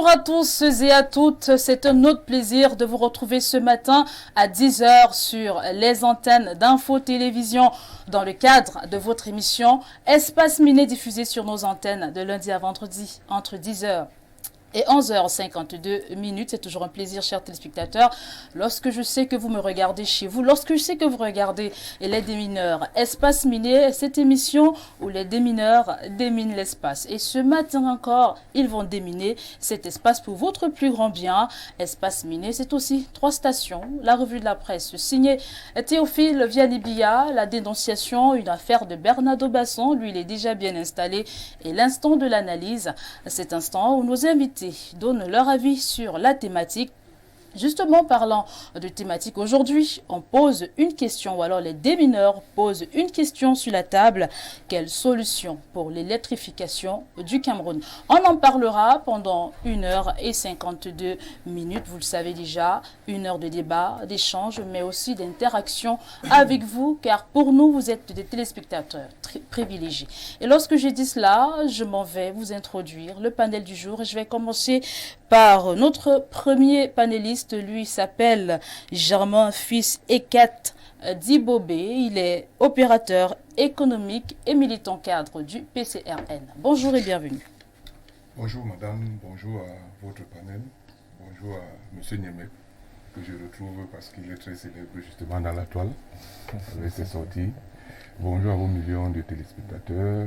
Bonjour à tous et à toutes, c'est un autre plaisir de vous retrouver ce matin à 10 heures sur les antennes d'Info Télévision dans le cadre de votre émission Espace Miné diffusée sur nos antennes de lundi à vendredi entre 10 heures et 11h52 minutes. C'est toujours un plaisir, chers téléspectateurs, lorsque je sais que vous me regardez chez vous, lorsque je sais que vous regardez les démineurs. Espace Miné, cette émission où les démineurs déminent l'espace. Et ce matin encore, ils vont déminer cet espace pour votre plus grand bien. Espace Miné, c'est aussi 3 stations, la revue de la presse signée Théophile Vianibia, la dénonciation, une affaire de Bernardo Basson, lui il est déjà bien installé, et l'instant de l'analyse, cet instant où nos invités donnent leur avis sur la thématique. Justement, parlant de thématique, aujourd'hui, on pose une question, ou alors les démineurs posent une question sur la table. Quelle solution pour l'électrification du Cameroun? On en parlera pendant 1h52 minutes, vous le savez déjà, 1 heure de débat, d'échange, mais aussi d'interaction avec vous, car pour nous, vous êtes des téléspectateurs privilégiés. Et lorsque je dis cela, je m'en vais vous introduire le panel du jour. Et je vais commencer par notre premier panéliste. Lui s'appelle Germain Fils Ekat Dibobé. Il est opérateur économique et militant cadre du PCRN. Bonjour et bienvenue. Bonjour madame, bonjour à votre panel, bonjour à monsieur Niemek, que je retrouve parce qu'il est très célèbre justement dans la toile avec ses sorties. Bonjour à vos millions de téléspectateurs.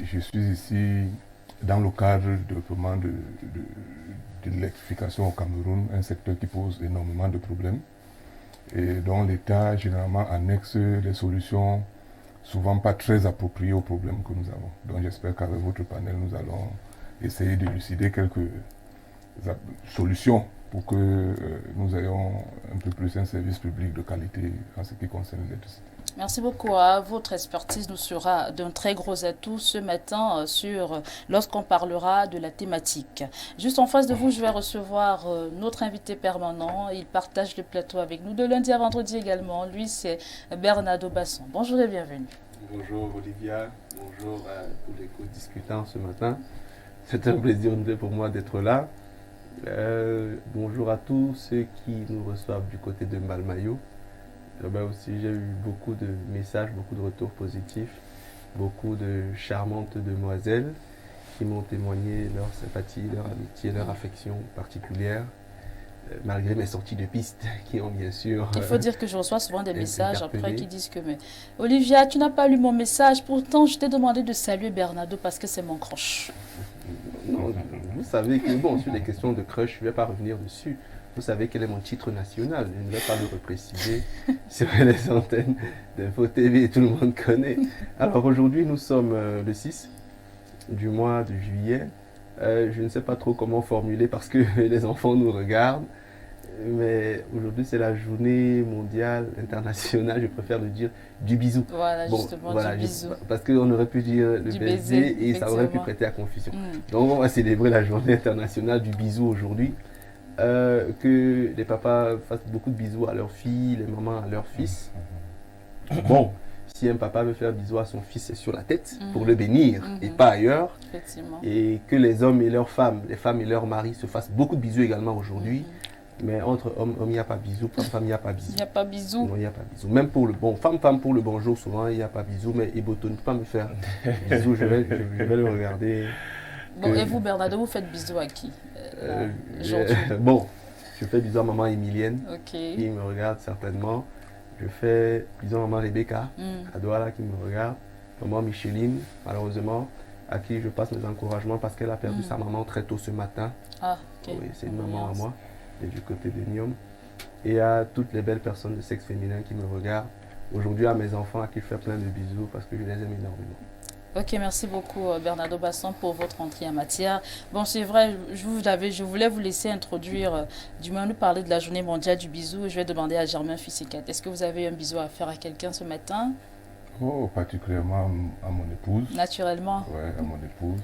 Je suis ici dans le cadre du développement de l'électrification au Cameroun, un secteur qui pose énormément de problèmes et dont l'État généralement annexe des solutions souvent pas très appropriées aux problèmes que nous avons. Donc j'espère qu'avec votre panel, nous allons essayer d'élucider quelques solutions pour que nous ayons un peu plus un service public de qualité en ce qui concerne l'électricité. Merci beaucoup. Votre expertise nous sera d'un très gros atout ce matin lorsqu'on parlera de la thématique. Juste en face de vous, je vais recevoir notre invité permanent. Il partage le plateau avec nous de lundi à vendredi également. Lui, c'est Bernardo Basson. Bonjour et bienvenue. Bonjour Olivia, bonjour à tous les co-discutants ce matin. C'est un plaisir pour moi d'être là. Bonjour à tous ceux qui nous reçoivent du côté de Malmayo. Aussi, j'ai eu beaucoup de messages, beaucoup de retours positifs, beaucoup de charmantes demoiselles qui m'ont témoigné leur sympathie, leur amitié, leur affection particulière, malgré mes sorties de piste qui ont bien sûr... Il faut dire que je reçois souvent des messages après qui disent que mais Olivia, tu n'as pas lu mon message, pourtant je t'ai demandé de saluer Bernardo parce que c'est mon crush. Non, vous savez que, bon, sur les questions de crush, je ne vais pas revenir dessus. Vous savez quel est mon titre national. Je ne vais pas le repréciser sur les antennes d'Info TV, tout le monde connaît. Alors aujourd'hui, nous sommes le 6 du mois de juillet. Je ne sais pas trop comment formuler parce que les enfants nous regardent. Mais aujourd'hui, c'est la journée mondiale, internationale, je préfère le dire, du bisou. Voilà, bon, justement, du bisou. Parce qu'on aurait pu dire le baiser et ça aurait pu prêter à confusion. Donc on va célébrer la journée internationale du bisou aujourd'hui. Que les papas fassent beaucoup de bisous à leurs filles, les mamans à leurs fils. Bon, si un papa veut faire bisous à son fils, c'est sur la tête pour le bénir et pas ailleurs. Et que les hommes et leurs femmes, les femmes et leurs maris se fassent beaucoup de bisous également aujourd'hui. Mais entre hommes, il n'y a pas bisous, femme, il n'y a pas bisous. Il n'y a pas bisous. Non, il n'y a pas bisous. Même pour le bon, femme pour le bonjour, souvent, il n'y a pas bisous. Mais Iboto ne peut pas me faire bisous, je vais le regarder. Bon, et vous, Bernardo, vous faites bisous à qui bon, je fais bisous à maman Emilienne, qui me regarde certainement. Je fais bisous à maman Rebecca, à Douala qui me regarde. Maman Micheline, malheureusement, à qui je passe mes encouragements parce qu'elle a perdu sa maman très tôt ce matin. Ah, ok. Oui, c'est une maman à moi, et du côté de Niom. Et à toutes les belles personnes de sexe féminin qui me regardent. Aujourd'hui, à mes enfants à qui je fais plein de bisous parce que je les aime énormément. Ok, merci beaucoup Bernardo Basson pour votre entrée en matière. Bon, c'est vrai, je voulais vous laisser introduire, du moins nous parler de la journée mondiale du bisou. Je vais demander à Germain Fils-Ekat, est-ce que vous avez un bisou à faire à quelqu'un ce matin? Oh, particulièrement à mon épouse. Naturellement. Oui, à mon épouse.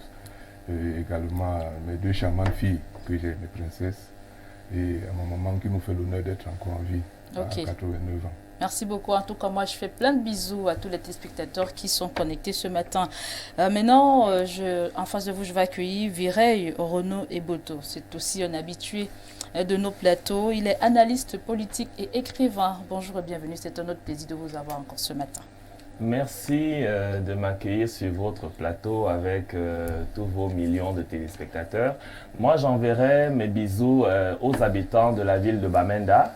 Et également à mes 2 charmantes filles que j'ai, mes princesses. Et à ma maman qui nous fait l'honneur d'être encore en vie à 89 ans. Merci beaucoup. En tout cas, moi, je fais plein de bisous à tous les téléspectateurs qui sont connectés ce matin. Maintenant, en face de vous, je vais accueillir Vireille Renaud Eboto. C'est aussi un habitué de nos plateaux. Il est analyste politique et écrivain. Bonjour et bienvenue. C'est un autre plaisir de vous avoir encore ce matin. Merci de m'accueillir sur votre plateau avec tous vos millions de téléspectateurs. Moi, j'enverrai mes bisous aux habitants de la ville de Bamenda.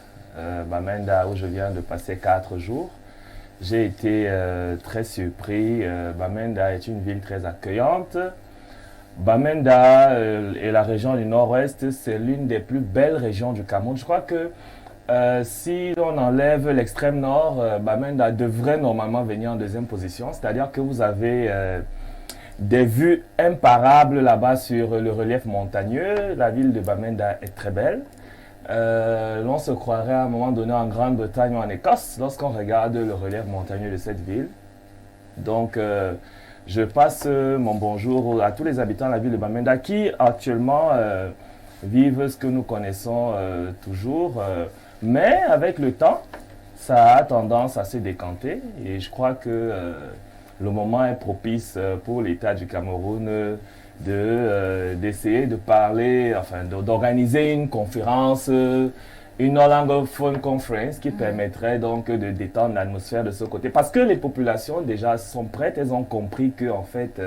Bamenda, où je viens de passer 4 jours. J'ai été très surpris. Bamenda est une ville très accueillante. Bamenda et la région du Nord-Ouest, c'est l'une des plus belles régions du Cameroun. Je crois que si on enlève l'extrême nord, Bamenda devrait normalement venir en deuxième position. C'est-à-dire que vous avez des vues imparables là-bas sur le relief montagneux. La ville de Bamenda est très belle. L'on se croirait à un moment donné en Grande-Bretagne ou en Écosse lorsqu'on regarde le relief montagneux de cette ville. Donc, je passe mon bonjour à tous les habitants de la ville de Bamenda qui actuellement vivent ce que nous connaissons toujours. Mais avec le temps, ça a tendance à se décanter et je crois que le moment est propice pour l'État du Cameroun d'essayer de parler, enfin d'organiser une conférence, une Langophone Conference qui permettrait donc de détendre l'atmosphère de ce côté. Parce que les populations déjà sont prêtes, elles ont compris que en fait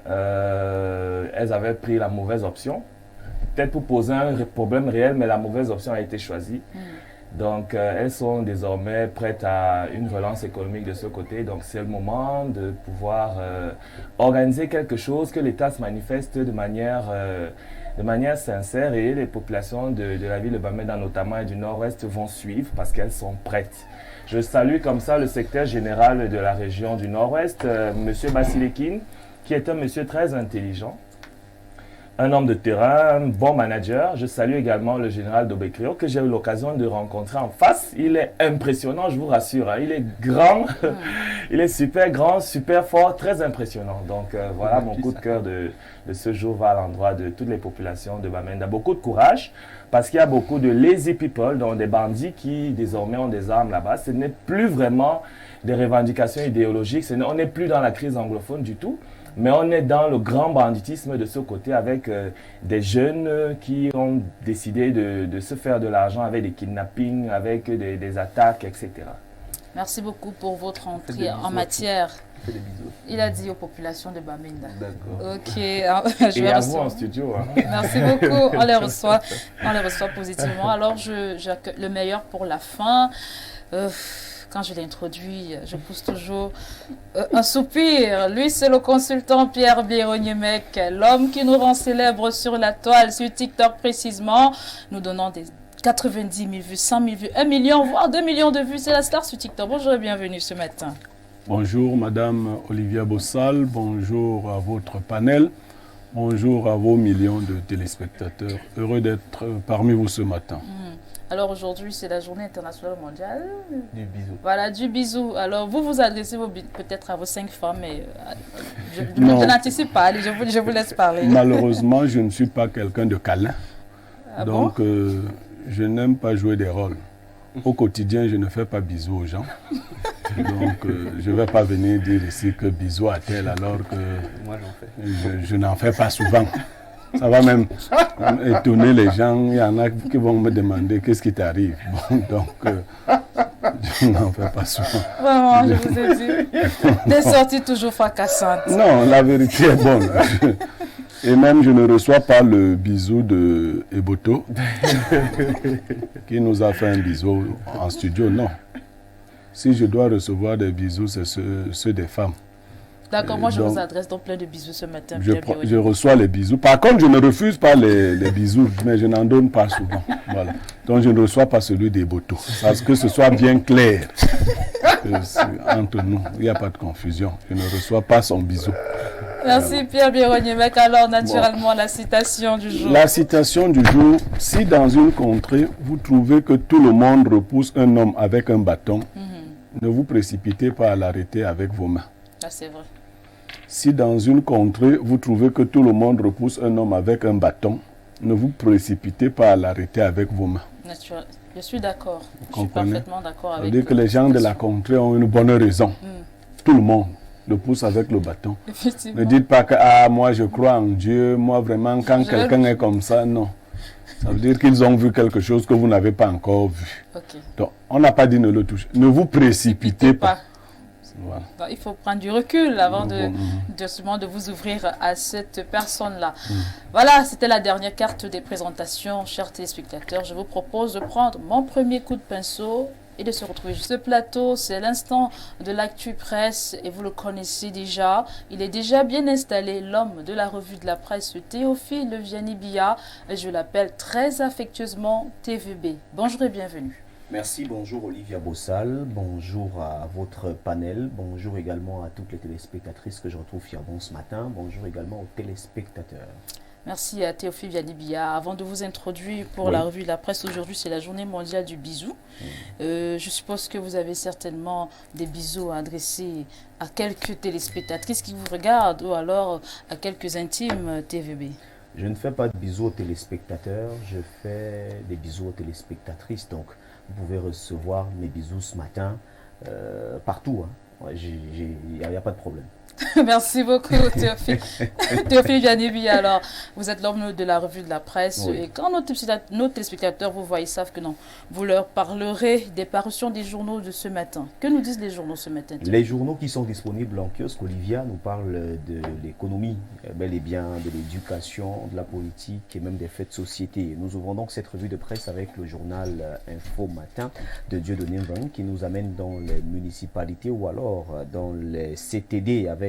elles avaient pris la mauvaise option. Peut-être pour poser un problème réel, mais la mauvaise option a été choisie. Donc, elles sont désormais prêtes à une relance économique de ce côté. Donc, c'est le moment de pouvoir organiser quelque chose, que l'État se manifeste de manière sincère et les populations de la ville de Bamenda, notamment et du Nord-Ouest, vont suivre parce qu'elles sont prêtes. Je salue comme ça le secrétaire général de la région du Nord-Ouest, M. Basilekin, qui est un monsieur très intelligent. Un homme de terrain, un bon manager. Je salue également le général Dobekrio que j'ai eu l'occasion de rencontrer en face. Il est impressionnant, je vous rassure. Hein. Il est grand, il est super grand, super fort, très impressionnant. Donc voilà, mon coup de cœur de ce jour va à l'endroit de toutes les populations de Bamenda. Beaucoup de courage parce qu'il y a beaucoup de lazy people, donc des bandits qui désormais ont des armes là-bas. Ce n'est plus vraiment des revendications idéologiques. On n'est plus dans la crise anglophone du tout. Mais on est dans le grand banditisme de ce côté avec des jeunes qui ont décidé de se faire de l'argent avec des kidnappings, avec des attaques, etc. Merci beaucoup pour votre entrée en matière. Il a dit aux populations de Bamenda. D'accord. Ok. Et à vous en studio. Hein. Merci beaucoup. On les reçoit positivement. Alors, le meilleur pour la fin. Quand je l'introduis, je pousse toujours un soupir. Lui, c'est le consultant Pierre Birognemec, l'homme qui nous rend célèbres sur la toile, sur TikTok précisément. Nous donnons des 90 000 vues, 100 000 vues, 1 million, voire 2 millions de vues. C'est la star sur TikTok. Bonjour et bienvenue ce matin. Bonjour Madame Olivia Bossal, bonjour à votre panel, bonjour à vos millions de téléspectateurs. Heureux d'être parmi vous ce matin. Alors aujourd'hui, c'est la journée internationale mondiale du bisou. Voilà, du bisou. Alors vous vous adressez peut-être à vos 5 femmes, mais je n'anticipe pas. Allez, je vous laisse parler. Malheureusement, je ne suis pas quelqu'un de câlin. Ah donc, je n'aime pas jouer des rôles. Au quotidien, je ne fais pas bisous aux gens. Donc, je ne vais pas venir dire ici que bisous à tel alors que moi, j'en fais. Je n'en fais pas souvent. Ça va même étonner les gens. Il y en a qui vont me demander qu'est-ce qui t'arrive. Bon, donc, je n'en fais pas souvent. Vraiment, je vous ai dit. Des sorties toujours fracassantes. Non, la vérité est bonne. Et même, je ne reçois pas le bisou de Eboto, qui nous a fait un bisou en studio. Non. Si je dois recevoir des bisous, c'est ceux des femmes. D'accord, moi je vous adresse donc plein de bisous ce matin. Je reçois les bisous. Par contre, je ne refuse pas les bisous, mais je n'en donne pas souvent. Voilà. Donc je ne reçois pas celui des Botos. Parce que ce soit bien clair. Entre nous, il n'y a pas de confusion. Je ne reçois pas son bisou. Merci Pierre Birognemec. Alors naturellement, la citation du jour. La citation du jour, si dans une contrée, vous trouvez que tout le monde repousse un homme avec un bâton, ne vous précipitez pas à l'arrêter avec vos mains. Ah, c'est vrai. Si dans une contrée, vous trouvez que tout le monde repousse un homme avec un bâton, ne vous précipitez pas à l'arrêter avec vos mains. naturel. Je suis d'accord. Je suis comprenez? parfaitement d'accord Ça avec veut dire que les gens de la contrée ont une bonne raison. Tout le monde le pousse avec le bâton. Effectivement. Ne dites pas que ah, moi je crois en Dieu, moi vraiment quand Je quelqu'un vais- est comme ça, non. Ça veut dire qu'ils ont vu quelque chose que vous n'avez pas encore vu. Ok. Donc on n'a pas dit ne le toucher. Ne vous précipitez pas. Voilà. Donc, il faut prendre du recul avant Mhm. justement de vous ouvrir à cette personne-là. Voilà, c'était la dernière carte des présentations, chers téléspectateurs. Je vous propose de prendre mon premier coup de pinceau et de se retrouver sur ce plateau. C'est l'instant de l'actu presse et vous le connaissez déjà. Il est déjà bien installé, l'homme de la revue de la presse, Théophile Vianibia. Je l'appelle très affectueusement TVB. Bonjour et bienvenue. Merci, bonjour Olivia Bossal, bonjour à votre panel, bonjour également à toutes les téléspectatrices que je retrouve fièrement ce matin, bonjour également aux téléspectateurs. Merci à Théophile Vianibia. Avant de vous introduire pour la revue de la presse, aujourd'hui c'est la journée mondiale du bisou. Je suppose que vous avez certainement des bisous à adresser à quelques téléspectatrices qui vous regardent ou alors à quelques intimes TVB. Je ne fais pas de bisous aux téléspectateurs, je fais des bisous aux téléspectatrices, donc vous pouvez recevoir mes bisous ce matin partout, hein. Ouais, il n'y a pas de problème. Merci beaucoup Théophile. Théophile Vianibia, alors vous êtes l'homme de la revue de la presse et quand nos téléspectateurs vous voient, ils savent que non, vous leur parlerez des parutions des journaux de ce matin. Que nous disent les journaux ce matin? Les journaux qui sont disponibles en kiosque, Olivia, nous parlent de l'économie, bel et bien de l'éducation, de la politique et même des faits de société. Nous ouvrons donc cette revue de presse avec le journal Info Matin de Dieudonné Mbang qui nous amène dans les municipalités ou alors dans les CTD avec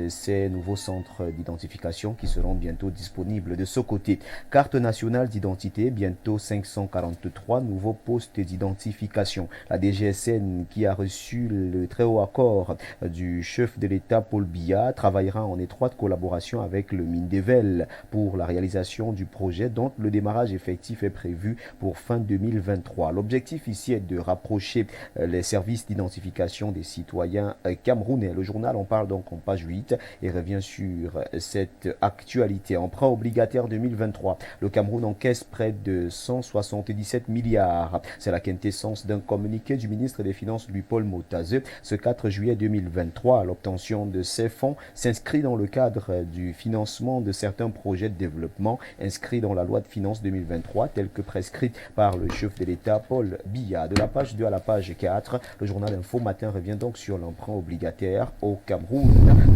ces nouveaux centres d'identification qui seront bientôt disponibles. De ce côté, carte nationale d'identité, bientôt 543 nouveaux postes d'identification. La DGSN qui a reçu le très haut accord du chef de l'État Paul Biya travaillera en étroite collaboration avec le Mindevel pour la réalisation du projet dont le démarrage effectif est prévu pour fin 2023. L'objectif ici est de rapprocher les services d'identification des citoyens camerounais. Le journal en parle donc en page 8 et revient sur cette actualité. Emprunt obligataire 2023. Le Cameroun encaisse près de 177 milliards. C'est la quintessence d'un communiqué du ministre des Finances Louis-Paul Motazeux ce 4 juillet 2023. L'obtention de ces fonds s'inscrit dans le cadre du financement de certains projets de développement inscrits dans la loi de finances 2023 telle que prescrite par le chef de l'État Paul Biya. De la page 2 à la page 4, le journal Info Matin revient donc sur l'emprunt obligataire au Cameroun.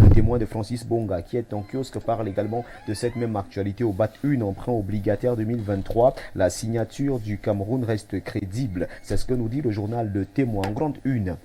Le témoin de Francis Bonga qui est en kiosque parle également de cette même actualité au BAT1, emprunt obligataire 2023. La signature du Cameroun reste crédible. C'est ce que nous dit le journal Le Témoin en grande une.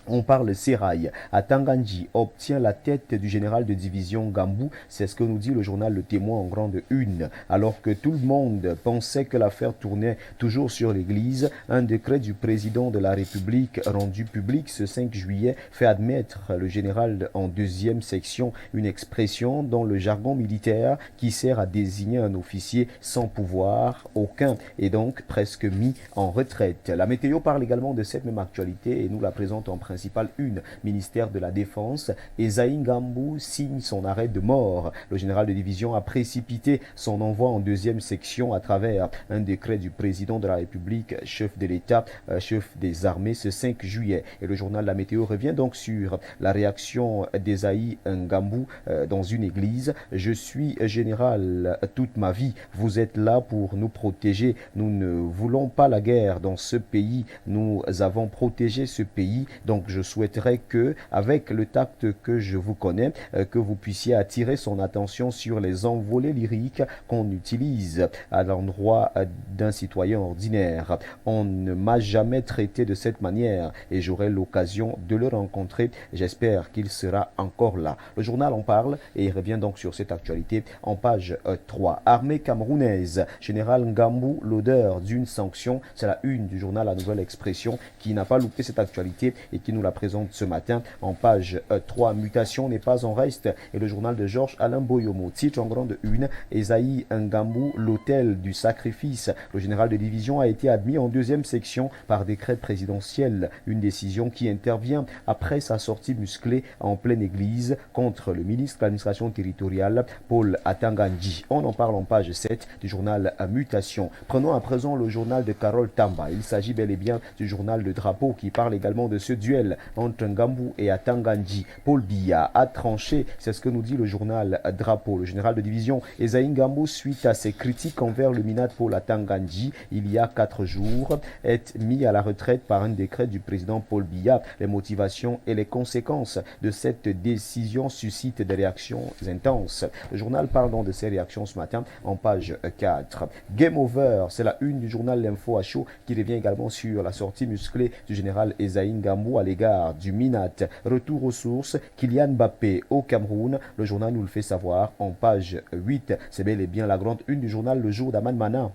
On parle Serail. À Tanganji obtient la tête du général de division Gambou. C'est ce que nous dit le journal Le Témoin en grande une. Alors que tout le monde pensait que l'affaire tournait toujours sur l'église, un décret du président de la République rendu public ce 5 juillet fait admettre le général en deuxième section, une expression dans le jargon militaire qui sert à désigner un officier sans pouvoir aucun et donc presque mis en retraite. La météo parle également de cette même actualité et nous la présente en principale une. Ministère de la Défense, Esaïe Gambou signe son arrêt de mort. Le général de division a précipité son envoi en deuxième section à travers un décret du président de la République, chef de l'État, chef des armées ce 5 juillet. Et le journal La Météo revient donc sur la réaction d'Esaïe Ngambou dans une église. Je suis général toute ma vie. Vous êtes là pour nous protéger. Nous ne voulons pas la guerre dans ce pays. Nous avons protégé ce pays. Donc je souhaiterais que, avec le tact que je vous connais, que vous puissiez attirer son attention sur les envolées lyriques qu'on utilise à l'endroit d'un citoyen ordinaire. On ne m'a jamais traité de cette manière et j'aurai l'occasion de le rencontrer. J'espère qu'il sera encore là. Le journal en parle et il revient donc sur cette actualité en page 3. Armée camerounaise, général Ngambou, l'odeur d'une sanction. C'est la une du journal La Nouvelle Expression qui n'a pas loupé cette actualité et qui nous nous la présente ce matin en page 3. Mutation n'est pas en reste. Et le journal de Georges Alain Boyomo, titre en grande une, Esaïe Ngambou, l'hôtel du sacrifice. Le général de division a été admis en deuxième section par décret présidentiel. Une décision qui intervient après sa sortie musclée en pleine église contre le ministre de l'administration territoriale, Paul Atangandji. On en parle en page 7 du journal Mutation. Prenons à présent le journal de Carole Tamba. Il s'agit bel et bien du journal de Drapeau qui parle également de ce duel entre Ngambou et Atangandji. Paul Biya a tranché, c'est ce que nous dit le journal Drapeau. Le général de division Esaïe Ngambou, suite à ses critiques envers le minat Paul Atangandji, il y a 4 jours, est mis à la retraite par un décret du président Paul Biya. Les motivations et les conséquences de cette décision suscitent des réactions intenses. Le journal parle donc de ces réactions ce matin en page 4. Game over, c'est la une du journal L'Info à chaud qui revient également sur la sortie musclée du général Esaïe Ngambou à l'égard du minat. Retour aux sources, Kylian Mbappé au Cameroun. Le journal nous le fait savoir en page 8. C'est bel et bien la grande une du journal Le Jour d'Aman Mana,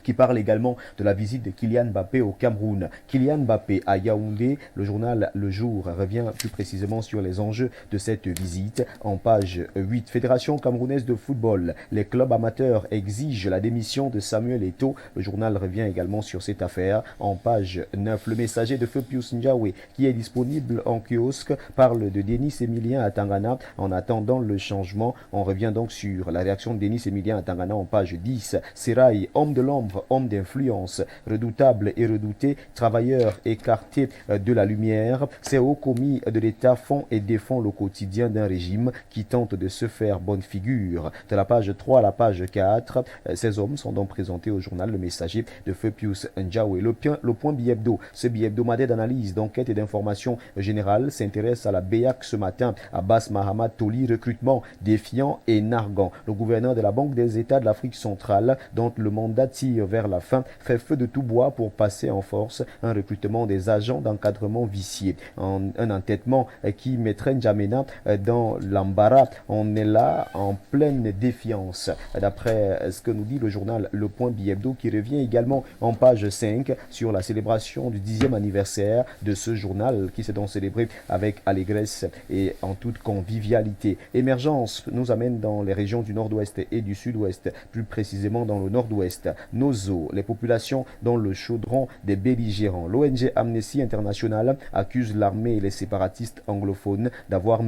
qui parle également de la visite de Kylian Mbappé au Cameroun. Kylian Mbappé à Yaoundé, le journal Le Jour revient plus précisément sur les enjeux de cette visite en page 8. Fédération camerounaise de football, les clubs amateurs exigent la démission de Samuel Eto'o. Le journal revient également sur cette affaire en page 9. Le messager de feu Pius Ndiawe, qui est disponible en kiosque, parle de Denis Emilien à Tangana en attendant le changement. On revient donc sur la réaction de Denis Emilien à Tangana en page 10. Seraï, homme de l'ombre, homme d'influence, redoutable et redouté, travailleur écarté de la lumière, ces hauts commis de l'État font et défendent le quotidien d'un régime qui tente de se faire bonne figure. De la page 3 à la page 4, ces hommes sont donc présentés au journal Le Messager de feu Pius Ndiawe. Le point bi-hebdo, ce bi-hebdomadaire d'analyse, d'enquête et d'information générale s'intéresse à la BEAC ce matin. Abbas Mahamat Toli, recrutement défiant et narguant. Le gouverneur de la Banque des États de l'Afrique centrale, dont le mandat tire vers la fin, fait feu de tout bois pour passer en force un recrutement des agents d'encadrement viciés. Un entêtement qui mettrait N'Djamena dans l'embarras. On est là en pleine défiance. D'après ce que nous dit le journal Le Point bi-hebdo, qui revient également en page 5 sur la célébration du 10e anniversaire de ce journal qui s'est donc célébré avec allégresse et en toute convivialité. Émergence nous amène dans les régions du nord-ouest et du sud-ouest, plus précisément dans le nord-ouest. Nos eaux, les populations dans le chaudron des belligérants. L'ONG Amnesty International accuse l'armée et les séparatistes anglophones d'avoir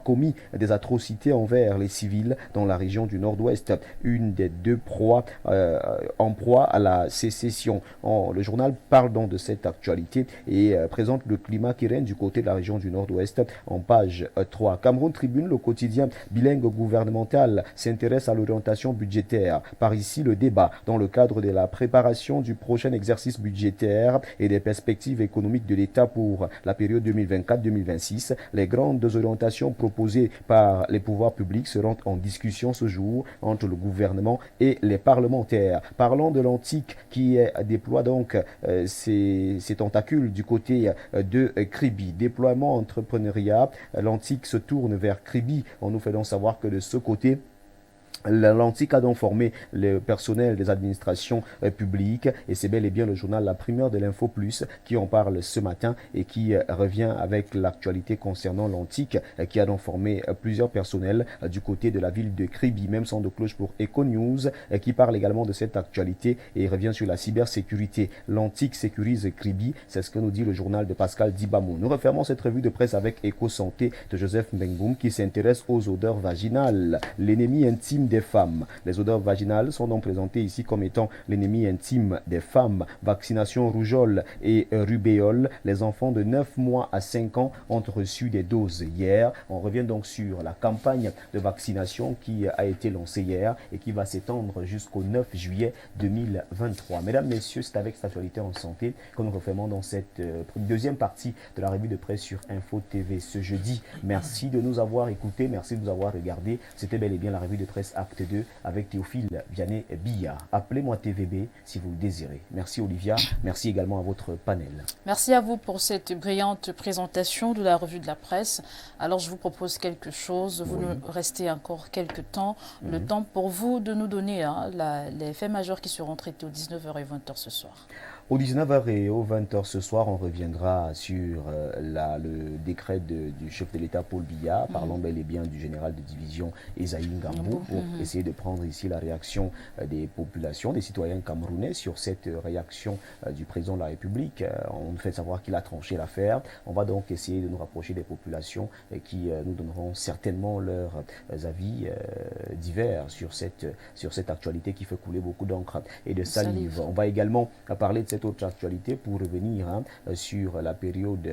commis des atrocités envers les civils dans la région du nord-ouest, une des deux proies en proie à la sécession. Le journal parle donc de cette actualité et présente le climat qui règne du côté de la région du nord-ouest en page 3. Cameroun Tribune, le quotidien bilingue gouvernemental, s'intéresse à l'orientation budgétaire. Par ici, le débat dans le cadre de la préparation du prochain exercice budgétaire et des perspectives économiques de l'État pour la période 2024-2026. Les grandes orientations proposées par les pouvoirs publics seront en discussion ce jour entre le gouvernement et les parlementaires. Parlons de l'Antique qui déploie donc ses tentacules du côté de Kribi. Déploiement entrepreneuriat, l'Antique se tourne vers Kribi. On nous fait donc savoir que de ce côté, l'Antique a donc formé le personnel des administrations publiques et c'est bel et bien le journal La Primeur de l'Info Plus qui en parle ce matin et qui revient avec l'actualité concernant l'Antique qui a donc formé plusieurs personnels du côté de la ville de Kribi. Même son de cloche pour Eco News qui parle également de cette actualité et revient sur la cybersécurité. L'Antique sécurise Kribi, c'est ce que nous dit le journal de Pascal Dibamo. Nous refermons cette revue de presse avec Eco Santé de Joseph Mbengoum qui s'intéresse aux odeurs vaginales. L'ennemi intime des femmes. Les odeurs vaginales sont donc présentées ici comme étant l'ennemi intime des femmes. Vaccination rougeole et rubéole. Les enfants de 9 mois à 5 ans ont reçu des doses hier. On revient donc sur la campagne de vaccination qui a été lancée hier et qui va s'étendre jusqu'au 9 juillet 2023. Mesdames, messieurs, c'est avec cette actualité en santé que nous refermons dans cette deuxième partie de la revue de presse sur Info TV ce jeudi. Merci de nous avoir écoutés, merci de nous avoir regardés. C'était bel et bien la revue de presse Acte 2 avec Théophile Vianney Billa. Appelez-moi TVB si vous le désirez. Merci Olivia, merci également à votre panel. Merci à vous pour cette brillante présentation de la revue de la presse. Alors je vous propose quelque chose, vous nous restez encore quelques temps, le temps pour vous de nous donner les faits majeurs qui seront traités aux 19h et 20h ce soir. Au 19h et au 20h ce soir, on reviendra sur le décret du chef de l'État Paul Biya, parlant bel et bien du général de division Esaïe Ngambou, pour essayer de prendre ici la réaction des populations, des citoyens camerounais sur cette réaction du président de la République. On nous fait savoir qu'il a tranché l'affaire. On va donc essayer de nous rapprocher des populations qui nous donneront certainement leurs avis divers sur cette actualité qui fait couler beaucoup d'encre et de salive. On va également parler de cette autre actualité pour revenir sur la période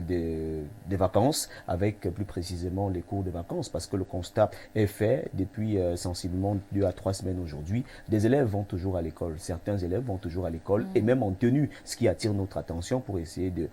des vacances, avec plus précisément les cours de vacances, parce que le constat est fait depuis sensiblement 2 à 3 semaines aujourd'hui. Des élèves vont toujours à l'école, certains élèves vont toujours à l'école et même en tenue, ce qui attire notre attention pour essayer de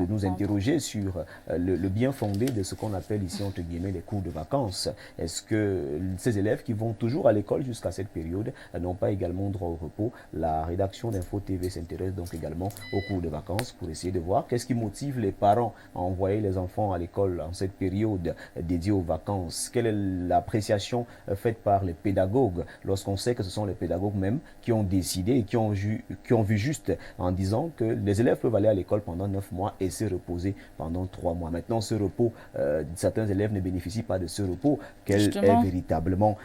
nous interroger sur le bien fondé de ce qu'on appelle ici entre guillemets les cours de vacances. Est-ce que ces élèves qui vont toujours à l'école jusqu'à cette période n'ont pas également droit au repos? La rédaction d'Info TV s'intéresse donc également aux cours de vacances pour essayer de voir qu'est-ce qui motive les parents à envoyer les enfants à l'école en cette période dédiée aux vacances. Quelle est l'appréciation faite par les pédagogues lorsqu'on sait que ce sont les pédagogues même qui ont décidé et qui ont vu juste en disant que les élèves peuvent aller à l'école pendant 9 mois et se reposer pendant 3 mois. Maintenant, ce repos, certains élèves ne bénéficient pas de ce repos. Quel est véritablement,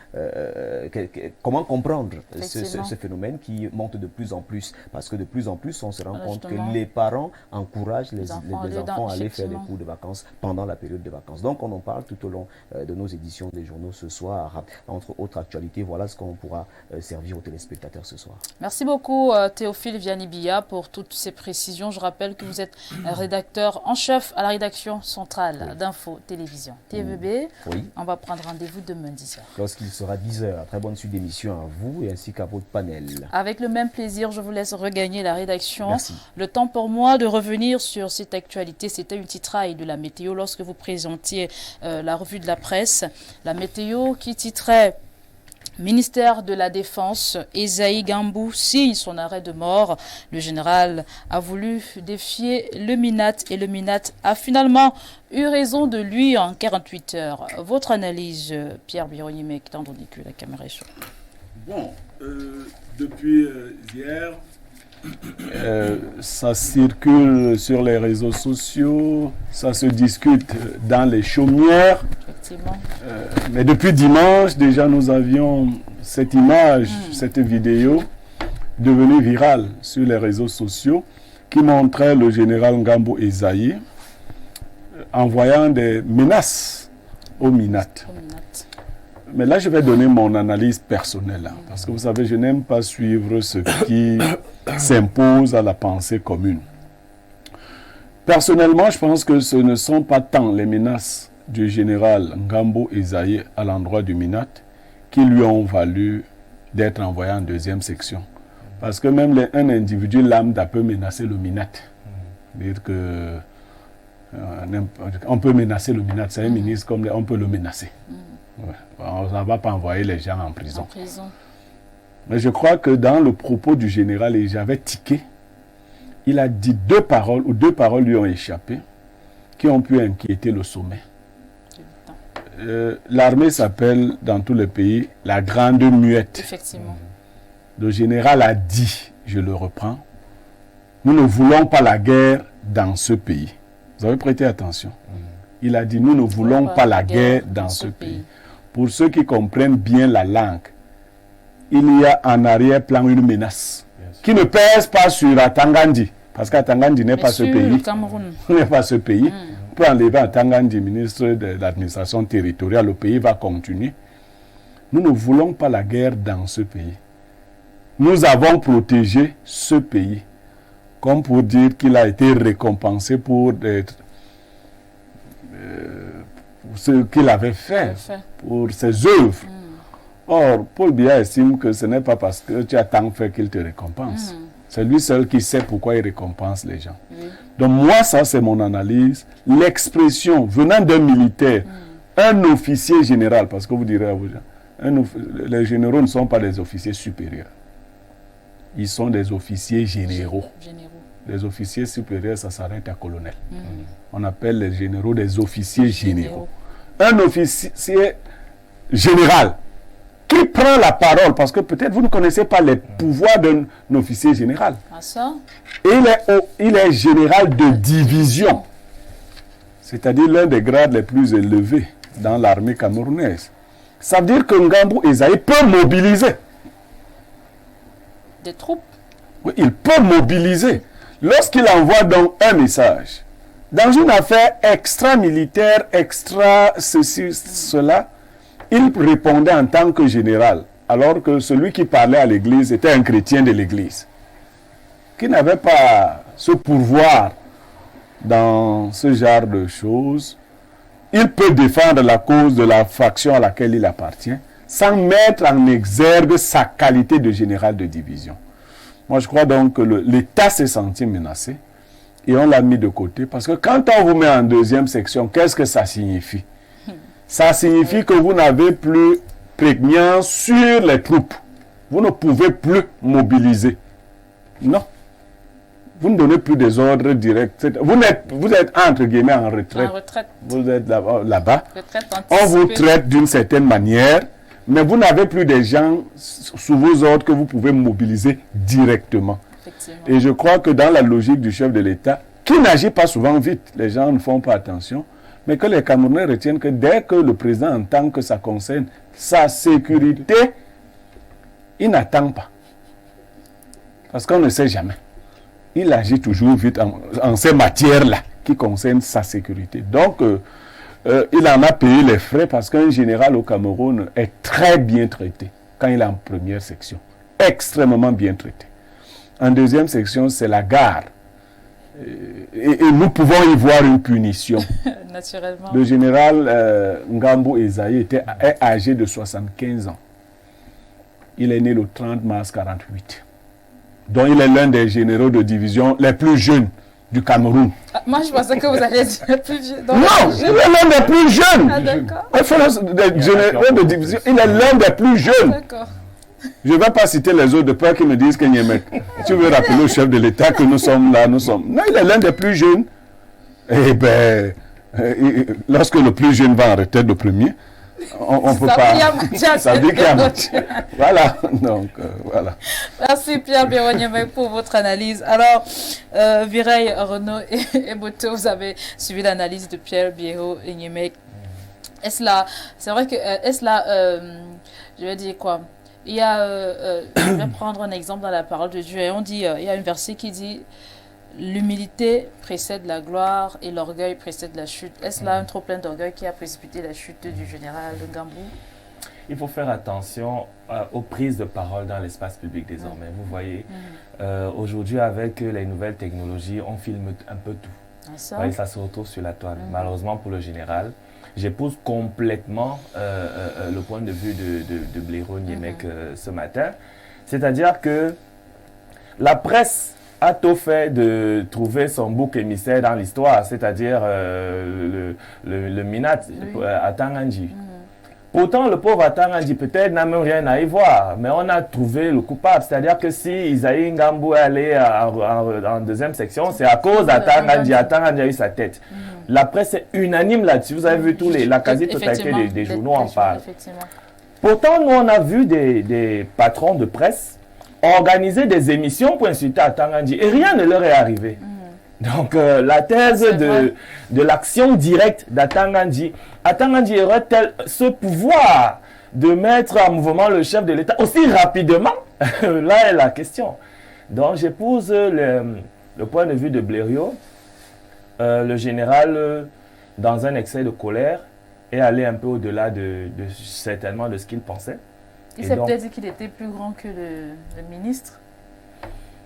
comment comprendre ce phénomène qui monte de plus en plus? Parce que de plus en plus, on se rend compte que les parents encouragent les enfants à aller faire des cours de vacances pendant la période de vacances. Donc, on en parle tout au long de nos éditions des journaux ce soir. Entre autres actualités, voilà ce qu'on pourra servir aux téléspectateurs ce soir. Merci beaucoup Théophile Vianney-Biya pour toutes ces précisions. Je rappelle que vous êtes rédacteur en chef à la rédaction centrale d'Info Télévision. TVB, on va prendre rendez-vous demain 10h. Lorsqu'il sera 10h, très bonne suite d'émission à vous et ainsi qu'à votre panel. Avec le même plaisir, je vous laisse regagner la rédaction. Merci. Le temps pour moi de revenir sur cette actualité. C'était une titraille de la météo lorsque vous présentiez la revue de la presse. La météo qui titrait Ministère de la Défense, Esaïe Ngambou signe son arrêt de mort. Le général a voulu défier le MINAT et le MINAT a finalement eu raison de lui en 48 heures. Votre analyse, Pierre Bironimek, étant donné que la caméra est sur. Bon, depuis hier, ça circule sur les réseaux sociaux, ça se discute dans les chaumières. Effectivement. Mais depuis dimanche, déjà, nous avions cette image, cette vidéo devenue virale sur les réseaux sociaux qui montrait le général Ngambou Esaïe envoyant des menaces au MINAT. Mais là, je vais donner mon analyse personnelle. Parce que vous savez, je n'aime pas suivre ce qui s'impose à la pensée commune. Personnellement, je pense que ce ne sont pas tant les menaces du général Ngambou Esaïe à l'endroit du MINAT qui lui ont valu d'être envoyé en deuxième section. Parce que même un individu lambda peut menacer le MINAT. Dire que on peut menacer le MINAT, c'est un ministre comme on peut le menacer. Ouais. On ne va pas envoyer les gens en prison. Mais je crois que dans le propos du général, et j'avais tiqué, il a dit deux paroles lui ont échappé, qui ont pu inquiéter le sommet. L'armée s'appelle dans tous les pays la grande muette. Effectivement. Le général a dit, je le reprends, nous ne voulons pas la guerre dans ce pays. Vous avez prêté attention. Il a dit, nous ne voulons pas la guerre dans ce pays. Pour ceux qui comprennent bien la langue, il y a en arrière-plan une menace qui ne pèse pas sur Atangandi, parce qu'Atangandi n'est pas ce pays. N'est pas ce pays. On peut enlever Atangandi, ministre de l'administration territoriale, le pays va continuer. Nous ne voulons pas la guerre dans ce pays. Nous avons protégé ce pays, comme pour dire qu'il a été récompensé pour ce qu'il avait fait, pour ses œuvres. Or, Paul Biya estime que ce n'est pas parce que tu as tant fait qu'il te récompense. C'est lui seul qui sait pourquoi il récompense les gens. Donc moi, ça c'est mon analyse. L'expression venant d'un militaire, un officier général, parce que vous direz à vous, les généraux ne sont pas des officiers supérieurs. Ils sont des officiers généraux. Les officiers supérieurs, ça s'arrête à colonel. On appelle les généraux des officiers généraux. Un officier général qui prend la parole, parce que peut-être vous ne connaissez pas les pouvoirs d'un officier général. Ah ça? Et il est général de division, c'est-à-dire l'un des grades les plus élevés dans l'armée camerounaise. Ça veut dire que Ngambou Ezaïe peut mobiliser. Des troupes? Oui, il peut mobiliser. Lorsqu'il envoie donc un message, dans une affaire extra-militaire, extra ceci, cela, il répondait en tant que général, alors que celui qui parlait à l'église était un chrétien de l'église, qui n'avait pas ce pouvoir dans ce genre de choses. Il peut défendre la cause de la faction à laquelle il appartient, sans mettre en exergue sa qualité de général de division. Moi, je crois donc que l'État s'est senti menacé et on l'a mis de côté, parce que quand on vous met en deuxième section, qu'est-ce que ça signifie? Ça signifie que vous n'avez plus prégnance sur les troupes. Vous ne pouvez plus mobiliser. Non. Vous ne donnez plus des ordres directs. Vous êtes entre guillemets en retraite. En retraite. Vous êtes là-bas. Retraite On vous anticipée. traite d'une certaine manière, mais vous n'avez plus des gens sous vos ordres que vous pouvez mobiliser directement. Effectivement. Et je crois que dans la logique du chef de l'État, qui n'agit pas souvent vite, les gens ne font pas attention, mais que les Camerounais retiennent que dès que le président entend que ça concerne sa sécurité, il n'attend pas. Parce qu'on ne sait jamais. Il agit toujours vite en ces matières-là qui concernent sa sécurité. Donc, il en a payé les frais parce qu'un général au Cameroun est très bien traité quand il est en première section. Extrêmement bien traité. En deuxième section, c'est la gare. Et nous pouvons y voir une punition. Naturellement. Le général Ngambou Ezaïe est âgé de 75 ans. Il est né le 30 mars 1948. Donc il est l'un des généraux de division les plus jeunes du Cameroun. Ah, moi, je pensais que vous alliez dire plus vieux. Donc, Non, il est l'un des plus jeunes. Ah, d'accord. Des généraux de division, il est l'un des plus jeunes. D'accord. Je ne vais pas citer les autres de peur qu'ils me disent que Niemek. Tu veux rappeler au chef de l'État que nous sommes là, nous sommes. Non, il est l'un des plus jeunes. Eh bien, lorsque le plus jeune va en retraite, le premier, on ne peut pas. Ça veut dire qu'il y a matière. Voilà. Donc, voilà. Merci Pierre Bironyeme pour votre analyse. Alors, Vireille, Renaud et Boto, vous avez suivi l'analyse de Pierre Bironyeme. Est-ce là, c'est vrai que, est-ce là, je vais dire quoi? Il y a, je vais prendre un exemple dans la parole de Dieu et on dit, il y a un verset qui dit l'humilité précède la gloire et l'orgueil précède la chute. Est-ce là un trop plein d'orgueil qui a précipité la chute du général de Ngambou? Il faut faire attention aux prises de parole dans l'espace public désormais. Vous voyez, aujourd'hui avec les nouvelles technologies, on filme un peu tout. Ça, voyez, ça se retrouve sur la toile. Malheureusement pour le général, j'épouse complètement le point de vue de Blaireau Niemek ce matin. C'est-à-dire que la presse a tout fait de trouver son bouc émissaire dans l'histoire, c'est-à-dire le Minat à Tangandji. Pourtant, le pauvre Atangandji peut-être n'a même rien à y voir, mais on a trouvé le coupable. C'est-à-dire que si Isaïe Ngambou est allé en deuxième section, c'est à cause d'Atangandji. Atangandji a eu sa tête. La presse est unanime là-dessus. Vous avez vu la quasi-totalité des journaux en parlent. Pourtant, nous, on a vu des patrons de presse organiser des émissions pour insulter Atangandji et rien ne leur est arrivé. Donc, la thèse de l'action directe d'Atangandji, Atangandji aurait-elle ce pouvoir de mettre en mouvement le chef de l'État aussi rapidement? Là est la question. Donc, j'épouse le point de vue de Blériot. Le général, dans un excès de colère, est allé un peu au-delà certainement de ce qu'il pensait. Il s'est peut-être dit qu'il était plus grand que le ministre.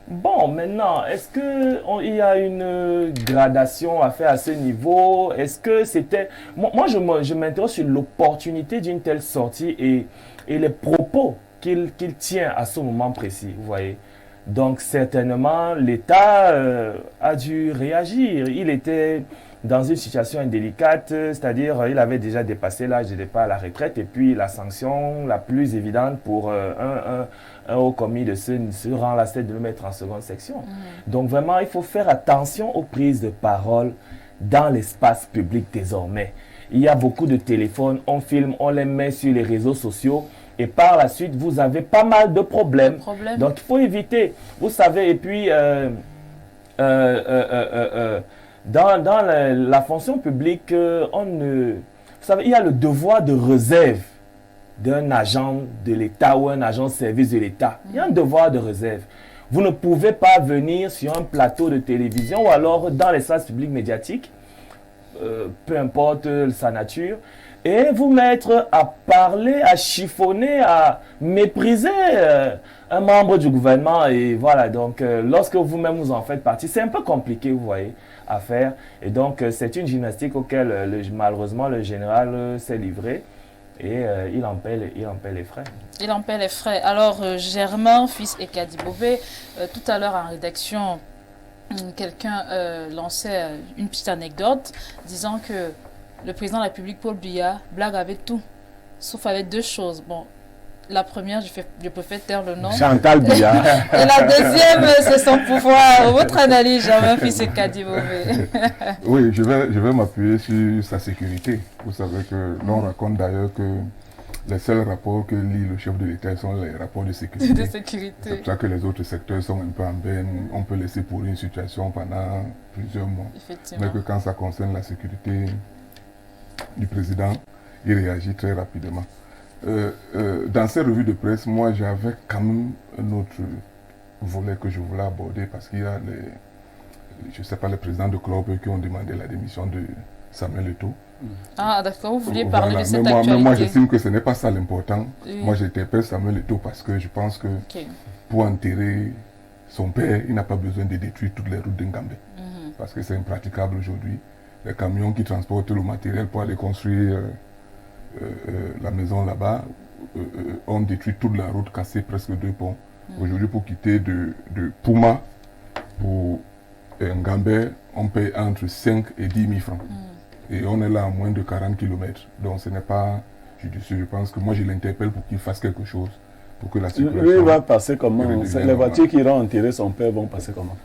Bon, maintenant, est-ce qu'il y a une gradation à faire à ce niveau? Est-ce que c'était... Moi, je m'interroge sur l'opportunité d'une telle sortie et les propos qu'il tient à ce moment précis, vous voyez. Donc, certainement, l'État a dû réagir. Il était dans une situation indélicate, c'est-à-dire il avait déjà dépassé l'âge de départ à la retraite et puis la sanction la plus évidente pour un haut commis de ce rang-là, c'est de le mettre en seconde section. Donc vraiment, il faut faire attention aux prises de parole dans l'espace public désormais. Il y a beaucoup de téléphones, on filme, on les met sur les réseaux sociaux et par la suite, vous avez pas mal de problèmes. Donc, il faut éviter. Vous savez, et puis, dans la fonction publique, vous savez, il y a le devoir de réserve d'un agent de l'État ou un agent de service de l'État. Il y a un devoir de réserve. Vous ne pouvez pas venir sur un plateau de télévision ou alors dans l'espace public médiatique, peu importe sa nature, et vous mettre à parler, à chiffonner, à mépriser un membre du gouvernement. Et voilà, donc lorsque vous-même vous en faites partie, c'est un peu compliqué, vous voyez, à faire. Et donc c'est une gymnastique auquel malheureusement le général s'est livré. Et il en paie les frais. Il en paie les frais. Alors, Germain, fils et Kadibové, tout à l'heure en rédaction, quelqu'un lançait une petite anecdote disant que le président de la République, Paul Biya, blague avec tout, sauf avec deux choses. Bon, la première, je préfère taire le nom. Chantal Biya. Et la deuxième, c'est son pouvoir. Votre analyse, Germain, fils et Kadibové. Oui, je vais m'appuyer sur sa sécurité. Vous savez que l'on raconte d'ailleurs que les seuls rapports que lit le chef de l'État sont les rapports de sécurité. C'est pour ça que les autres secteurs sont un peu en berne. On peut laisser pour une situation pendant plusieurs mois. Mais que quand ça concerne la sécurité du président, il réagit très rapidement. Dans ces revues de presse, moi j'avais quand même un autre volet que je voulais aborder parce qu'il y a je ne sais pas, les présidents de clubs qui ont demandé la démission de Samuel Eto'o. Ah d'accord, vous vouliez parler de cette actualité. Mais moi j'estime que ce n'est pas ça l'important. Oui. Moi j'interpelle Samuel Eto'o parce que je pense que pour enterrer son père, il n'a pas besoin de détruire toutes les routes de Ngambé. Parce que c'est impraticable aujourd'hui. Les camions qui transportent le matériel pour aller construire la maison là-bas ont détruit toute la route, cassé presque 2 ponts. Aujourd'hui, pour quitter de Pouma pour Ngambé, on paye entre 5 et 10 000 francs. Et on est là à moins de 40 km. Donc ce n'est pas judicieux. Je pense que moi je l'interpelle pour qu'il fasse quelque chose. Pour que la circulation... Lui va passer comment? Les voitures qui iront enterrer son père vont passer comment?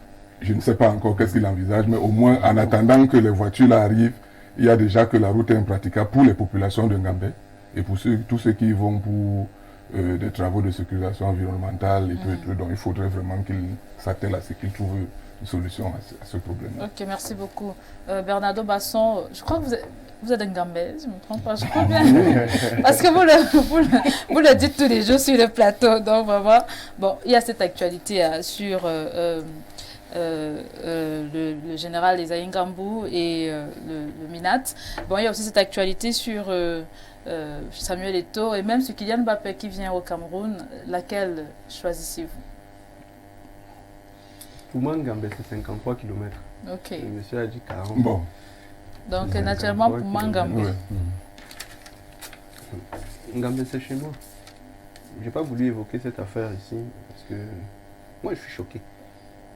Je ne sais pas encore qu'est-ce qu'il envisage, mais au moins en attendant que les voitures là arrivent, il y a déjà que la route est impraticable pour les populations de Ngambé et pour tous ceux qui vont pour des travaux de sécurisation environnementale et tout. Donc il faudrait vraiment qu'ils s'attellent à ce qu'ils trouvent une solution à ce problème. Ok, merci beaucoup. Bernardo Basson, je crois que vous êtes un Ngambais, je ne me trompe pas, je crois bien. Parce que vous le dites tous les jours sur le plateau. Donc vraiment, bon, il y a cette actualité sur le général Esaïe Ngambou et le Minat. Bon, il y a aussi cette actualité sur Samuel Eto'o et même sur Kylian Mbappé qui vient au Cameroun. Laquelle choisissez-vous? Pour moi, Ngambé, c'est 53 km. Ok. Le monsieur a dit 40. Bon. Donc, naturellement, pour moi, Ngambé. Ngambé, c'est chez moi. Je n'ai pas voulu évoquer cette affaire ici parce que moi, je suis choqué.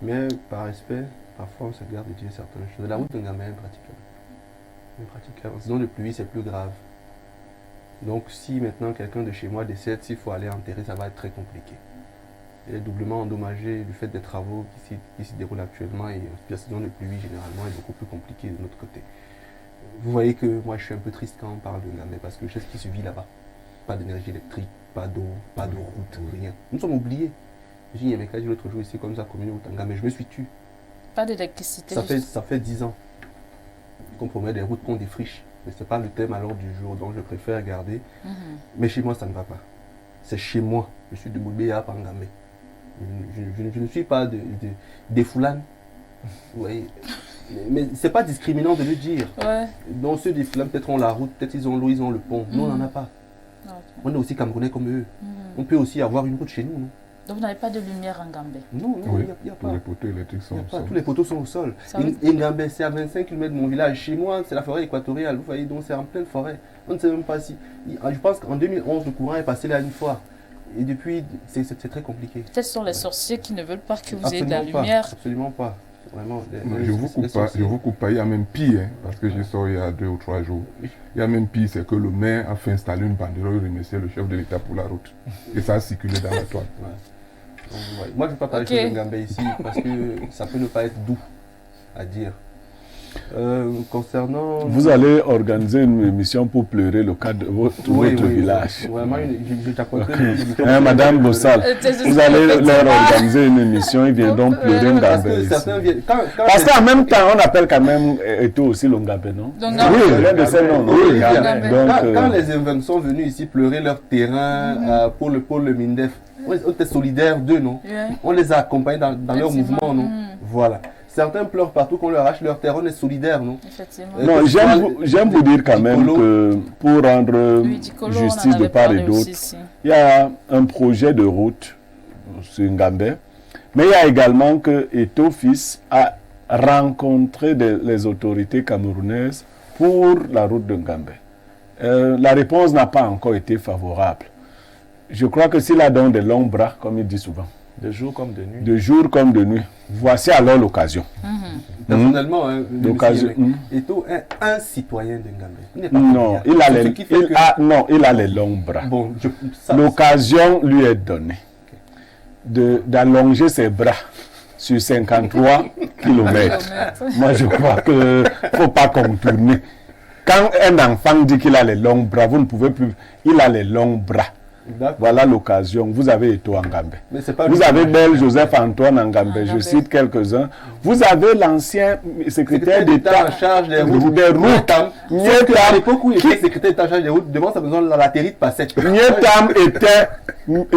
Mais par respect, parfois, on se garde de dire certaines choses. La route de Ngambé est impraticable. Impraticable. En saison de pluie, c'est plus grave. Donc, si maintenant quelqu'un de chez moi décède, s'il faut aller enterrer, ça va être très compliqué. Elle est doublement endommagée du fait des travaux qui s'y déroulent actuellement et la saison de pluie généralement est beaucoup plus compliquée de notre côté. Vous voyez que moi je suis un peu triste quand on parle de Ngambé parce que je sais ce qui se vit là-bas. Pas d'énergie électrique, pas d'eau, pas de route, rien. Nous sommes oubliés. J'ai dit, il y avait qu'à dire l'autre jour ici comme ça, commune au Ngambé, je me suis tué. Pas d'électricité. Ça fait 10 ans qu'on promet des routes qu'on défriche. Mais ce n'est pas le thème à l'ordre du jour, donc je préfère garder. Mais chez moi, ça ne va pas. C'est chez moi. Je suis de Boubéa par Ngambé. Je ne suis pas des Foulanes. Vous voyez. Mais ce n'est pas discriminant de le dire. Ouais. Donc ceux des Foulanes, peut-être ont la route, peut-être ils ont l'eau, ils ont le pont. Nous, on n'en a pas. Okay. On est aussi Camerounais comme eux. On peut aussi avoir une route chez nous. Non? Donc vous n'avez pas de lumière en Ngambé? Non, Oui, il n'y a pas. Tous les poteaux électriques sont au sol. Tous les poteaux sont au sol. Et Ngambé, c'est à 25 km de mon village. Chez moi, c'est la forêt équatoriale. Vous voyez, donc c'est en pleine forêt. On ne sait même pas si... Je pense qu'en 2011, le courant est passé là une fois. Et depuis, c'est très compliqué. Peut-être ce sont les sorciers qui ne veulent pas que vous ayez de Absolument la pas, lumière. Absolument pas. Vraiment, je vous coupe pas, il y a même pire, hein, parce que j'ai sorti il y a 2 ou 3 jours. Il y a même pire, c'est que le maire a fait installer une banderole et remercier le chef de l'État pour la route. Et ça a circulé dans la toile. Moi, je ne vais pas parler de Ngambé ici, parce que ça peut ne pas être doux à dire. Concernant... Vous allez organiser une émission pour pleurer le cas de votre village. Vraiment, je t'apporterai Madame Bossal, vous allez leur organiser une émission, ils viendront pleurer Ngambé. Parce qu'en même temps, on appelle quand même Eto aussi Longabé, non? Oui, l'un de ces noms, non? Quand les Invents sont venus ici pleurer leur terrain pour le MINDEF, on était solidaires d'eux, non? On les a accompagnés dans leur mouvement, non? Voilà. Certains pleurent partout qu'on leur arrache leur terre, on est solidaires, non? Effectivement. Non, j'aime vous dire quand même que pour rendre justice de part et d'autre, il y a un projet de route sur Ngambé, mais il y a également que Eto Fils a rencontré les autorités camerounaises pour la route de Ngambé. La réponse n'a pas encore été favorable. Je crois que s'il a donc de longs bras, comme il dit souvent, de jour comme de nuit. De jour comme de nuit. Voici alors l'occasion. Personnellement, l'occasion. Eto est un citoyen de Ngambé. Non, il a les longs bras. Bon, l'occasion lui est donnée d'allonger ses bras sur 53 km. Moi, je crois qu'il ne faut pas contourner. Quand un enfant dit qu'il a les longs bras, vous ne pouvez plus. Il a les longs bras. Voilà l'occasion. Vous avez Eto Ngambé. Vous avez Bel Joseph Antoine Ngambé. Je cite quelques-uns. Vous avez l'ancien secrétaire d'État en charge des routes. À l'époque où il était secrétaire d'État en charge des routes, devant sa maison, la terrine passait. Nietam était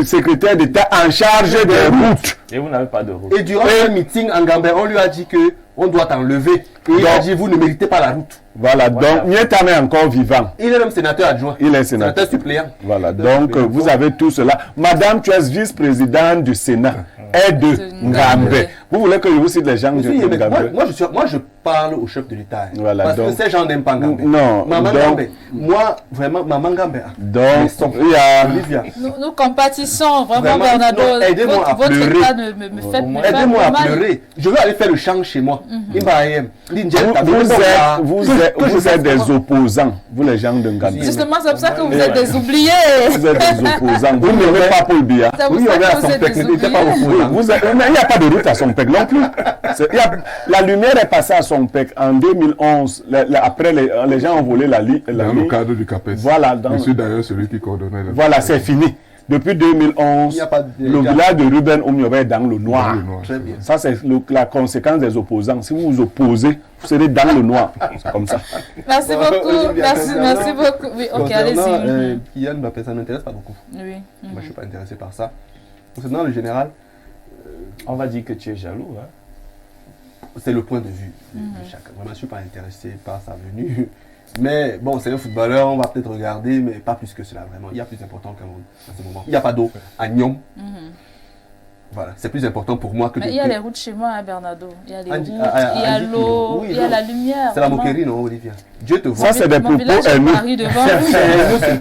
secrétaire d'État en charge des routes. Et vous n'avez pas de route. Et durant un meeting en Ngambé, on lui a dit que on doit t'enlever. Et il a dit, vous ne méritez pas la route. Voilà, donc Nietam est encore vivant. Il est même sénateur adjoint. Il est sénateur suppléant. Voilà, donc vous avez tout cela. Madame, tu es vice-présidente du Sénat. Est de Ngambé. Vous voulez que je vous cite les gens de Ngambé? Moi, je parle au chef de l'État. Voilà, parce que ces gens n'aiment pas Ngambé. Non, Maman Ngambé. Moi, vraiment, Maman Ngambé. Donc, il y a... Olivia. Nous compatissons vraiment, Bernardo. Aidez-moi à pleurer. Votre état me fait mal. Aidez-moi à pleurer. Je veux aller faire le chant chez moi. Vous êtes des opposants, vous les gens de Ngambé. Justement, c'est pour ça que vous êtes des oubliés. Vous êtes des opposants. Vous n'aurez pas Paul Biya. Oui, on est à son pec, il n'était pas opposant. Il n'y a pas de route à son pec non plus. La lumière est passée à son pec en 2011. Après, les gens ont volé la ligne. Dans le cadre du CAPES. Voilà. Je suis d'ailleurs celui qui coordonnait. Voilà, c'est fini. Depuis 2011, le village de Ruben Oumiobe est dans le noir. Très bien. Ça, c'est la conséquence des opposants. Si vous vous opposez, vous serez dans le noir. C'est comme ça. Merci beaucoup. Merci beaucoup. Oui, ok, allez-y. Kylian Mbappé, ça ne m'intéresse pas beaucoup. Oui. Moi, je ne suis pas intéressé par ça. Concernant le général, on va dire que tu es jaloux. Hein? C'est le point de vue de chacun. Vraiment, je ne suis pas intéressé par sa venue. Mais bon, c'est un footballeur, on va peut-être regarder, mais pas plus que cela, vraiment. Il y a plus important qu'à ce moment. Il n'y a pas d'eau à Nyom. Voilà, c'est plus important pour moi que... Mais il y a les routes chez moi, hein, Bernardo. Il y a les routes, il y a l'eau, il y a la lumière. C'est la moquerie, non, Olivia? Dieu te voit. Ça, c'est des propos haineux.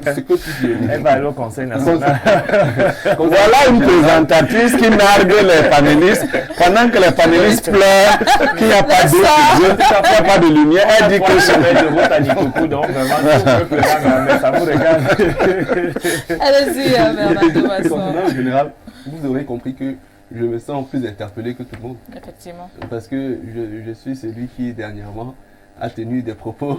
C'est que tu dis. Elle va aller au Conseil national. Voilà une présentatrice qui nargue les panélistes pendant que les panélistes pleurent qu'il n'y a pas d'eau, qu'il n'y a pas de lumière. Elle dit que c'est de route à Nikoku, donc vraiment, ça vous regarde. Allez-y, Bernardo. Concernant le général, vous aurez compris que je me sens plus interpellé que tout le monde. Effectivement. Parce que je suis celui qui, dernièrement, a tenu des propos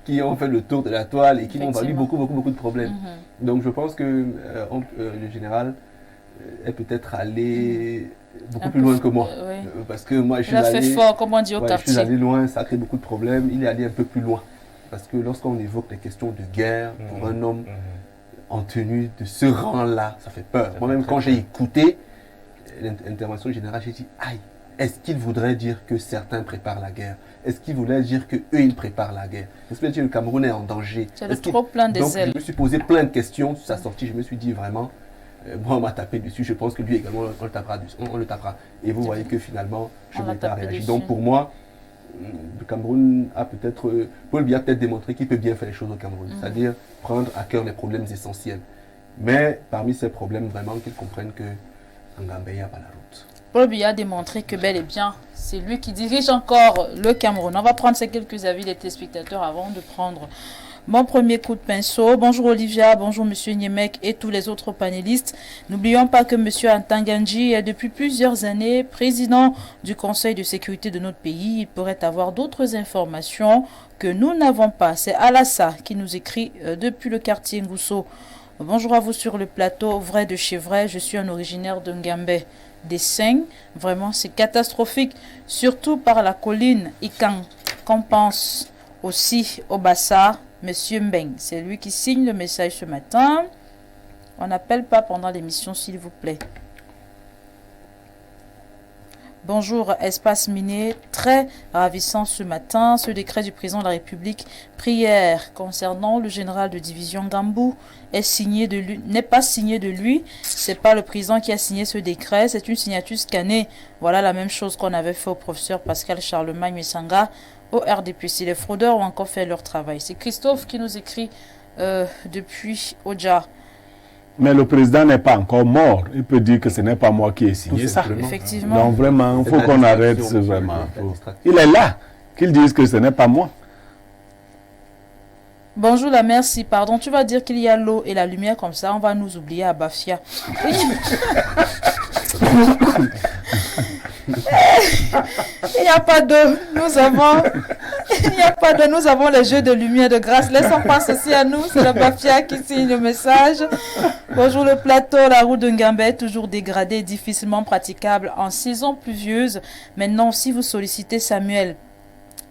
qui ont fait le tour de la toile et qui m'ont valu beaucoup de problèmes. Donc je pense que le général est peut-être allé beaucoup plus loin que moi. Parce que moi, je suis allé... Il a fait fort, comme on dit au quartier. Je suis allé loin, ça a créé beaucoup de problèmes. Il est allé un peu plus loin. Parce que lorsqu'on évoque les questions de guerre pour un homme en tenue de ce rang-là, ça fait peur. Moi-même, quand j'ai écouté l'intervention générale, j'ai dit, aïe, est-ce qu'il voudrait dire que certains préparent la guerre? Est-ce qu'il voudrait dire qu'eux, ils préparent la guerre? Est-ce que le Cameroun est en danger? C'est le trop plein des ailes. Donc, je me suis posé plein de questions sur sa sortie. Je me suis dit vraiment, moi, on m'a tapé dessus. Je pense que lui également, on le tapera. Et vous voyez que finalement, je n'ai pas réagi. Donc, pour moi, le Cameroun a peut-être, Paul Biya a peut-être démontré qu'il peut bien faire les choses au Cameroun. C'est-à-dire prendre à cœur les problèmes essentiels. Mais parmi ces problèmes, vraiment, qu'ils comprennent que Ngambé n'y a pas la route. Paul Biya a démontré que bel et bien, c'est lui qui dirige encore le Cameroun. On va prendre ces quelques avis des téléspectateurs avant de prendre Mon premier coup de pinceau. Bonjour Olivia, bonjour Monsieur Niemek et tous les autres panélistes. N'oublions pas que Monsieur Antanganji est depuis plusieurs années président du Conseil de sécurité de notre pays. Il pourrait avoir d'autres informations que nous n'avons pas. C'est Alassa qui nous écrit depuis le quartier Ngousso. Bonjour à vous sur le plateau, vrai de chez vrai. Je suis un originaire de Ngambé. Des Saints, vraiment c'est catastrophique, surtout par la colline Ikan, qu'on pense aussi au Bassa. Monsieur Mbeng, c'est lui qui signe le message ce matin. On n'appelle pas pendant l'émission, s'il vous plaît. Bonjour, espace miné, très ravissant ce matin. Ce décret du président de la République, prière concernant le général de division Gambou, n'est pas signé de lui. C'est pas le président qui a signé ce décret, c'est une signature scannée. Voilà la même chose qu'on avait fait au professeur Pascal Charlemagne Messanga au RDPC. Les fraudeurs ont encore fait leur travail. C'est Christophe qui nous écrit depuis Oja. Mais le président n'est pas encore mort. Il peut dire que ce n'est pas moi qui ai signé ça. Effectivement. Donc vraiment, il faut qu'on arrête. Il est là. Qu'il dise que ce n'est pas moi. Bonjour la merci, pardon, tu vas dire qu'il y a l'eau et la lumière comme ça, on va nous oublier à Bafia. Il n'y a pas d'eau, nous avons les jeux de lumière de grâce. Laissons passer aussi à nous, c'est le Bafia qui signe le message. Bonjour le plateau, la route de Ngambé est toujours dégradée, difficilement praticable en saison pluvieuse. Maintenant, si vous sollicitez Samuel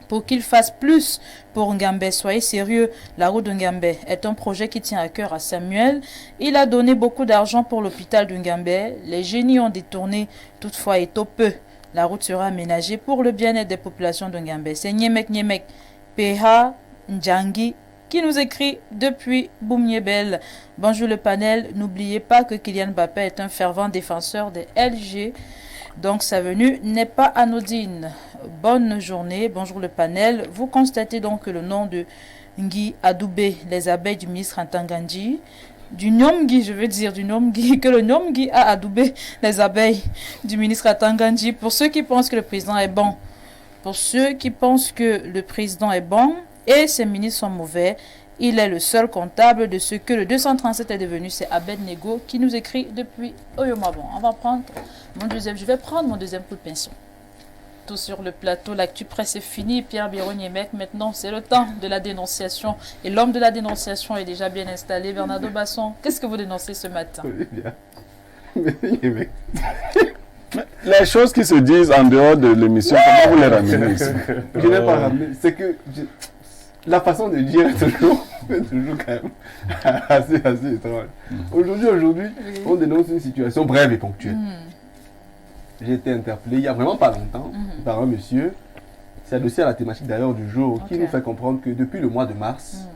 pour qu'il fasse plus pour Ngambé, soyez sérieux. La route de Ngambé est un projet qui tient à cœur à Samuel. Il a donné beaucoup d'argent pour l'hôpital de Ngambé. Les génies ont détourné, toutefois et peu. La route sera aménagée pour le bien-être des populations de Ngambé. C'est Niemek PH Ndjangi qui nous écrit depuis Boumniebel. Bonjour le panel. N'oubliez pas que Kylian Mbappé est un fervent défenseur des LG. Donc sa venue n'est pas anodine. Bonne journée, bonjour le panel. Vous constatez donc que le nom de Ngi Adoubé, les abeilles du ministre Antanganji, que le Nyomgi a adoubé les abeilles du ministre Antanganji. Pour ceux qui pensent que le président est bon, et ses ministres sont mauvais, il est le seul comptable de ce que le 237 est devenu. C'est Abednego qui nous écrit depuis Oyomabon. Je vais prendre mon deuxième coup de pinceau. Tout sur le plateau, l'actu presse est fini. Pierre Biron-Niemek, maintenant c'est le temps de la dénonciation. Et l'homme de la dénonciation est déjà bien installé. Bernardo Basson, qu'est-ce que vous dénoncez ce matin? Les choses qui se disent en dehors de l'émission, comment vous les ramenez ici? Je n'ai pas ramené. C'est que la façon de dire est toujours quand même assez étrange. Aujourd'hui, on dénonce une situation brève et ponctuelle. J'ai été interpellé il n'y a vraiment pas longtemps par un monsieur, c'est adossé à la thématique d'ailleurs du jour, qui nous fait comprendre que depuis le mois de mars,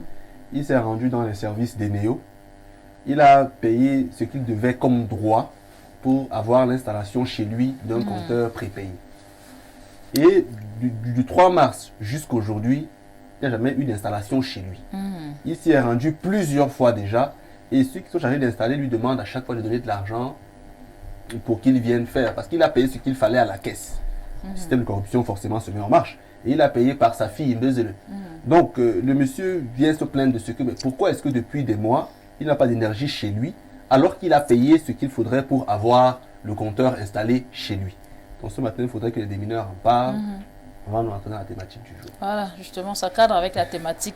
il s'est rendu dans les services d'Eneo. Il a payé ce qu'il devait comme droit pour avoir l'installation chez lui d'un compteur prépayé. Et du 3 mars jusqu'à aujourd'hui, il n'y a jamais eu d'installation chez lui. Il s'y est rendu plusieurs fois déjà, et ceux qui sont chargés d'installer lui demandent à chaque fois de donner de l'argent pour qu'il vienne faire, parce qu'il a payé ce qu'il fallait à la caisse. Le système de corruption forcément se met en marche. Et il a payé par sa fille Mbezele. Donc le monsieur vient se plaindre de ce que... Mais pourquoi est-ce que depuis des mois, il n'a pas d'énergie chez lui, alors qu'il a payé ce qu'il faudrait pour avoir le compteur installé chez lui? Donc ce matin, il faudrait que les démineurs en parlent. On va nous entrer dans la thématique du jour. Voilà, justement, ça cadre avec la thématique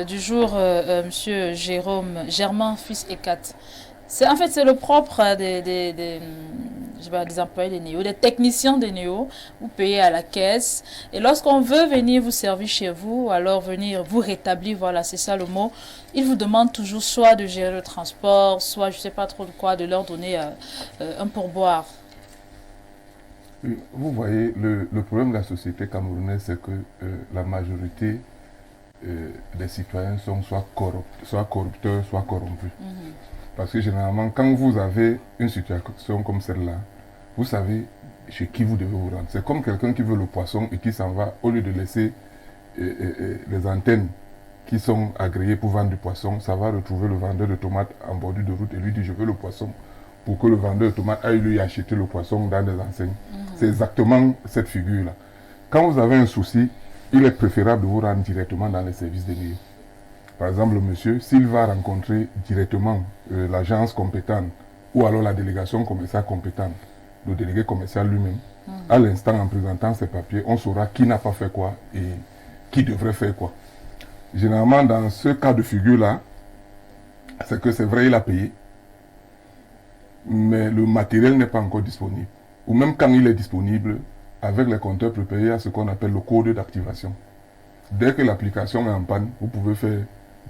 du jour, monsieur Germain, fils Ekat. C'est le propre des employés des Néo, des techniciens des Néo. Vous payez à la caisse. Et lorsqu'on veut venir vous servir chez vous, alors venir vous rétablir, voilà, c'est ça le mot. Ils vous demandent toujours soit de gérer le transport, soit je ne sais pas trop de quoi, de leur donner un pourboire. Vous voyez, le problème de la société camerounaise, c'est que la majorité des citoyens sont soit corrupteurs, soit corrompus. Parce que généralement, quand vous avez une situation comme celle-là, vous savez chez qui vous devez vous rendre. C'est comme quelqu'un qui veut le poisson et qui s'en va, au lieu de laisser les antennes qui sont agréées pour vendre du poisson, ça va retrouver le vendeur de tomates en bordure de route et lui dit je veux le poisson, pour que le vendeur de tomates aille lui acheter le poisson dans des enseignes. C'est exactement cette figure-là. Quand vous avez un souci, il est préférable de vous rendre directement dans les services des milieux. Par exemple, le monsieur, s'il va rencontrer directement l'agence compétente ou alors la délégation commerciale compétente, le délégué commercial lui-même, à l'instant, en présentant ses papiers, on saura qui n'a pas fait quoi et qui devrait faire quoi. Généralement, dans ce cas de figure-là, c'est que c'est vrai, il a payé, mais le matériel n'est pas encore disponible. Ou même quand il est disponible, avec les compteurs prépayés, il y a ce qu'on appelle le code d'activation. Dès que l'application est en panne, vous pouvez faire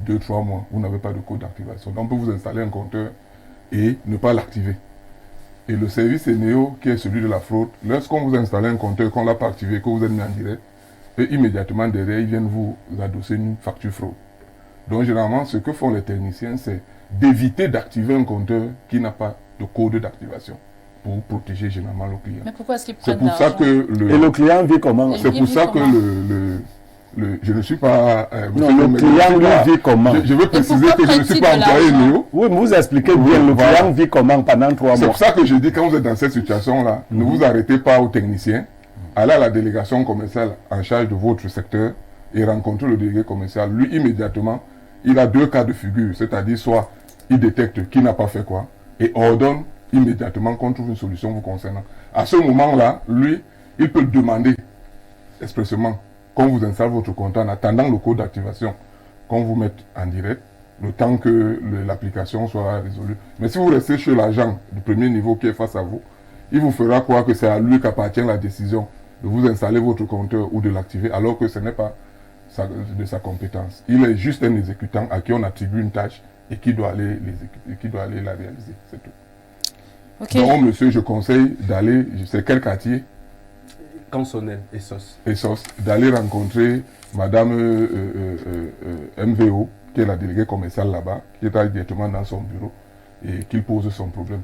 2-3 mois, vous n'avez pas de code d'activation. Donc, on peut vous installer un compteur et ne pas l'activer. Et le service Eneo, qui est celui de la fraude, lorsqu'on vous installe un compteur, qu'on ne l'a pas activé, que vous êtes mis en direct, et immédiatement derrière, ils viennent vous adosser une facture fraude. Donc, généralement, ce que font les techniciens, c'est d'éviter d'activer un compteur qui n'a pas de code d'activation pour protéger généralement le client. Mais pourquoi est-ce qu'ils C'est prennent pour ça l'argent? que Et le client vit comment? c'est pour ça que je ne suis pas... Non, le client lui vit comment? Je veux préciser pourquoi que je ne suis prête-il pas de employé l'argent? Néo. Oui, mais vous expliquez bien, le Voilà. client vit comment pendant 3 C'est mois? pour ça que je dis, quand vous êtes dans cette situation-là, ne vous arrêtez pas aux techniciens, allez à la délégation commerciale en charge de votre secteur et rencontrez le délégué commercial. Lui, immédiatement, il a 2 cas de figure, c'est-à-dire soit il détecte qui n'a pas fait quoi et ordonne immédiatement qu'on trouve une solution vous concernant. À ce moment-là, lui, il peut demander expressément qu'on vous installe votre compte en attendant le code d'activation, qu'on vous mette en direct, le temps que l'application soit résolue. Mais si vous restez chez l'agent du premier niveau qui est face à vous, il vous fera croire que c'est à lui qu'appartient la décision de vous installer votre compteur ou de l'activer, alors que ce n'est pas de sa compétence. Il est juste un exécutant à qui on attribue une tâche et qui doit aller la réaliser. C'est tout. Ok. Donc, monsieur, je conseille d'aller, je sais quel quartier, Cansonnel et sauce. Essos, d'aller rencontrer Madame MVO, qui est la déléguée commerciale là-bas, qui est directement dans son bureau et qu'il pose son problème.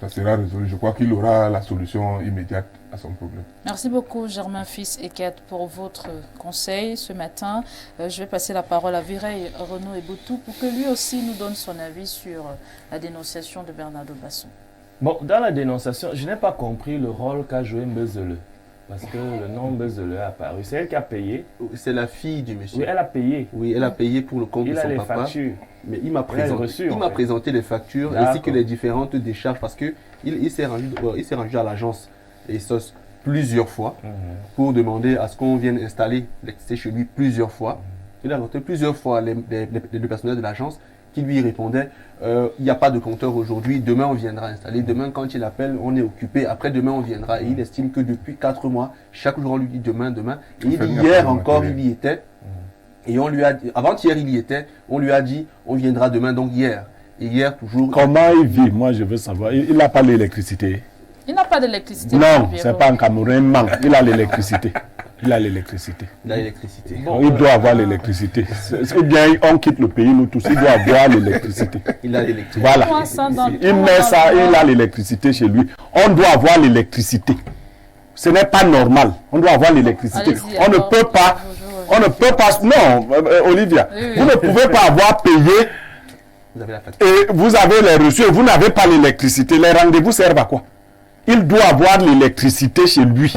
Ça sera résolu. Je crois qu'il aura la solution immédiate à son problème. Merci beaucoup, Germain Fils Eket, pour votre conseil ce matin. Je vais passer la parole à Vireille Renaud Ebotou pour que lui aussi nous donne son avis sur la dénonciation de Bernardo Basson. Bon, dans la dénonciation, je n'ai pas compris le rôle qu'a joué Mbezele. Parce que le nom Mbezele est apparu. C'est elle qui a payé. C'est la fille du monsieur. Oui, elle a payé. Oui, elle a payé pour le compte Il de a son les papa. factures. Mais il m'a reçu, en fait. présenté les factures ainsi que les différentes décharges parce que il s'est rendu à l'agence ESSOS plusieurs fois pour demander à ce qu'on vienne installer l'électricité chez lui plusieurs fois. Il a rencontré plusieurs fois le personnel de l'agence qui lui répondait il n'y a pas de compteur aujourd'hui, demain on viendra installer, demain quand il appelle on est occupé, après demain on viendra. Et il estime que depuis 4 mois, chaque jour on lui dit demain, demain. Et il dit hier encore il y était. Et on lui a dit, avant-hier il y était, on lui a dit on viendra demain, donc hier. Et hier toujours. Comment il vit? Moi je veux savoir. Il n'a pas l'électricité. Il n'a pas d'électricité. Non, c'est pas en Cameroun, manque. Il a l'électricité. Il a l'électricité. Il a l'électricité. Bon, Il doit avoir l'électricité. Ou bien on quitte le pays, nous tous, il doit avoir l'électricité. Il a l'électricité. Voilà. Il met ça, il a l'électricité chez lui. On doit avoir l'électricité. Ce n'est pas normal. On doit avoir l'électricité. Allez-y, On ne alors, peut pas. On ne peut pas. Non, Olivia, Oui, oui. vous ne pouvez pas avoir payé Vous avez la facture. et vous avez les reçus et vous n'avez pas l'électricité. Les rendez-vous servent à quoi? Il doit avoir l'électricité chez lui.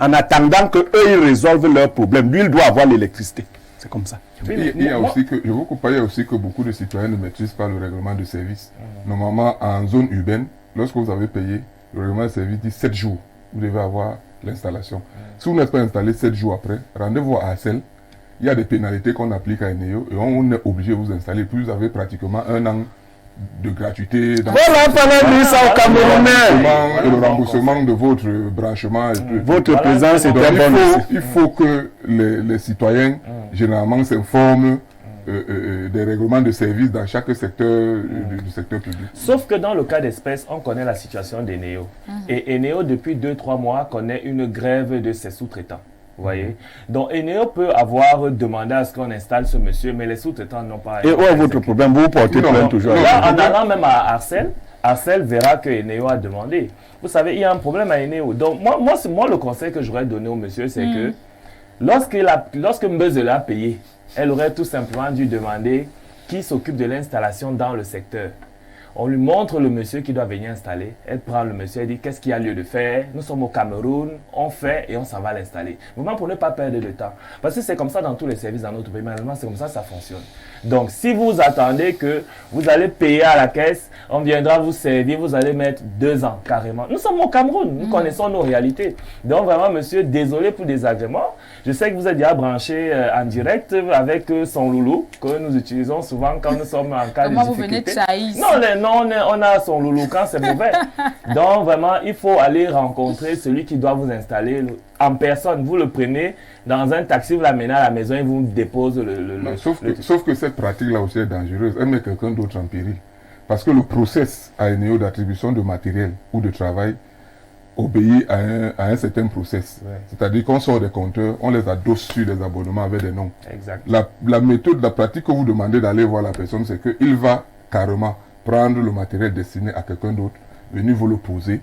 En attendant qu'eux, ils résolvent leurs problèmes. Lui, il doit avoir l'électricité. C'est comme ça. oui, Il y a moi- aussi que, je vous coupe pas, il y a aussi que beaucoup de citoyens ne maîtrisent pas le règlement de service. Normalement, en zone urbaine, lorsque vous avez payé, le règlement de service dit 7 jours. Vous devez avoir l'installation. Si vous n'êtes pas installé 7 jours après, rendez-vous à Assel. Il y a des pénalités qu'on applique à Eneo et on est obligé de vous installer. Puis vous avez pratiquement 1 an de gratuité. Dans Voilà, il fallait dire ça aux Camerounais. et le remboursement de votre branchement. Et tout. Votre Voilà, présence donc, était bonne aussi. Il faut que les citoyens, généralement, s'informent des règlements de service dans chaque secteur du secteur public. Sauf que dans le cas d'espèce, on connaît la situation d'Eneo. Et Eneo, depuis 2-3 mois, connaît une grève de ses sous-traitants. Vous voyez? Donc Eneo peut avoir demandé à ce qu'on installe ce monsieur, mais les sous-traitants n'ont pas... Et où est votre problème? Vous portez Non, plainte toujours. non, Là, en allant même à Arcel, Arcel verra que Eneo a demandé. Vous savez, il y a un problème à Eneo. Donc, moi le conseil que j'aurais donné au monsieur, c'est que lorsque Mbezele a payé, elle aurait tout simplement dû demander qui s'occupe de l'installation dans le secteur. On lui montre le monsieur qui doit venir installer. Elle prend le monsieur et dit qu'est-ce qu'il y a lieu de faire. Nous sommes au Cameroun, on fait et on s'en va l'installer. Vraiment pour ne pas perdre de temps. Parce que c'est comme ça dans tous les services dans notre pays. Malheureusement, c'est comme ça que ça fonctionne. Donc, si vous attendez que vous allez payer à la caisse, on viendra vous servir, vous allez mettre 2 ans carrément. Nous sommes au Cameroun, nous connaissons nos réalités. Donc, vraiment, monsieur, désolé pour les agréments. Je sais que vous êtes déjà branché en direct avec son loulou, que nous utilisons souvent quand nous sommes en cas de difficulté. Comment vous venez de Saïs? Non, on a son loulou quand c'est mauvais. Donc, vraiment, il faut aller rencontrer celui qui doit vous installer en personne. Vous le prenez dans un taxi, vous l'amenez à la maison et vous dépose Non, sauf que cette pratique-là aussi est dangereuse. Elle met quelqu'un d'autre en péril. Parce que le process à Eneo d'attribution de matériel ou de travail obéit à un certain process. Ouais. C'est-à-dire qu'on sort des compteurs, on les adosse sur des abonnements avec des noms. Exact. La méthode, la pratique que vous demandez d'aller voir la personne, c'est qu'il va carrément prendre le matériel destiné à quelqu'un d'autre, venir vous le poser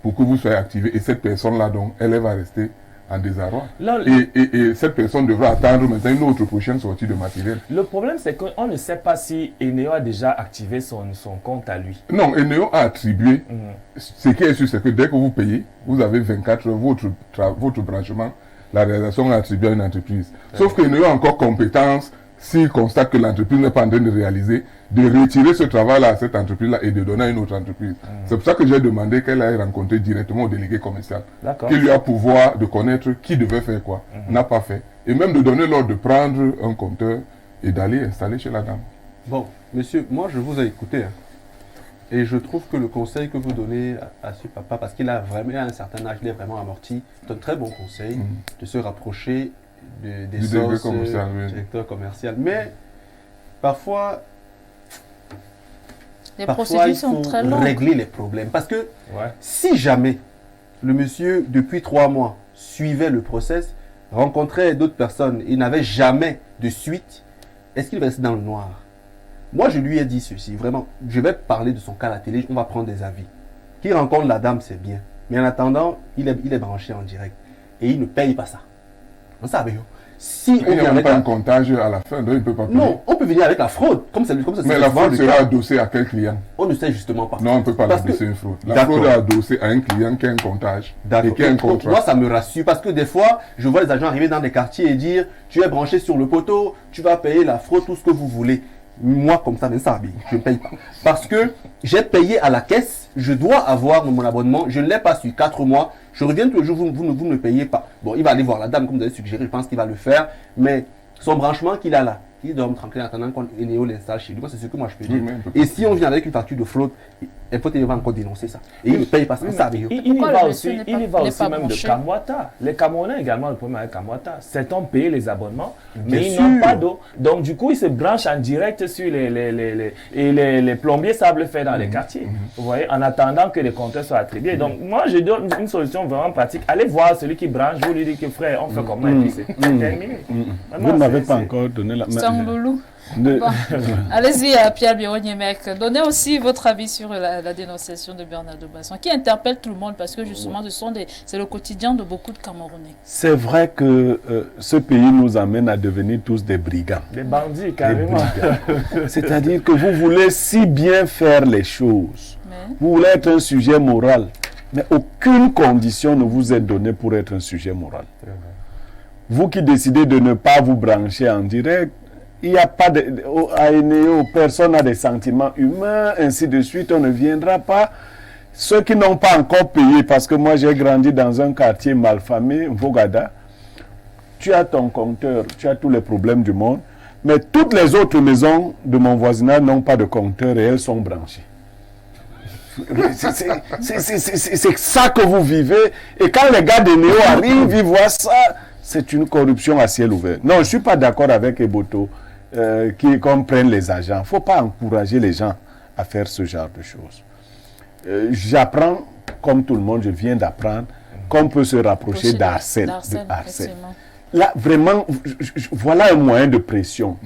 pour que vous soyez activé. Et cette personne-là, donc, elle va rester en désarroi. Là, Et cette personne devra attendre maintenant une autre prochaine sortie de matériel. le problème, c'est qu'on ne sait pas si Eneo a déjà activé son compte à lui. Non, Eneo a attribué. Ce qui est sûr, c'est que dès que vous payez, vous avez 24 heures, votre branchement, la réalisation est attribuée à une entreprise. Sauf que Eneo a encore compétence, s'il constate que l'entreprise n'est pas en train de réaliser, de retirer ce travail-là à cette entreprise-là et de donner à une autre entreprise. C'est pour ça que j'ai demandé qu'elle aille rencontrer directement au délégué commercial, D'accord. qui lui a pouvoir de connaître qui devait faire quoi, n'a pas fait, et même de donner l'ordre de prendre un compteur et d'aller installer chez la dame. Bon, monsieur, moi je vous ai écouté. Hein. Et je trouve que le conseil que vous donnez à ce papa, parce qu'il a vraiment un certain âge, il est vraiment amorti, c'est un très bon conseil de se rapprocher des Du délégué commercial, oui. directeur commercial. Mais parfois, Les parfois procédures il sont faut très longues. régler les problèmes. Parce que Ouais. si jamais le monsieur, depuis 3 mois, suivait le process, rencontrait d'autres personnes et n'avait jamais de suite, est-ce qu'il va rester dans le noir? Moi, je lui ai dit ceci, vraiment, je vais parler de son cas à la télé, on va prendre des avis. Qu'il rencontre la dame, c'est bien. Mais en attendant, il est branché en direct. Et il ne paye pas ça. On savait. Si Il on n'y vient a avec pas un la... comptage à la fin, donc il ne peut pas payer. Non, on peut venir avec la fraude, comme ça Mais c'est la souvent fraude le sera cas. adossée à quel client? On ne sait justement pas. Non, on ne peut pas Parce l'adosser que- une fraude. La D'accord. fraude est adossée à un client qui a un comptage et D'accord. qui a un Donc, contrat. moi, ça me rassure parce que des fois, je vois les agents arriver dans des quartiers et dire tu es branché sur le poteau, tu vas payer la fraude, tout ce que vous voulez. Moi, comme ça, je ne paye pas. Parce que j'ai payé à la caisse, je dois avoir mon abonnement, je ne l'ai pas su 4 mois. Je reviens tous les jours, vous ne me payez pas. Bon, il va aller voir la dame, comme vous avez suggéré, je pense qu'il va le faire. Mais son branchement qu'il a là, il dorme tranquille en attendant qu'on Eneo l'installe chez lui. Moi, c'est ce que moi je peux dire. Oui, mais on peut Et pas si on vient avec une facture de fraude, il va encore dénoncer ça. Et il ne paye pas ça. Ça arrive. Il y Pourquoi va le aussi, monsieur il y n'est va pas aussi même de branché? Kamwata. Les Camerounais également, le problème avec Kamwata. Certains payent les abonnements, mais Bien ils n'ont sûr. pas d'eau. Donc du coup, ils se branchent en direct sur les plombiers savent le faire dans les quartiers. Vous voyez, en attendant que les compteurs soient attribués. Donc moi, je donne une solution vraiment pratique. Allez voir celui qui branche, vous lui dites que frère, on fait comment et puis c'est terminé. Vous ne m'avez pas encore donné la C'est un loulou. De- Bon. Allez-y, Pierre Biron-Yemek. Donnez aussi votre avis sur la dénonciation de Bernardo Basson, qui interpelle tout le monde parce que justement, c'est le quotidien de beaucoup de Camerounais. C'est vrai que ce pays nous amène à devenir tous des brigands. Des bandits, Des carrément. brigands. C'est-à-dire que vous voulez si bien faire les choses. Mais Vous voulez être un sujet moral. Mais aucune condition ne vous est donnée pour être un sujet moral. Vous qui décidez de ne pas vous brancher en direct, il n'y a pas de... À Eneo, personne n'a des sentiments humains, ainsi de suite, on ne viendra pas. Ceux qui n'ont pas encore payé, parce que moi j'ai grandi dans un quartier malfamé, Vogada, tu as ton compteur, tu as tous les problèmes du monde, mais toutes les autres maisons de mon voisinage n'ont pas de compteur et elles sont branchées. C'est ça que vous vivez. Et quand les gars de Néo arrivent, ils voient ça, c'est une corruption à ciel ouvert. Non, je ne suis pas d'accord avec Eboto qui comprennent les agents. Il ne faut pas encourager les gens à faire ce genre de choses. J'apprends, comme tout le monde, je viens d'apprendre qu'on peut se rapprocher d'Arcel. effectivement. Là, vraiment, voilà un moyen de pression.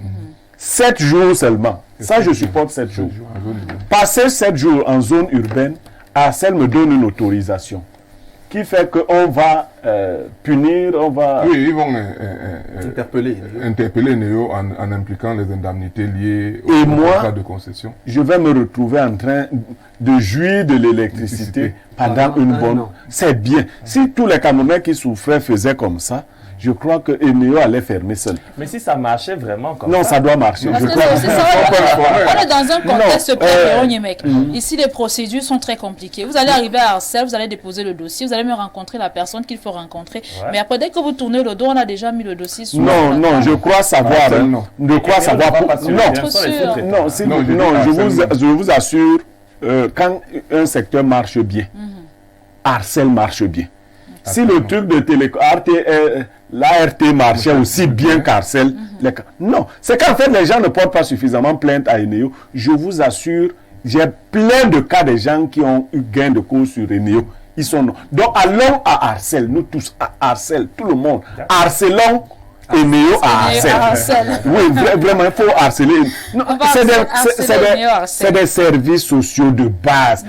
7 jours seulement. Ça, je supporte 7 jours. Passer 7 jours en zone urbaine, Arcel me donne une autorisation qui fait qu'on va punir, on va... Oui, ils vont Interpellé. Néo en impliquant les indemnités liées au Et moi, contrat de concession. je vais me retrouver en train de jouir de l'électricité pendant Pendant une un bonne... an. C'est bien. Si tous les Camerounais qui souffraient faisaient comme ça, je crois que Eneo allait fermer seul. Mais si ça marchait vraiment comme Non, ça doit marcher. Parce Je que crois. c'est ça, on est dans un contexte Non, mec. Ici, les procédures sont très compliquées. Vous allez arriver à Arcel, vous allez déposer le dossier, vous allez me rencontrer la personne qu'il faut rencontrer. Ouais. Mais après, dès que vous tournez le dos, on a déjà mis le dossier sur Non, la non, table. je crois savoir. Arcel, hein. non. Je crois Mais savoir. on va pas passer Non, le bien sur les sûr. sous-traitants. non, si Non, vous- je dis non, Arcel, je vous assure, quand un secteur marche bien, Arcel marche bien. Si le truc de l'ART marchait aussi bien qu'Arcel, non, c'est qu'en fait les gens ne portent pas suffisamment plainte à Eneo. Je vous assure, j'ai plein de cas de gens qui ont eu gain de cause sur Eneo. Ils sont non. Donc allons à Arcel, nous tous, à Arcel, tout le monde. Harcelons Eneo à Arcel. Oui, vraiment, il faut harceler. Non, On va c'est harceler Eneo à Arcel. c'est des services sociaux de base.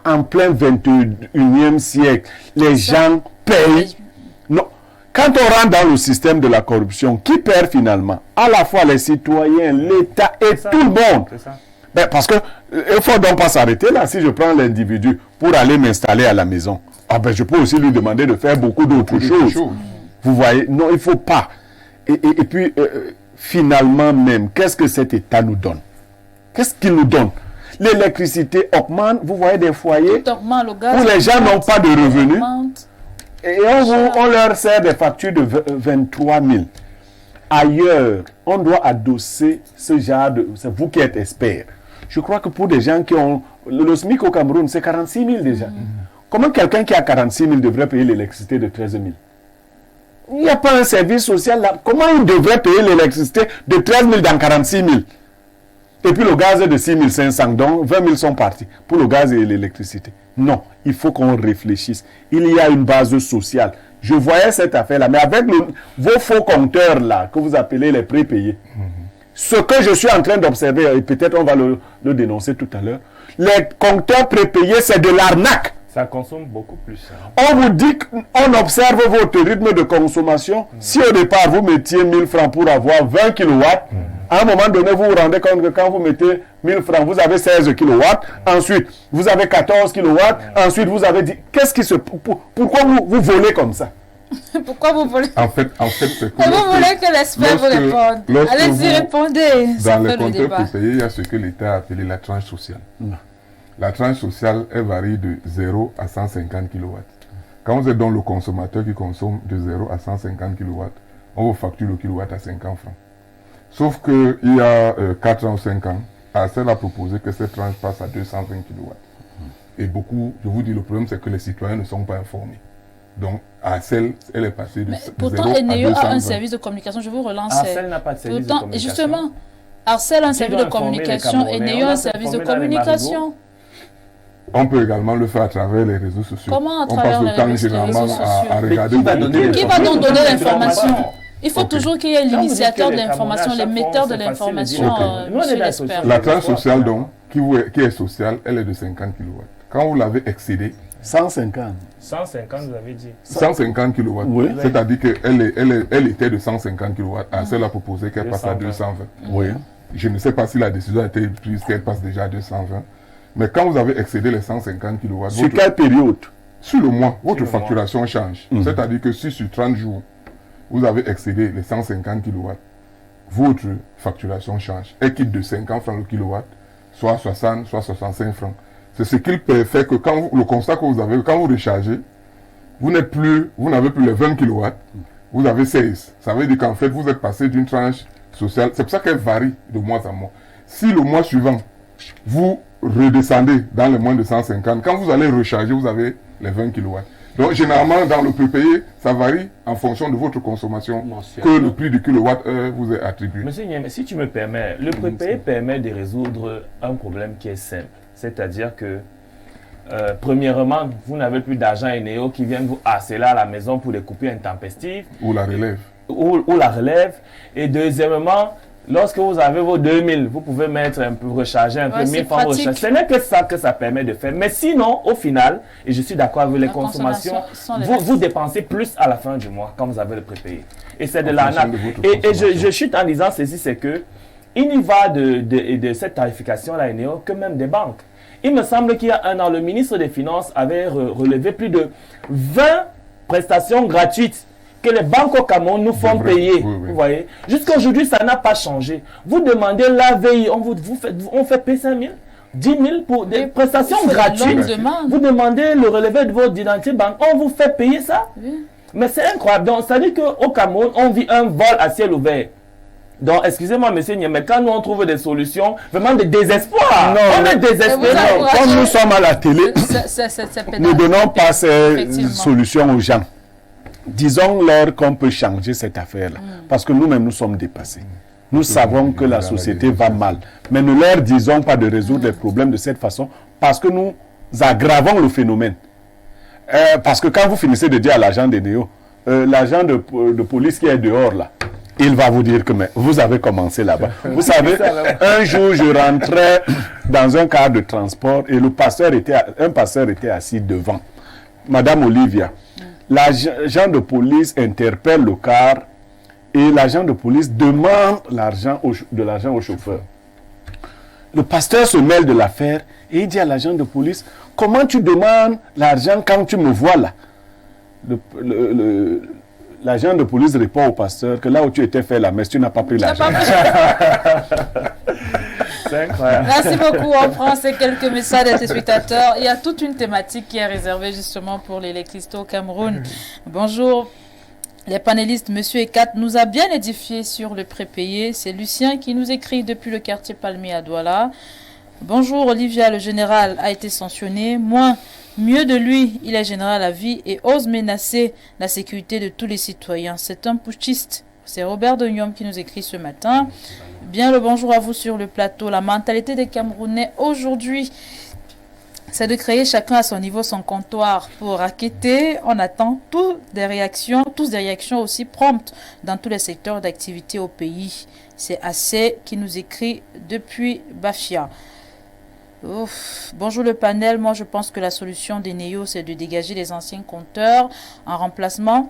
En plein 21e siècle, les gens payent. Non. Quand on rentre dans le système de la corruption, qui perd finalement? À la fois les citoyens, l'État et C'est ça. tout le monde. C'est ça. Ben, parce que il faut donc pas s'arrêter là. Si je prends l'individu pour aller m'installer à la maison, ah ben, je peux aussi lui demander de faire beaucoup d'autres choses. Vous voyez? Non, il ne faut pas. Et puis, finalement même, qu'est-ce que cet État nous donne? Qu'est-ce qu'il nous donne? L'électricité augmente, vous voyez des foyers Tout augmente, le gaz où les gens n'ont pas de revenus augmente. et on leur sert des factures de 23 000. Ailleurs, on doit adosser ce genre de... C'est vous qui êtes expert. Je crois que pour des gens qui ont... Le SMIC au Cameroun, c'est 46 000 déjà. Comment quelqu'un qui a 46 000 devrait payer l'électricité de 13 000? Il n'y a pas un service social là. Comment il devrait payer l'électricité de 13 000 dans 46 000? Et puis le gaz est de 6 500, donc 20 000 sont partis pour le gaz et l'électricité. Non, il faut qu'on réfléchisse. Il y a une base sociale. Je voyais cette affaire-là, mais avec vos faux compteurs là, que vous appelez les prépayés, ce que je suis en train d'observer, et peut-être on va le dénoncer tout à l'heure, les compteurs prépayés, c'est de l'arnaque. Ça consomme beaucoup plus. Hein. On vous dit qu'on observe votre rythme de consommation. Si au départ, vous mettiez 1000 francs pour avoir 20 kilowatts, à un moment donné, vous vous rendez compte que quand vous mettez 1000 francs, vous avez 16 kilowatts. Ensuite, vous avez 14 kilowatts. Ensuite, vous avez dit... Qu'est-ce qui se... Pourquoi vous volez comme ça? Pourquoi vous voulez... En fait, c'est que... Et vous voulez que l'expert vous réponde? Allez-y, répondez. Ça Dans les fait le compteurs débat. prépayés, il y a ce que l'État a appelé la tranche sociale. La tranche sociale, elle varie de 0 à 150 kW. Quand vous êtes dans le consommateur qui consomme de 0 à 150 kW, on vous facture le kilowatt à 50 francs. Sauf qu'il y a 4 ans ou 5 ans, Arcel a proposé que cette tranche passe à 220 kW. Et beaucoup, je vous dis, le problème, c'est que les citoyens ne sont pas informés. Donc, Arcel, elle est passée de, Mais de pourtant, 0 à Eneo a 220. un service de communication. Je vous relance. Arcel n'a pas de service de Pourtant, communication. justement, Arcel a un Qui service doit de informer les communication. Camerounais? Eneo On a a un service de informé dans les communication. On peut également le faire à travers les réseaux sociaux. Comment à on travers passe les le temps réseaux généralement sociaux? à Mais regarder... qui va beaucoup donner de- Qui va donc donner l'information? l'information? Il faut Ok. toujours qu'il y ait Là, vous l'initiateur de dites que les l'information, Camerounais, à chaque l'émetteur de fois, c'est facile de l'information, dire, ok. Nous, on est monsieur dans la l'expert. société. La tranche sociale, donc, qui est sociale, elle est de 50 kW. Quand vous l'avez excédée, 150. 150, vous avez dit. 150 kW, Oui. c'est-à-dire qu'elle était de 150 kW. Arcel a proposé qu'elle passe à 220. Oui. Je ne sais pas si la décision a été prise qu'elle passe déjà à 220. Mais quand vous avez excédé les 150 kW, Sur quelle période? sur le mois, votre le mois. facturation change. C'est-à-dire que si sur 30 jours, vous avez excédé les 150 kW, votre facturation change. Elle quitte de 50 francs le kilowatt, soit 60, soit 65 francs. C'est ce qu'il fait que le constat que vous avez, quand vous rechargez, vous n'avez plus les 20 kW, vous avez 16. Ça veut dire qu'en fait, vous êtes passé d'une tranche sociale. C'est pour ça qu'elle varie de mois en mois. Si le mois suivant, vous redescendez dans les moins de 150, quand vous allez recharger, vous avez les 20 kW. Donc, généralement, dans le prépayé, ça varie en fonction de votre consommation Mensuelle. que le prix du kilowatt-heure vous est attribué. Monsieur Niamé, si tu me permets, le prépayé permet de résoudre un problème qui est simple. C'est-à-dire que, premièrement, vous n'avez plus d'argent Eneo qui viennent vous harceler à la maison pour les coupures intempestives Ou la relève. ou la relève. Et deuxièmement, lorsque vous avez vos 2000, vous pouvez mettre un peu, recharger un peu, Ouais, 1000 c'est francs pratique. recharger. Ce n'est que ça que ça permet de faire. Mais sinon, au final, et je suis d'accord avec les La consommations, consommation sont les vous mêmes. dépensez plus à la fin du mois quand vous avez le prépayé. Et c'est de En l'arnaque. fonction de votre Et je consommation. chute en disant ceci, c'est que il n'y va de cette tarification-là, Eneo, que même des banques. Il me semble qu'il y a un an, le ministre des Finances avait relevé plus de 20 prestations gratuites que les banques au Cameroun nous font vrai. payer. Oui, oui. Vous voyez? Jusqu'à aujourd'hui, ça n'a pas changé. Vous demandez l'AVI, on fait payer 5 000, 10 000 pour des prestations C'est gratuites. longue demande. Vous demandez le relevé de votre identité bancaire, on vous fait payer ça. Oui. Mais c'est incroyable. Donc, ça veut dire qu'au Cameroun, on vit un vol à ciel ouvert. Donc, excusez-moi, monsieur Nié, mais quand nous on trouve des solutions, vraiment de désespoir. Non, On est vous désespéré. avez- Comme nous sommes à la télé, C'est pénal. ne donnons pas ces Effectivement. solutions aux gens. Disons-leur qu'on peut changer cette affaire-là. Parce que nous-mêmes, nous sommes dépassés. Nous savons que la société va mal. Mais ne leur disons pas de résoudre les problèmes de cette façon parce que nous aggravons le phénomène. Parce que quand vous finissez de dire à l'agent des Néo, l'agent de police qui est dehors là, il va vous dire que mais, vous avez commencé là-bas. Vous savez, un jour, je rentrais dans un car de transport et un pasteur était assis devant. Madame Olivia, l'agent de police interpelle le car et l'agent de police demande de l'argent au chauffeur. Le pasteur se mêle de l'affaire et il dit à l'agent de police, comment tu demandes l'argent quand tu me vois là? L'agent de police répond au pasteur que là où tu étais fait la messe, tu n'as pas pris l'argent. C'est incroyable. Merci beaucoup. On prend ces quelques messages des téléspectateurs. Il y a toute une thématique qui est réservée justement pour l'électricité au Cameroun. Bonjour. Les panélistes, Monsieur Ekat nous a bien édifié sur le prépayé. C'est Lucien qui nous écrit depuis le quartier Palmier à Douala. Bonjour Olivia, le général a été sanctionné. Mieux de lui, il est général à vie et ose menacer la sécurité de tous les citoyens. C'est un putschiste. C'est Robert Denium qui nous écrit ce matin. Bien le bonjour à vous sur le plateau. La mentalité des Camerounais aujourd'hui, c'est de créer chacun à son niveau son comptoir pour raqueter. On attend tous des réactions aussi promptes dans tous les secteurs d'activité au pays. C'est Assez qui nous écrit depuis Bafia. Ouf. Bonjour le panel, moi je pense que la solution des NEO c'est de dégager les anciens compteurs en remplacement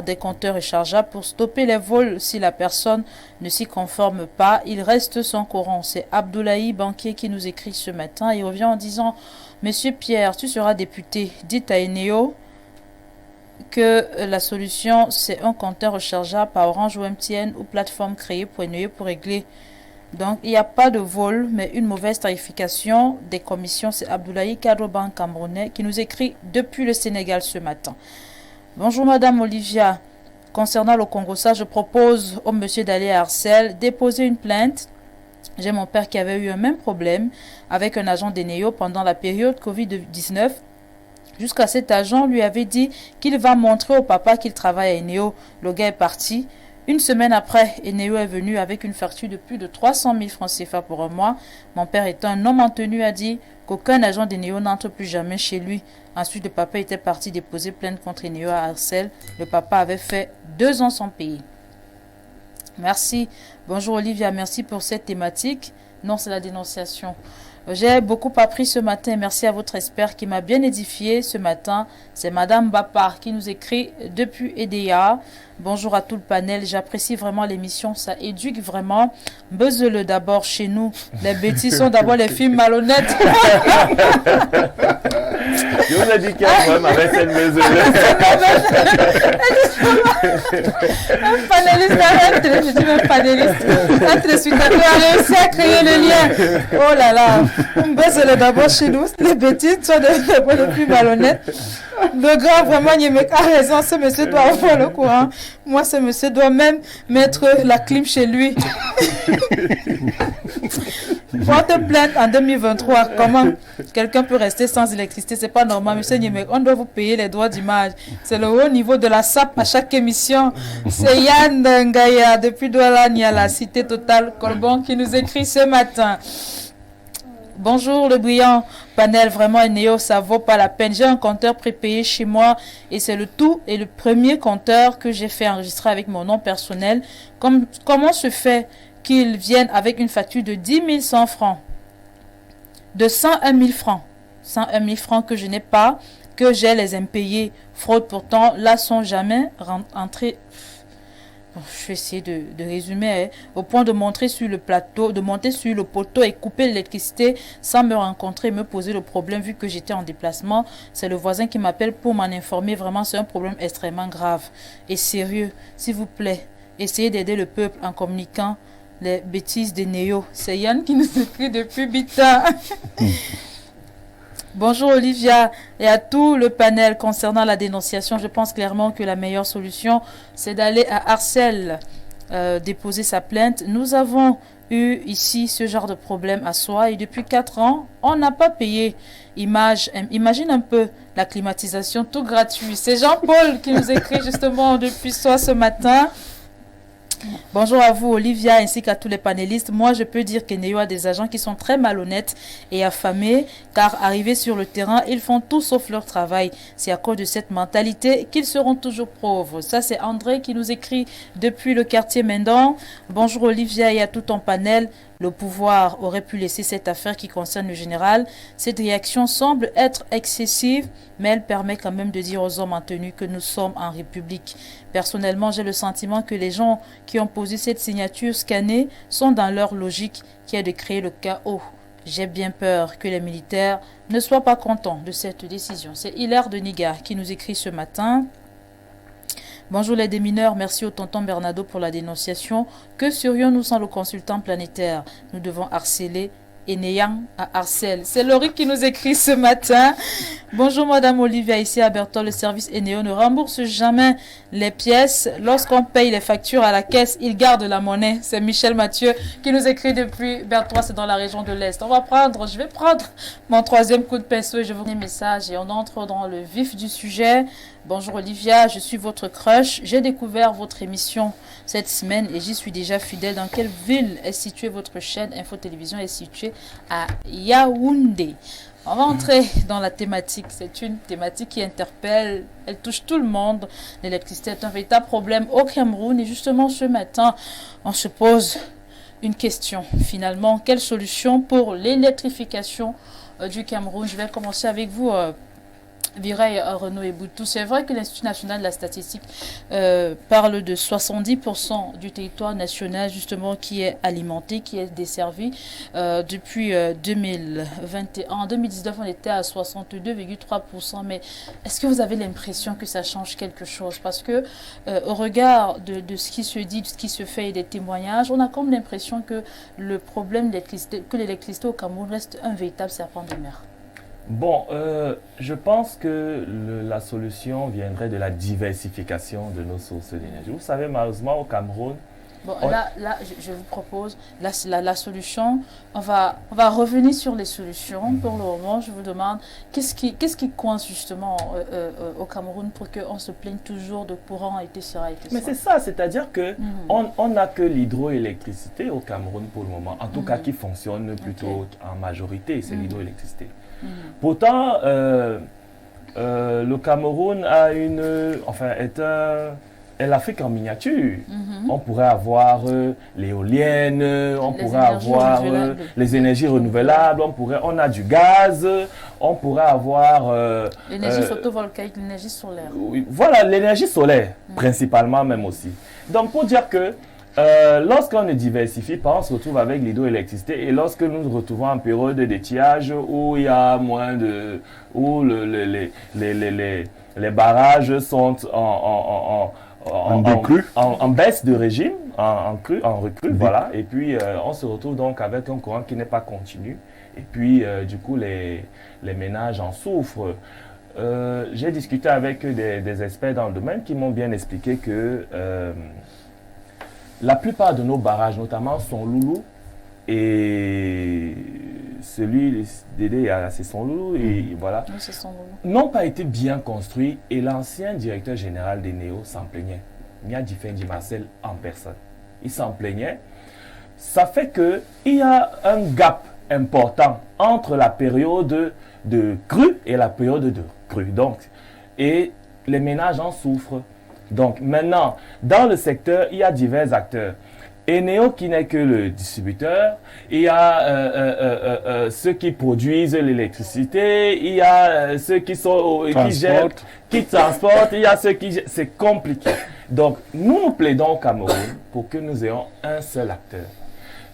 des compteurs rechargeables pour stopper les vols si la personne ne s'y conforme pas. Il reste sans courant. C'est Abdoulaye, banquier, qui nous écrit ce matin. Il revient en disant « Monsieur Pierre, tu seras député. Dites à Eneo que la solution c'est un compteur rechargeable par Orange ou MTN ou plateforme créée pour Eneo pour régler. Donc il n'y a pas de vol mais une mauvaise tarification des commissions. » C'est Abdoulaye, cadre banque camerounais, qui nous écrit depuis le Sénégal ce matin. Bonjour Madame Olivia, concernant le Congossa, je propose au monsieur d'aller à Arcel déposer une plainte. J'ai mon père qui avait eu un même problème avec un agent d'Eneo pendant la période Covid-19. Jusqu'à cet agent lui avait dit qu'il va montrer au papa qu'il travaille à Eneo. Le gars est parti. Une semaine après, Eneo est venu avec une facture de plus de 300 000 francs CFA pour un mois. Mon père étant un homme en tenue a dit qu'aucun agent d'Eneo n'entre plus jamais chez lui. Ensuite, le papa était parti déposer plainte contre Eneo à Arcel. Le papa avait fait 2 ans sans payer. Merci. Bonjour Olivia, merci pour cette thématique. Non, c'est la dénonciation. J'ai beaucoup appris ce matin. Merci à votre expert qui m'a bien édifié ce matin. C'est Madame Bapar qui nous écrit depuis EDA. Bonjour à tout le panel. J'apprécie vraiment l'émission. Ça éduque vraiment. Buzz-le d'abord chez nous. Les bêtises sont d'abord les films malhonnêtes. Je vous ai dit qu'il y a un problème avec cette maison. Un panéliste, je dis même panéliste. Un téléspectateur a réussi à créer le lien. Oh là là. Buzz-le d'abord chez nous. Les bêtises sont d'abord les plus malhonnêtes. Le grand, vraiment, Niémek a raison. Ce monsieur doit avoir le courant. Moi, ce monsieur doit même mettre la clim chez lui. Porte plainte en 2023. Comment quelqu'un peut rester sans électricité? C'est pas normal. Monsieur Niémek, on doit vous payer les droits d'image. C'est le haut niveau de la SAP à chaque émission. C'est Yann Ngaya depuis Douala, la cité totale Colbon qui nous écrit ce matin. Bonjour le brillant panel, vraiment Eneo, ça vaut pas la peine. J'ai un compteur prépayé chez moi et c'est le tout et le premier compteur que j'ai fait enregistrer avec mon nom personnel. Comment se fait qu'ils viennent avec une facture de 10 100 francs, de 101 000 francs, 101 000 francs que je n'ai pas, que j'ai les impayés, fraude pourtant, là sont jamais entrés. Je vais essayer de résumer, hein. Au point de monter sur le plateau, de monter sur le poteau et couper l'électricité sans me rencontrer et me poser le problème vu que j'étais en déplacement. C'est le voisin qui m'appelle pour m'en informer. Vraiment, c'est un problème extrêmement grave et sérieux. S'il vous plaît, essayez d'aider le peuple en communiquant les bêtises des néos. C'est Yann qui nous écrit depuis Bita. Bonjour Olivia et à tout le panel concernant la dénonciation. Je pense clairement que la meilleure solution, c'est d'aller à Arcel déposer sa plainte. Nous avons eu ici ce genre de problème à Soi et depuis 4 ans, on n'a pas payé. Imagine un peu la climatisation tout gratuit. C'est Jean-Paul qui nous écrit justement depuis Soi ce matin. Bonjour à vous Olivia ainsi qu'à tous les panélistes. Moi je peux dire qu'Eneo a des agents qui sont très malhonnêtes et affamés car arrivés sur le terrain ils font tout sauf leur travail. C'est à cause de cette mentalité qu'ils seront toujours pauvres. Ça c'est André qui nous écrit depuis le quartier Mendan. Bonjour Olivia et à tout ton panel. Le pouvoir aurait pu laisser cette affaire qui concerne le général. Cette réaction semble être excessive, mais elle permet quand même de dire aux hommes en tenue que nous sommes en République. Personnellement, j'ai le sentiment que les gens qui ont posé cette signature scannée sont dans leur logique qui est de créer le chaos. J'ai bien peur que les militaires ne soient pas contents de cette décision. C'est Hilaire de Niga qui nous écrit ce matin. Bonjour les démineurs, merci au tonton Bernardo pour la dénonciation. Que serions-nous sans le consultant planétaire? Nous devons harceler Eneyang à Arcel. C'est Laurie qui nous écrit ce matin. Bonjour Madame Olivia, ici à Bertol, le service Eneo ne rembourse jamais les pièces. Lorsqu'on paye les factures à la caisse, il garde la monnaie. C'est Michel Mathieu qui nous écrit depuis Bertois, c'est dans la région de l'Est. Je vais prendre mon 3e coup de pinceau et je vous donne un message et on entre dans le vif du sujet. Bonjour Olivia, je suis votre crush. J'ai découvert votre émission cette semaine et j'y suis déjà fidèle. Dans quelle ville est située votre chaîne Info Télévision? Est située à Yaoundé. On va entrer dans la thématique. C'est une thématique qui interpelle, elle touche tout le monde. L'électricité est un véritable problème au Cameroun et justement ce matin, on se pose une question. Finalement, quelle solution pour l'électrification du Cameroun? Je vais commencer avec vous. Vireille Renaud et Boutou. C'est vrai que l'Institut national de la statistique parle de 70% du territoire national justement qui est alimenté, qui est desservi depuis 2021. En 2019, on était à 62,3%. Mais est-ce que vous avez l'impression que ça change quelque chose? Parce que au regard de ce qui se dit, de ce qui se fait et des témoignages, on a comme l'impression que le problème de l'électricité au Cameroun reste un véritable serpent de mer. Bon, je pense que la solution viendrait de la diversification de nos sources d'énergie. Vous savez, malheureusement, au Cameroun... Bon, là, je vous propose, la solution, on va revenir sur les solutions. Pour le moment, je vous demande, qu'est-ce qui coince justement au Cameroun pour qu'on se plaigne toujours de courant été sera été Mais c'est ça, c'est-à-dire qu'on n'a que l'hydroélectricité au Cameroun pour le moment, en tout cas qui fonctionne plutôt en majorité, c'est l'hydroélectricité. Pourtant, le Cameroun est l'Afrique en miniature. On pourrait avoir l'éolienne, on pourrait avoir les énergies renouvelables, on a du gaz, on pourrait avoir... l'énergie photovoltaïque, l'énergie solaire. Oui, voilà, l'énergie solaire, principalement même aussi. Donc, pour dire que lorsqu'on ne diversifie pas, on se retrouve avec l'hydroélectricité et lorsque nous nous retrouvons en période d'étiage où il y a moins de... où les barrages sont en baisse de régime, en recrue, voilà. Et puis, on se retrouve donc avec un courant qui n'est pas continu. Et puis, du coup, les ménages en souffrent. J'ai discuté avec des experts dans le domaine qui m'ont bien expliqué que la plupart de nos barrages, notamment Son Loulou et celui d'Édé, c'est Son Loulou, et voilà, n'ont pas été bien construits et l'ancien directeur général d'Eneo s'en plaignait. Miadi Fendi Marcel en personne. Il s'en plaignait. Ça fait qu'il y a un gap important entre la période de crue et la période de crue. Donc, et les ménages en souffrent. Donc maintenant, dans le secteur, il y a divers acteurs. Eneo qui n'est que le distributeur, il y a ceux qui produisent l'électricité, il y a ceux qui sont qui gèrent, qui transportent, il y a ceux qui c'est compliqué. Donc nous plaidons au Cameroun pour que nous ayons un seul acteur.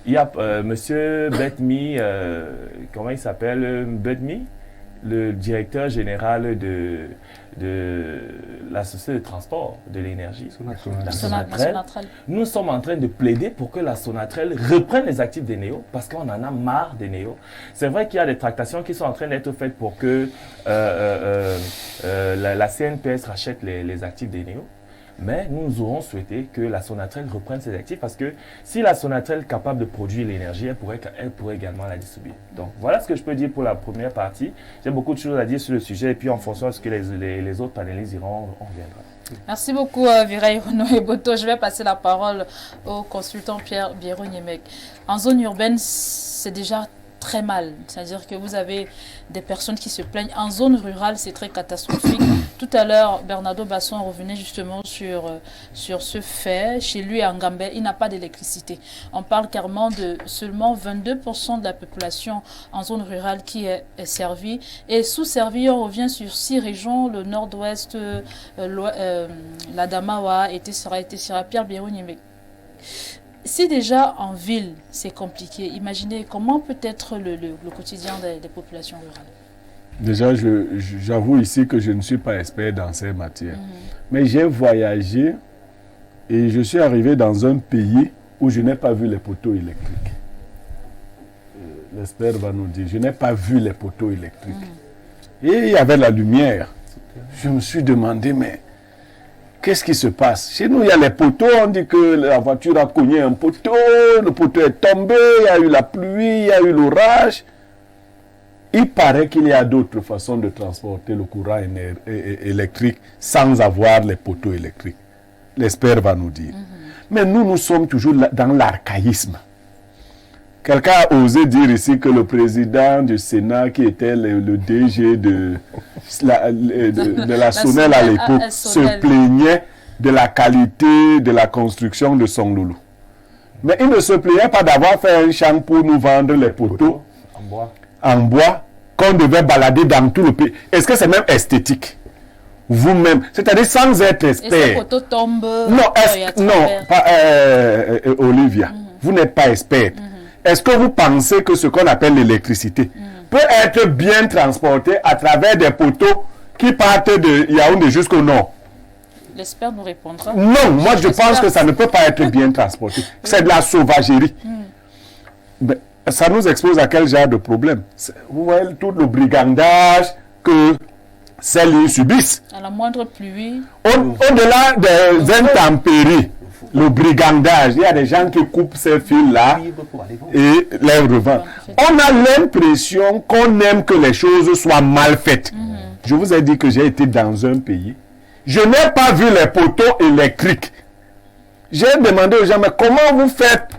Il y a monsieur Betmi, comment il s'appelle, Betmi, le directeur général de la société de transport de l'énergie, la Sonatrel. Nous sommes en train de plaider pour que la Sonatrel reprenne les actifs d'Eneo parce qu'on en a marre d'Eneo. C'est vrai qu'il y a des tractations qui sont en train d'être faites pour que la CNPS rachète les actifs d'Eneo. Mais nous aurons souhaité que la Sonatrel reprenne ses actifs parce que si la Sonatrel est capable de produire l'énergie, elle pourrait également la distribuer. Donc voilà ce que je peux dire pour la première partie. J'ai beaucoup de choses à dire sur le sujet et puis en fonction de ce que les autres panélistes diront, on reviendra. Merci beaucoup Virey Renaud Eboto. Je vais passer la parole au consultant Pierre Biero-Niemek. En zone urbaine, c'est déjà très mal. C'est-à-dire que vous avez des personnes qui se plaignent. En zone rurale, c'est très catastrophique. Tout à l'heure, Bernardo Basson revenait justement sur ce fait. Chez lui, à Ngambé, il n'a pas d'électricité. On parle carrément de seulement 22% de la population en zone rurale qui est servie. Et sous-servie, on revient sur 6 régions, le nord-ouest, l'Adamawa, et Tessera, Pierre Biero-Niemek. Si déjà en ville, c'est compliqué, imaginez comment peut être le quotidien des populations rurales. Déjà, j'avoue ici que je ne suis pas expert dans ces matières. Mais j'ai voyagé et je suis arrivé dans un pays où je n'ai pas vu les poteaux électriques. L'expert va nous dire, je n'ai pas vu les poteaux électriques. Et il y avait la lumière. Je me suis demandé, mais qu'est-ce qui se passe? Chez nous, il y a les poteaux, on dit que la voiture a cogné un poteau, le poteau est tombé, il y a eu la pluie, il y a eu l'orage. Il paraît qu'il y a d'autres façons de transporter le courant électrique sans avoir les poteaux électriques. L'expert va nous dire. Mais nous sommes toujours dans l'archaïsme. Quelqu'un a osé dire ici que le président du Sénat, qui était le DG de la Sonel à l'époque, se plaignait de la qualité de la construction de Songloulou. Mais il ne se plaignait pas d'avoir fait un champ pour nous vendre les poteaux en bois qu'on devait balader dans tout le pays. Est-ce que c'est même esthétique? Vous-même, c'est-à-dire sans être expert. Et ces poteaux tombent. Olivia, vous n'êtes pas experte. Est-ce que vous pensez que ce qu'on appelle l'électricité peut être bien transporté à travers des poteaux qui partent de Yaoundé jusqu'au nord? L'expert nous répondra. Non, moi je pense que ça ne peut pas être bien transporté. C'est de la sauvagerie. Mais ça nous expose à quel genre de problème? Vous voyez tout le brigandage que ces lignes subissent. À la moindre pluie. Au-delà des intempéries, le brigandage, il y a des gens qui coupent ces fils-là et les revendent. On a l'impression qu'on aime que les choses soient mal faites. Je vous ai dit que j'ai été dans un pays. Je n'ai pas vu les poteaux électriques. J'ai demandé aux gens, mais comment vous faites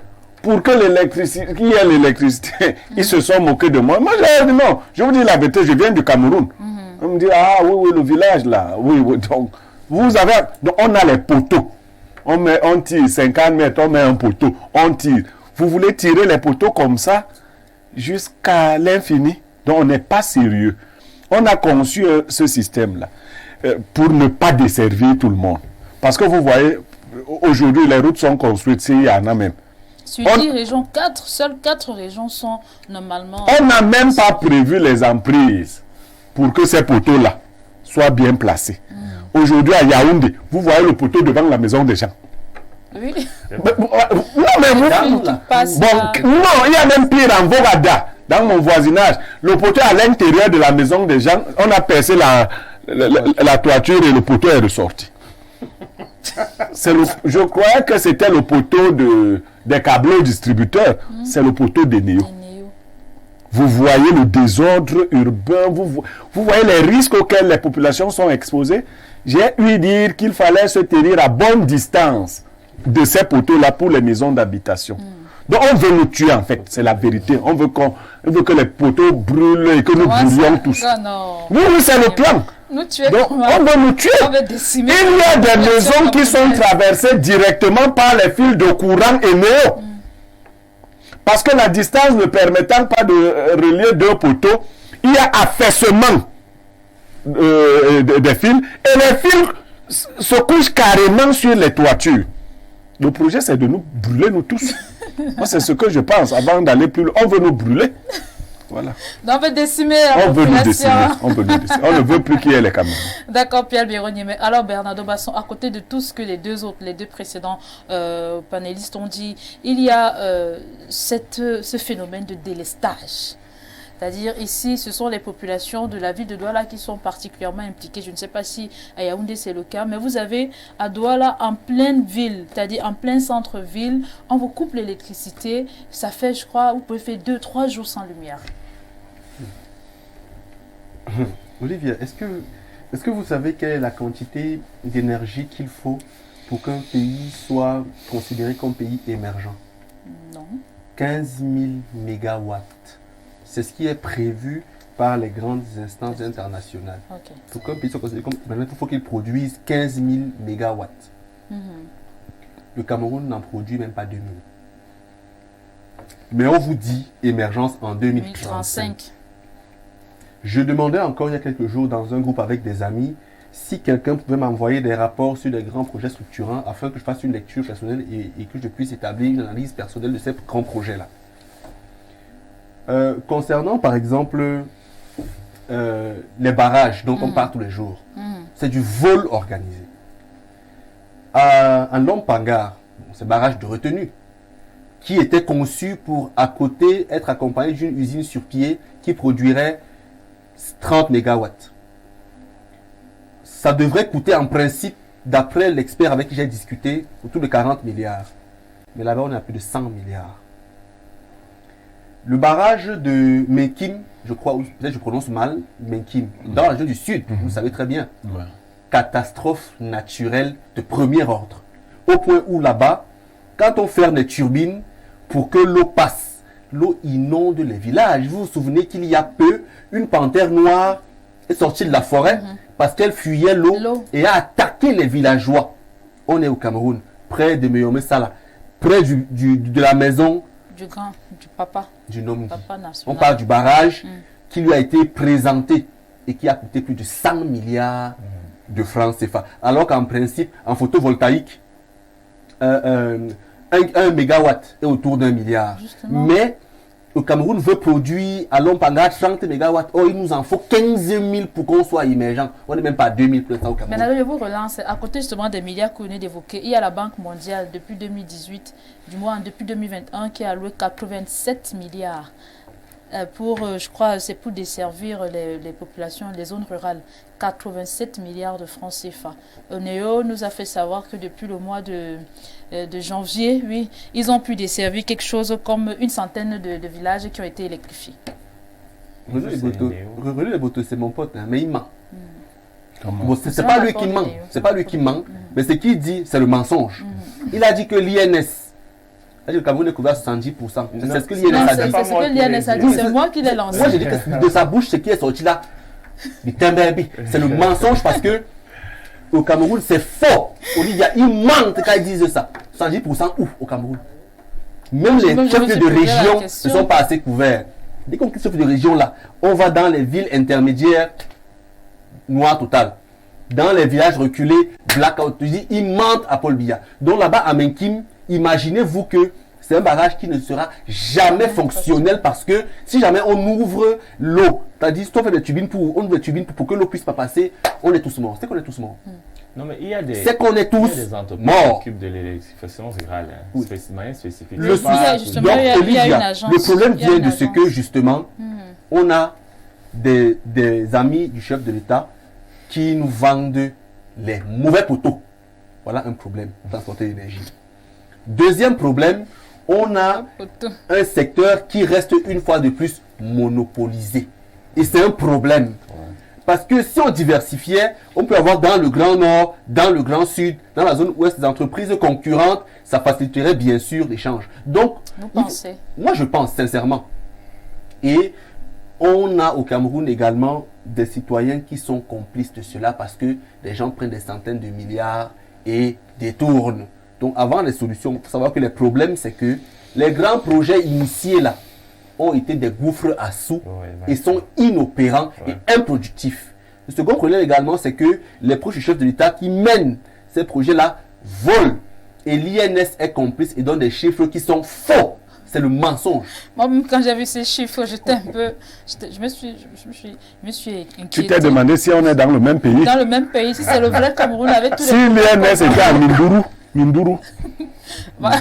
pour que l'électricité, qu'il y ait l'électricité? Ils se sont moqués de moi. Moi, j'ai dit non. Je vous dis la vérité, je viens du Cameroun. On me dit, ah oui, le village là. Oui, donc, donc on a les poteaux. On tire 50 mètres, on met un poteau, on tire. Vous voulez tirer les poteaux comme ça jusqu'à l'infini? Donc on n'est pas sérieux. On a conçu ce système-là pour ne pas desservir tout le monde. Parce que vous voyez, aujourd'hui, les routes sont construites, s'il y en a même. Sur 10 régions, seules 4 régions sont normalement... On n'a même pas prévu les emprises pour que ces poteaux-là soient bien placés. Aujourd'hui, à Yaoundé, vous voyez le poteau devant la maison des gens. Oui. Non, mais vous... non, il y a même pire en Vogada, dans mon voisinage. Le poteau à l'intérieur de la maison des gens, on a percé la toiture et le poteau est ressorti. Je croyais que c'était le poteau des câbleaux distributeurs. C'est le poteau d'Eneo. Vous voyez le désordre urbain, vous voyez les risques auxquels les populations sont exposées. J'ai eu dire qu'il fallait se tenir à bonne distance de ces poteaux-là pour les maisons d'habitation. Donc on veut nous tuer en fait, c'est la vérité. On veut que les poteaux brûlent et que nous brûlions tous. Non. Oui, c'est le plan. Nous tuer. Donc, on veut nous tuer. On veut décimer. Il y a des maisons qui sont traversées directement par les fils de courant éneo. Parce que la distance ne permettant pas de relier deux poteaux, il y a affaissement des fils et les fils se couchent carrément sur les toitures. Le projet, c'est de nous brûler, nous tous. Moi, c'est ce que je pense avant d'aller plus loin. On veut nous brûler. Voilà. On veut décimer la On veut nous décimer. population. On veut nous décimer. On ne veut plus qu'il y ait les caméras. D'accord, Pierre Béronier. Mais alors, Bernardo Basson, à côté de tout ce que les deux précédents panélistes ont dit, il y a ce phénomène de délestage. C'est-à-dire, ici, ce sont les populations de la ville de Douala qui sont particulièrement impliquées. Je ne sais pas si à Yaoundé c'est le cas, mais vous avez à Douala, en pleine ville, c'est-à-dire en plein centre-ville, on vous coupe l'électricité. Ça fait, je crois, vous pouvez faire 2-3 jours sans lumière. Olivier, est-ce que vous savez quelle est la quantité d'énergie qu'il faut pour qu'un pays soit considéré comme pays émergent? Non. 15 000 mégawatts. C'est ce qui est prévu par les grandes instances internationales. Ok. Pour qu'un pays soit considéré comme émergent, il faut qu'il produise 15 000 mégawatts. Le Cameroun n'en produit même pas 2 000. Mais on vous dit émergence en 2035. Je demandais encore il y a quelques jours dans un groupe avec des amis si quelqu'un pouvait m'envoyer des rapports sur des grands projets structurants afin que je fasse une lecture personnelle et que je puisse établir une analyse personnelle de ces grands projets-là. Concernant par exemple les barrages dont on parle tous les jours, c'est du vol organisé. En Lompangar, c'est barrage de retenue qui était conçu pour à côté être accompagné d'une usine sur pied qui produirait 30 mégawatts. Ça devrait coûter en principe, d'après l'expert avec qui j'ai discuté, autour de 40 milliards. Mais là-bas, on est à plus de 100 milliards. Le barrage de Menkim, je crois, peut-être je prononce mal, Menkim, dans la région du Sud, vous savez très bien. Ouais. Catastrophe naturelle de premier ordre. Au point où là-bas, quand on ferme les turbines pour que l'eau passe, l'eau inonde les villages. Vous vous souvenez qu'il y a peu, une panthère noire est sortie de la forêt parce qu'elle fuyait l'eau et a attaqué les villageois. On est au Cameroun, près de Meyomé Sala, près de la maison Du papa. du Nomdi. Papa On national. parle du barrage qui lui a été présenté et qui a coûté plus de 100 milliards de francs CFA. Alors qu'en principe, en photovoltaïque, 1 mégawatt est autour d'1 milliard. Justement. Mais le Cameroun veut produire à Lompanga 30 mégawatts. Or, il nous en faut 15 000 pour qu'on soit émergent. On n'est même pas à 2 000 pour l'instant au Cameroun. Maintenant, je vous relance. À côté justement des milliards que vous venez d'évoquer, il y a la Banque mondiale depuis 2018, du moins depuis 2021, qui a alloué 87 milliards pour, je crois, c'est pour desservir les populations, les zones rurales. 87 milliards de francs CFA. Néo nous a fait savoir que depuis le mois de janvier, oui, ils ont pu desservir quelque chose comme une centaine de villages qui ont été électrifiés. René Leboto, c'est mon pote, hein, mais il ment. Comment? Bon, c'est pas lui qui ment, c'est pas lui qui ment, mais ce qu'il dit, c'est le mensonge. Il a dit que l'INS, le Cameroun est couvert à 70%. C'est ce que l'INS Non, a c'est dit. ce que l'INS a dit, c'est moi qui l'ai lancé. Moi, j'ai dit que de sa bouche, ce qui est sorti là, c'est le mensonge parce que au Cameroun, c'est faux. Olivia, ils mentent quand ils disent ça. 110% ouf au Cameroun. Même les chefs de région ne sont pas assez couverts. Dès qu'on quitte chef de région là, on va dans les villes intermédiaires, noir total. Dans les villages reculés, blackout. Je dis, ils mentent à Paul Biya. Donc là-bas, à Menkim, imaginez-vous que c'est un barrage qui ne sera jamais fonctionnel parce que si jamais on ouvre l'eau, c'est-à-dire si on fait des turbines pour que l'eau puisse pas passer, on est tous morts. C'est qu'on est tous morts. Non, mais il y a des, C'est qu'on est tous il y a des entreprises morts. qui s'occupent de l'électrification rurale, hein, Oui. manière spécifique. Le- C'est pas- justement, Donc, il y a une Olivia, agence. le problème Il y a vient une de ce agence. que justement, on a des amis du chef de l'État qui nous vendent les mauvais poteaux. Voilà un problème pour transporter l'énergie. Deuxième problème, on a un secteur qui reste une fois de plus monopolisé. Et c'est un problème. Parce que si on diversifiait, on peut avoir dans le Grand Nord, dans le Grand Sud, dans la zone ouest des entreprises concurrentes, ça faciliterait bien sûr l'échange. Donc, Vous pensez? moi je pense sincèrement. Et on a au Cameroun également des citoyens qui sont complices de cela parce que les gens prennent des centaines de milliards et détournent. Donc avant les solutions, il faut savoir que les problèmes, c'est que les grands projets initiés là ont été des gouffres à sous et sont inopérants et improductifs. Le second problème également, c'est que les proches du chef de l'État qui mènent ces projets-là volent. Et l'INS est complice et donne des chiffres qui sont faux. C'est le mensonge. Moi-même, quand j'ai vu ces chiffres, j'étais un peu... Je me suis inquiétée. Tu t'es demandé si on est dans le même pays. Dans le même pays, si c'est le vrai Cameroun avec tous si les... l'INS était à Mindourou.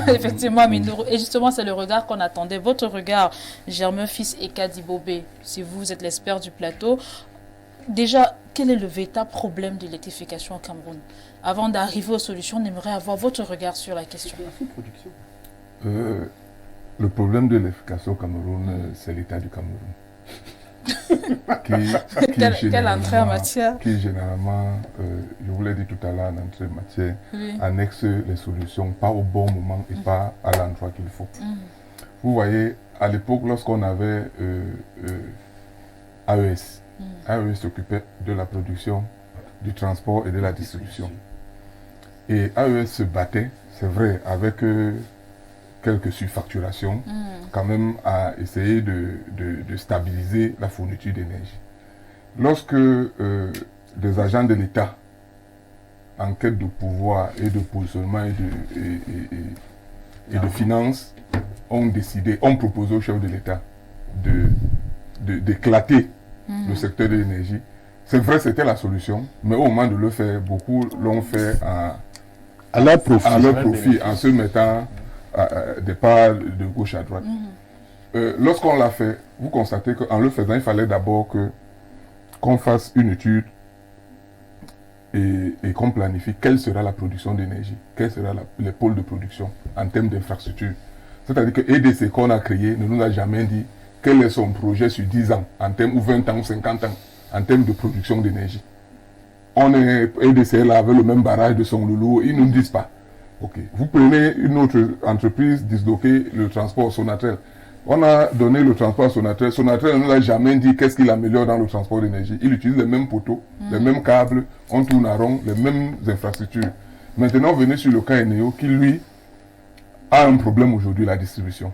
Effectivement, Mindourou. Et justement, c'est le regard qu'on attendait. Votre regard, Germain Fils et Kadi Bobé, si vous êtes l'expert du plateau, déjà, quel est le véritable problème de l'électrification au Cameroun? Avant d'arriver aux solutions, on aimerait avoir votre regard sur la question. Le problème de l'électrification au Cameroun, c'est l'État du Cameroun. Quelle entrée en matière? Qui généralement, je vous l'ai dit tout à l'heure, en entrée en matière, annexe les solutions, pas au bon moment et pas à l'endroit qu'il faut. Vous voyez, à l'époque, lorsqu'on avait AES, AES s'occupait de la production, du transport et de la distribution. Et AES se battait, c'est vrai, avec quelques surfacturations, quand même à essayer de stabiliser la fourniture d'énergie. Lorsque des agents de l'État, en quête de pouvoir et de positionnement et de finances, ont décidé, ont proposé au chef de l'État d'éclater le secteur de l'énergie. C'est vrai, c'était la solution, mais au moment de le faire, beaucoup l'ont fait à leur profit, en se mettant des parts de gauche à droite. Lorsqu'on l'a fait, vous constatez qu'en le faisant, il fallait d'abord qu'on fasse une étude et qu'on planifie quelle sera la production d'énergie, quels seront les pôles de production en termes d'infrastructure. C'est-à-dire que EDC qu'on a créé ne nous a jamais dit quel est son projet sur 10 ans, en termes, ou 20 ans ou 50 ans, en termes de production d'énergie. On est EDC là avec le même barrage de son loulou, ils ne nous disent pas. Ok. Vous prenez une autre entreprise disloquée, le transport Sonatrel. On a donné le transport à Sonatrel. Sonatrel ne nous a jamais dit qu'est-ce qu'il améliore dans le transport d'énergie. Il utilise les mêmes poteaux, les mêmes câbles, on tourne à rond, les mêmes infrastructures. Maintenant, venez sur le cas Eneo qui, lui, a un problème aujourd'hui, la distribution.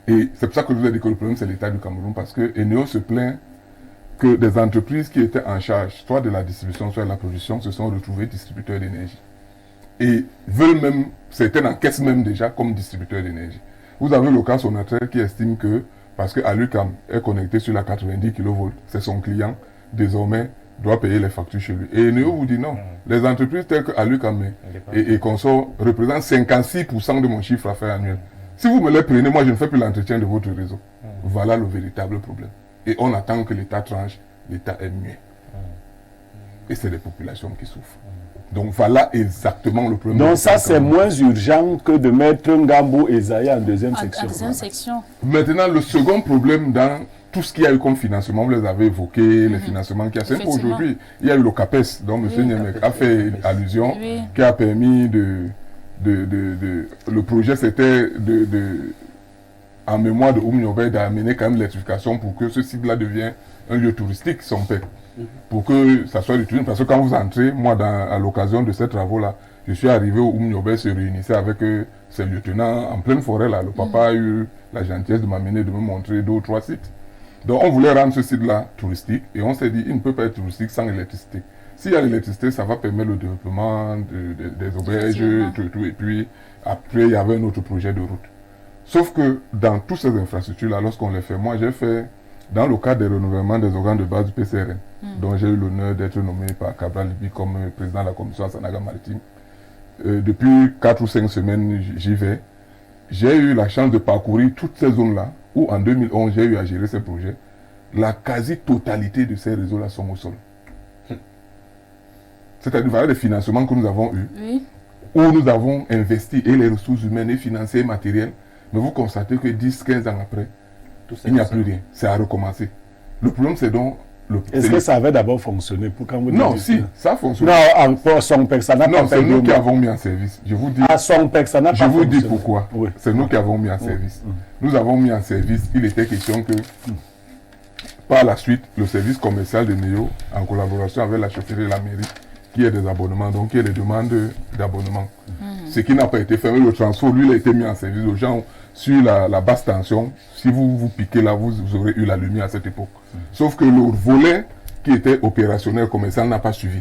Et c'est pour ça que je vous ai dit que le problème, c'est l'État du Cameroun, parce que Eneo se plaint que des entreprises qui étaient en charge, soit de la distribution, soit de la production, se sont retrouvées distributeurs d'énergie. Et veulent même, certaines encaissent même déjà comme distributeurs d'énergie. Vous avez le cas Sonatrel qui estime que, parce que Alucam est connecté sur la 90 kV, c'est son client, désormais, doit payer les factures chez lui. Et Eneo vous dit non. Les entreprises telles que Alucam et consorts représentent 56% de mon chiffre d'affaires annuel. Si vous me les prenez, moi je ne fais plus l'entretien de votre réseau. Voilà le véritable problème. Et on attend que l'État tranche, l'État est muet. Et c'est les populations qui souffrent. Donc voilà exactement le problème. Donc ça c'est moins urgent que de mettre un Ngambo et Zaya en deuxième section. En deuxième section. Maintenant, le second problème dans tout ce qu'il y a eu comme financement, vous les avez évoqués, les financements qu'il y a. C'est qu'aujourd'hui, il y a eu le CAPES, dont M. Niemek a fait allusion, qui a permis le projet, c'était en mémoire de Oumniobé, d'amener quand même l'électrification pour que ce site-là devienne un lieu touristique, son père. Pour que ça soit du tourisme. Parce que quand vous entrez, moi, à l'occasion de ces travaux-là, je suis arrivé où Oumniobé se réunissait avec ses lieutenants en pleine forêt, là. Le papa a eu la gentillesse de m'amener, de me montrer 2 ou 3 sites. Donc, on voulait rendre ce site-là touristique et on s'est dit, il ne peut pas être touristique sans électricité. S'il y a l'électricité, ça va permettre le développement des auberges et tout. Et puis, après, il y avait un autre projet de route. Sauf que dans toutes ces infrastructures-là, lorsqu'on les fait, moi, j'ai fait, dans le cadre des renouvellements des organes de base du PCRN, dont j'ai eu l'honneur d'être nommé par Cabral Libi comme président de la commission à Sanaga Maritime, depuis 4 ou 5 semaines, j'y vais. J'ai eu la chance de parcourir toutes ces zones-là, où en 2011, j'ai eu à gérer ces projets. La quasi-totalité de ces réseaux-là sont au sol. C'est-à-dire, voilà les financements que nous avons eus, où nous avons investi et les ressources humaines et financières et matérielles, mais vous constatez que 10-15 ans après, il n'y a plus rien. C'est à recommencer. Le problème, c'est donc... Est-ce que ça avait d'abord fonctionné pour quand vous Non, si, ça a fonctionné. Non, pour Songpek, ça n'a pas Non, c'est nous qui avons mis en service. Je vous dis... À Songpek, ça n'a pas fonctionné. Je vous dis pourquoi. C'est nous qui avons mis en service. Nous avons mis en service, il était question que par la suite, le service commercial de Néo, en collaboration avec la chefferie de la mairie, qui est des abonnements, donc qui est des demandes d'abonnement. Ce qui n'a pas été fait, mais le transport, lui, il a été mis en service aux gens sur la basse tension. Si vous piquez là, vous aurez eu la lumière à cette époque. Sauf que le volet qui était opérationnel, commercial, n'a pas suivi.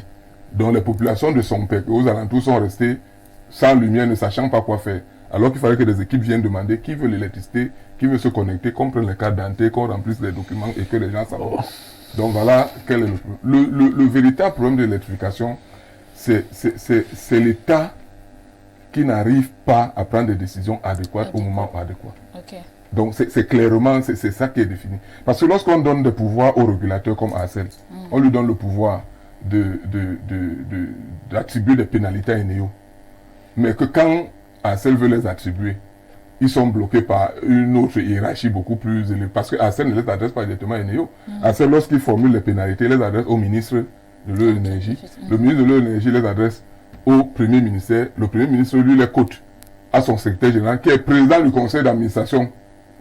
Donc les populations de Sompec et aux alentours sont restées sans lumière, ne sachant pas quoi faire. Alors qu'il fallait que des équipes viennent demander qui veut l'électricité, qui veut se connecter, qu'on prenne les cartes d'identité, qu'on remplisse les documents et que les gens savent. Donc voilà quel est le véritable problème de l'électrification. C'est l'État qui n'arrive pas à prendre des décisions adéquates au moment adéquat. Okay. Donc c'est clairement, c'est ça qui est défini. Parce que lorsqu'on donne des pouvoirs aux régulateurs comme ACEL, on lui donne le pouvoir d'attribuer des pénalités à Eneo. Mais que quand ACEL veut les attribuer, ils sont bloqués par une autre hiérarchie beaucoup plus élevée. Parce que ACEL ne les adresse pas directement à Eneo. ACEL, lorsqu'il formule les pénalités, les adresse au ministre de l'Énergie. Le ministre de l'Énergie les adresse au Premier ministère. Le Premier ministre, lui, les cote à son secrétaire général, qui est président du conseil d'administration.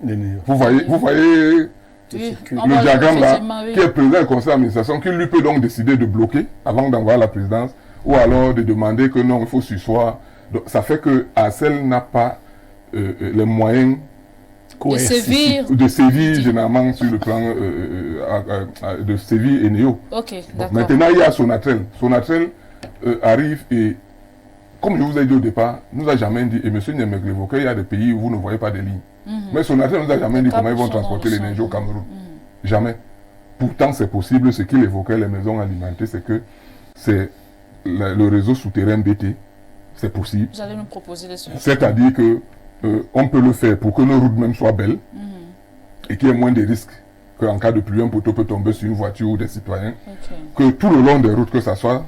Vous voyez le diagramme là, qui est président du conseil d'administration, qui lui peut donc décider de bloquer avant d'envoyer la présidence, ou alors de demander que non, il faut sursoir. Donc, ça fait que ACEL n'a pas les moyens de sévir généralement sur le plan de sévir Eneo. Okay, maintenant, il y a Sonatrel. Sonatrel arrive et, comme je vous ai dit au départ, nous a jamais dit, et M. Niemek l'évoquait, il y a des pays où vous ne voyez pas de lignes. Mais Sonatrel nous a jamais dit comment ils vont transporter l'énergie au Cameroun. Jamais. Pourtant, c'est possible. Ce qu'il évoquait, les maisons alimentées, c'est que c'est le réseau souterrain BT. C'est possible. Vous allez nous proposer des solutions. C'est-à-dire que on peut le faire pour que nos routes même soient belles et qu'il y ait moins de risques qu'en cas de pluie, un poteau peut tomber sur une voiture ou des citoyens. Que tout le long des routes, que ça soit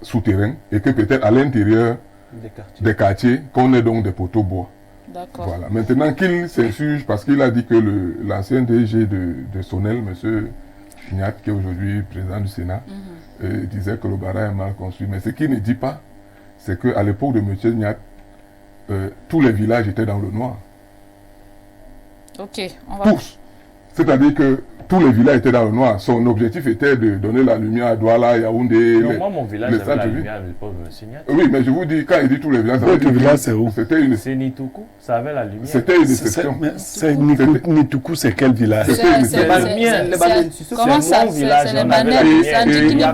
souterrain et que peut-être à l'intérieur des quartiers, qu'on ait donc des poteaux bois. D'accord. Voilà. Maintenant qu'il s'insurge parce qu'il a dit que l'ancien DG de Sonel, M. Chignat, qui est aujourd'hui président du Sénat, disait que le barrage est mal construit. Mais ce qu'il ne dit pas, c'est qu'à l'époque de M. Chignat, tous les villages étaient dans le noir. Ok, on va... Tous. C'est-à-dire que tous les villages étaient dans le noir. Son objectif était de donner la lumière à Douala, Yaoundé. Non, moi, mon village avait la lumière à l'époque de M. Chignat. Oui, mais je vous dis, quand il dit tous les villages, votre village, c'est où? C'est Nitoukou, ça avait la lumière. C'était une exception. Nitoukou, c'est quel village? C'est pas le mien. Comment ça? Mon village, c'est on avait la lumière.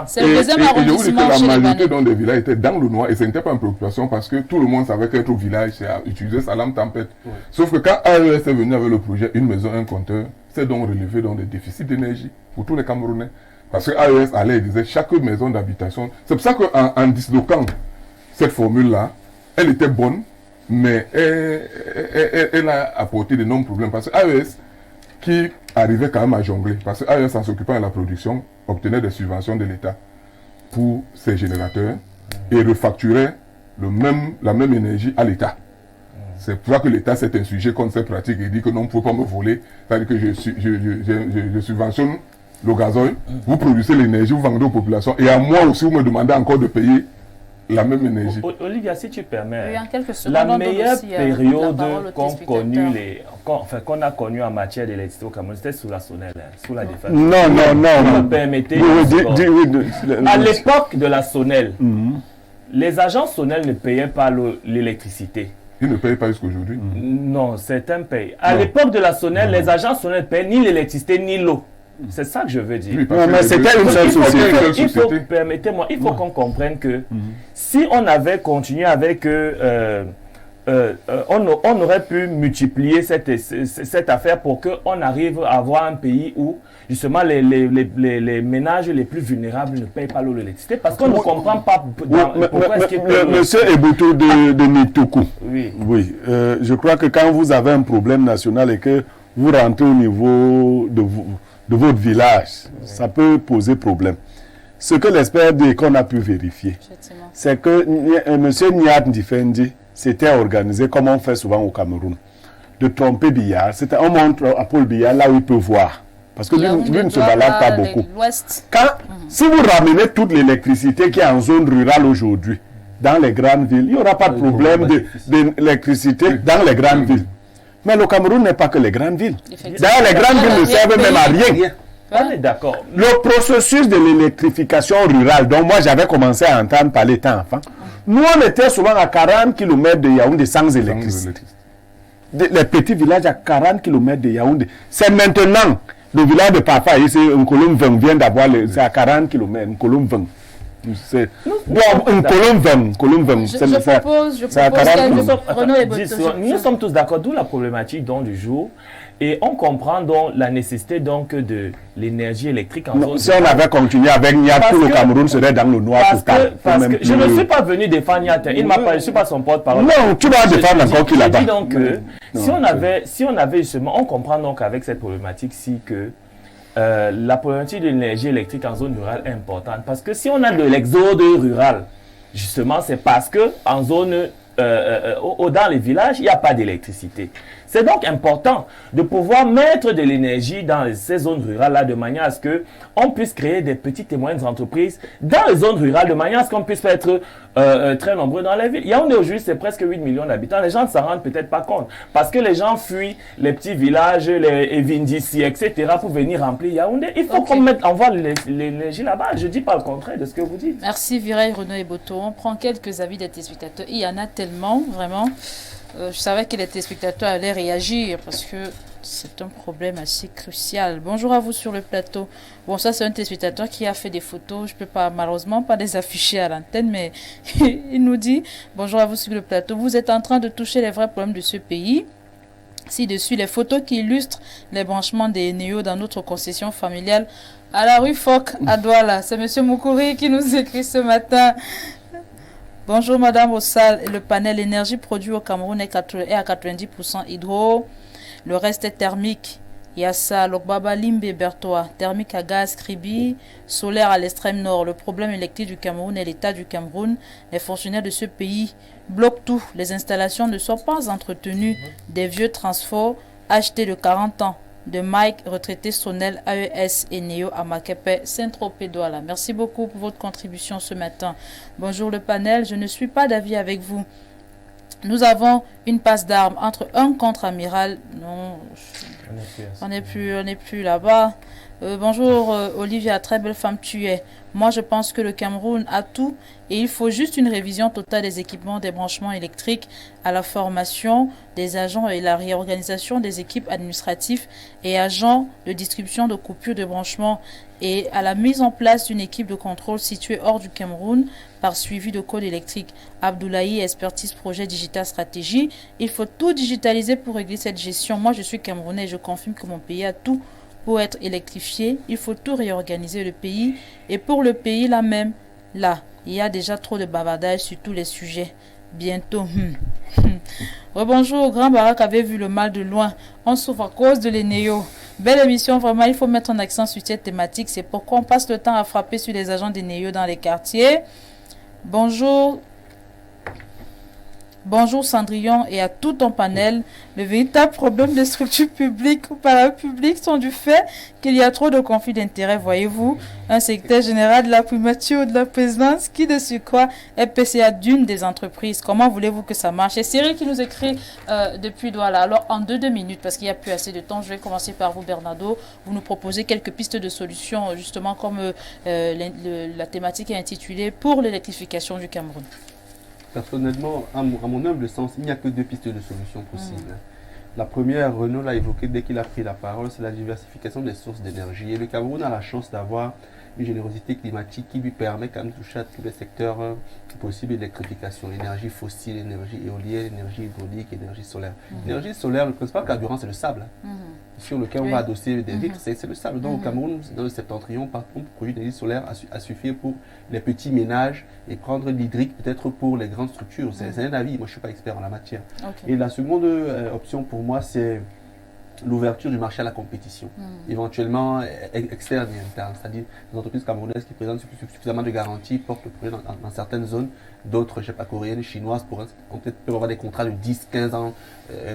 C'est le deuxième arrondissement. Je vous dis que la majorité dans des villages étaient dans le noir et ce n'était pas une préoccupation parce que tout le monde savait qu'être au village, c'est à utiliser sa lampe tempête. Sauf que quand AES est venu avec le projet Une maison, un compteur, c'est donc relevé dans des déficits d'énergie pour tous les Camerounais. Parce que AES allait et disait chaque maison d'habitation. C'est pour ça qu'en disloquant cette formule-là, elle était bonne, mais elle a apporté d'énormes problèmes. Parce que AES, qui arrivait quand même à jongler, parce que AES, en s'occupant de la production, obtenait des subventions de l'État pour ses générateurs et refacturait la même énergie à l'État. C'est pour ça que l'État s'est insurgé contre cette pratique et dit que non, on ne peut pas me voler. C'est-à-dire que je subventionne le gazoil, vous produisez l'énergie, vous vendez aux populations, et à moi aussi, vous me demandez encore de payer la même énergie. Olivia, si tu permets, la meilleure période qu'on a connue en matière d'électricité au Cameroun, c'était sous la Sonel, sous la défense. Non. Vous me permettez, à l'époque de la Sonel, les agents Sonel ne payaient pas l'électricité. Ils ne payent pas jusqu'aujourd'hui. Non, certains payent. À l'époque de la Sonel, les agents Sonel ne payaient ni l'électricité ni l'eau. C'est ça que je veux dire. Oui, mais c'était une seule société. Permettez-moi, il faut qu'on comprenne que si on avait continué avec on aurait pu multiplier cette affaire pour qu'on arrive à avoir un pays où justement les ménages les plus vulnérables ne payent pas l'eau et l'électricité parce qu'on ne comprend pas pourquoi est-ce qu'il paye. Monsieur Eboutou de Nitoukou, oui. Je crois que quand vous avez un problème national et que vous rentrez au niveau de votre village, ça peut poser problème. Ce que l'expert dit qu'on a pu vérifier, c'est que M. Niad Ndifendi s'était organisé, comme on fait souvent au Cameroun, de tromper Billard. On montre à Paul Billard là où il peut voir. Parce que lui ne se balade pas beaucoup. Si vous ramenez toute l'électricité qui est en zone rurale aujourd'hui, dans les grandes villes, il n'y aura pas de problème d'électricité dans les grandes villes. Mais le Cameroun n'est pas que les grandes villes. Effectivement. D'ailleurs, les grandes villes ne servent même à rien. On est d'accord. Le processus de l'électrification rurale, dont moi j'avais commencé à entendre parler étant enfant, nous on était souvent à 40 km de Yaoundé sans électricité. Les petits villages à 40 km de Yaoundé. C'est maintenant, le village de Pafa, ici, Nkolom 20 vient d'avoir, c'est à 40 km, Nkolom 20. Nkolom 20. Je propose Renaud et Boto. Nous sommes tous d'accord, d'où la problématique donc, du jour. Et on comprend donc la nécessité donc de l'énergie électrique en zone. Si on avait continué avec Niat, tout le Cameroun serait dans le noir total. Je ne suis pas venu défendre Niat. Il m'a pas, je ne suis pas son porte-parole. Non, tu vas défendre encore qu'il a dit donc que si on avait justement, on comprend donc avec cette problématique-ci que la problématique de l'énergie électrique en zone rurale est importante. Parce que si on a de l'exode rural, justement, c'est parce que en zone dans les villages, il n'y a pas d'électricité. C'est donc important de pouvoir mettre de l'énergie dans ces zones rurales-là de manière à ce qu'on puisse créer des petites et moyennes entreprises dans les zones rurales de manière à ce qu'on puisse être très nombreux dans les villes. Yaoundé aujourd'hui, c'est presque 8 millions d'habitants. Les gens ne s'en rendent peut-être pas compte parce que les gens fuient les petits villages, les Evindissi, etc. pour venir remplir Yaoundé. Il faut qu'on envoie l'énergie là-bas. Je ne dis pas le contraire de ce que vous dites. Merci Vireille, Renaud et Boto. On prend quelques avis des téléspectateurs. Il y en a tellement, vraiment. Je savais que les téléspectateurs allaient réagir parce que c'est un problème assez crucial. Bonjour à vous sur le plateau. Bon, ça c'est un téléspectateur qui a fait des photos. Je ne peux pas, malheureusement, pas les afficher à l'antenne, mais il nous dit, bonjour à vous sur le plateau. Vous êtes en train de toucher les vrais problèmes de ce pays. Ci-dessus, les photos qui illustrent les branchements des néos dans notre concession familiale à la rue Foch à Douala. C'est M. Moukouri qui nous écrit ce matin. Bonjour Madame Ossal, le panel énergie produit au Cameroun est à 90% hydro, le reste est thermique. Yassa, Lokbaba, Limbe, Bertoa, thermique à gaz, Kribi, solaire à l'extrême nord. Le problème électrique du Cameroun est l'état du Cameroun. Les fonctionnaires de ce pays bloquent tout. Les installations ne sont pas entretenues. Des vieux transforts achetés de 40 ans. De Mike, retraité Sonel, AES et Néo à Makepe, Saint-Tropez, Douala. Merci beaucoup pour votre contribution ce matin. Bonjour le panel, je ne suis pas d'avis avec vous. Nous avons une passe d'armes entre un contre-amiral. Non, on n'est plus là-bas. Bonjour Olivia, très belle femme tu es. Moi je pense que le Cameroun a tout et il faut juste une révision totale des équipements, des branchements électriques, à la formation des agents et la réorganisation des équipes administratives et agents de distribution de coupures de branchement et à la mise en place d'une équipe de contrôle située hors du Cameroun par suivi de code électrique. Abdoulaye, expertise projet digital stratégie. Il faut tout digitaliser pour régler cette gestion. Moi je suis Camerounais et je confirme que mon pays a tout pour être électrifié. Il faut tout réorganiser le pays. Et pour le pays là même, là, il y a déjà trop de bavardage sur tous les sujets. Bientôt. Rebonjour, Grand Barak avait vu le mal de loin. On souffre à cause de l'ENEO. Belle émission, vraiment, il faut mettre un accent sur cette thématique. C'est pourquoi on passe le temps à frapper sur les agents d'ENEO dans les quartiers. Bonjour. Bonjour Cendrillon et à tout ton panel. Le véritable problème des structures publiques ou parapubliques sont du fait qu'il y a trop de conflits d'intérêts, voyez-vous. Un secrétaire général de la primature ou de la présidence qui de surcroît est PCA d'une des entreprises. Comment voulez-vous que ça marche? Et Cyril qui nous écrit depuis Douala. Alors en deux minutes, parce qu'il n'y a plus assez de temps, je vais commencer par vous Bernardo. Vous nous proposez quelques pistes de solutions, justement comme la thématique est intitulée pour l'électrification du Cameroun. Personnellement, à mon humble sens, il n'y a que deux pistes de solutions possibles. La première, Renaud l'a évoqué dès qu'il a pris la parole, c'est la diversification des sources d'énergie. Et le Cameroun a la chance d'avoir une générosité climatique qui lui permet quand même de toucher à tous les secteurs possibles d'électrification. Énergie fossile, énergie éolienne, énergie hydraulique, énergie solaire. L'énergie solaire, le principal carburant, c'est le sable. Sur lequel on va adosser des vitres, c'est le sable. Donc au Cameroun, dans le septentrion, par contre, le projet d'énergie solaire a suffi pour les petits ménages et prendre l'hydrique peut-être pour les grandes structures. C'est un avis, moi je ne suis pas expert en la matière. Et la seconde option pour moi, c'est l'ouverture du marché à la compétition, éventuellement externe et interne, c'est-à-dire des entreprises camerounaises qui présentent suffisamment de garanties, portent le projet dans certaines zones, d'autres, je ne sais pas, coréennes, chinoises, peuvent avoir des contrats de 10-15 ans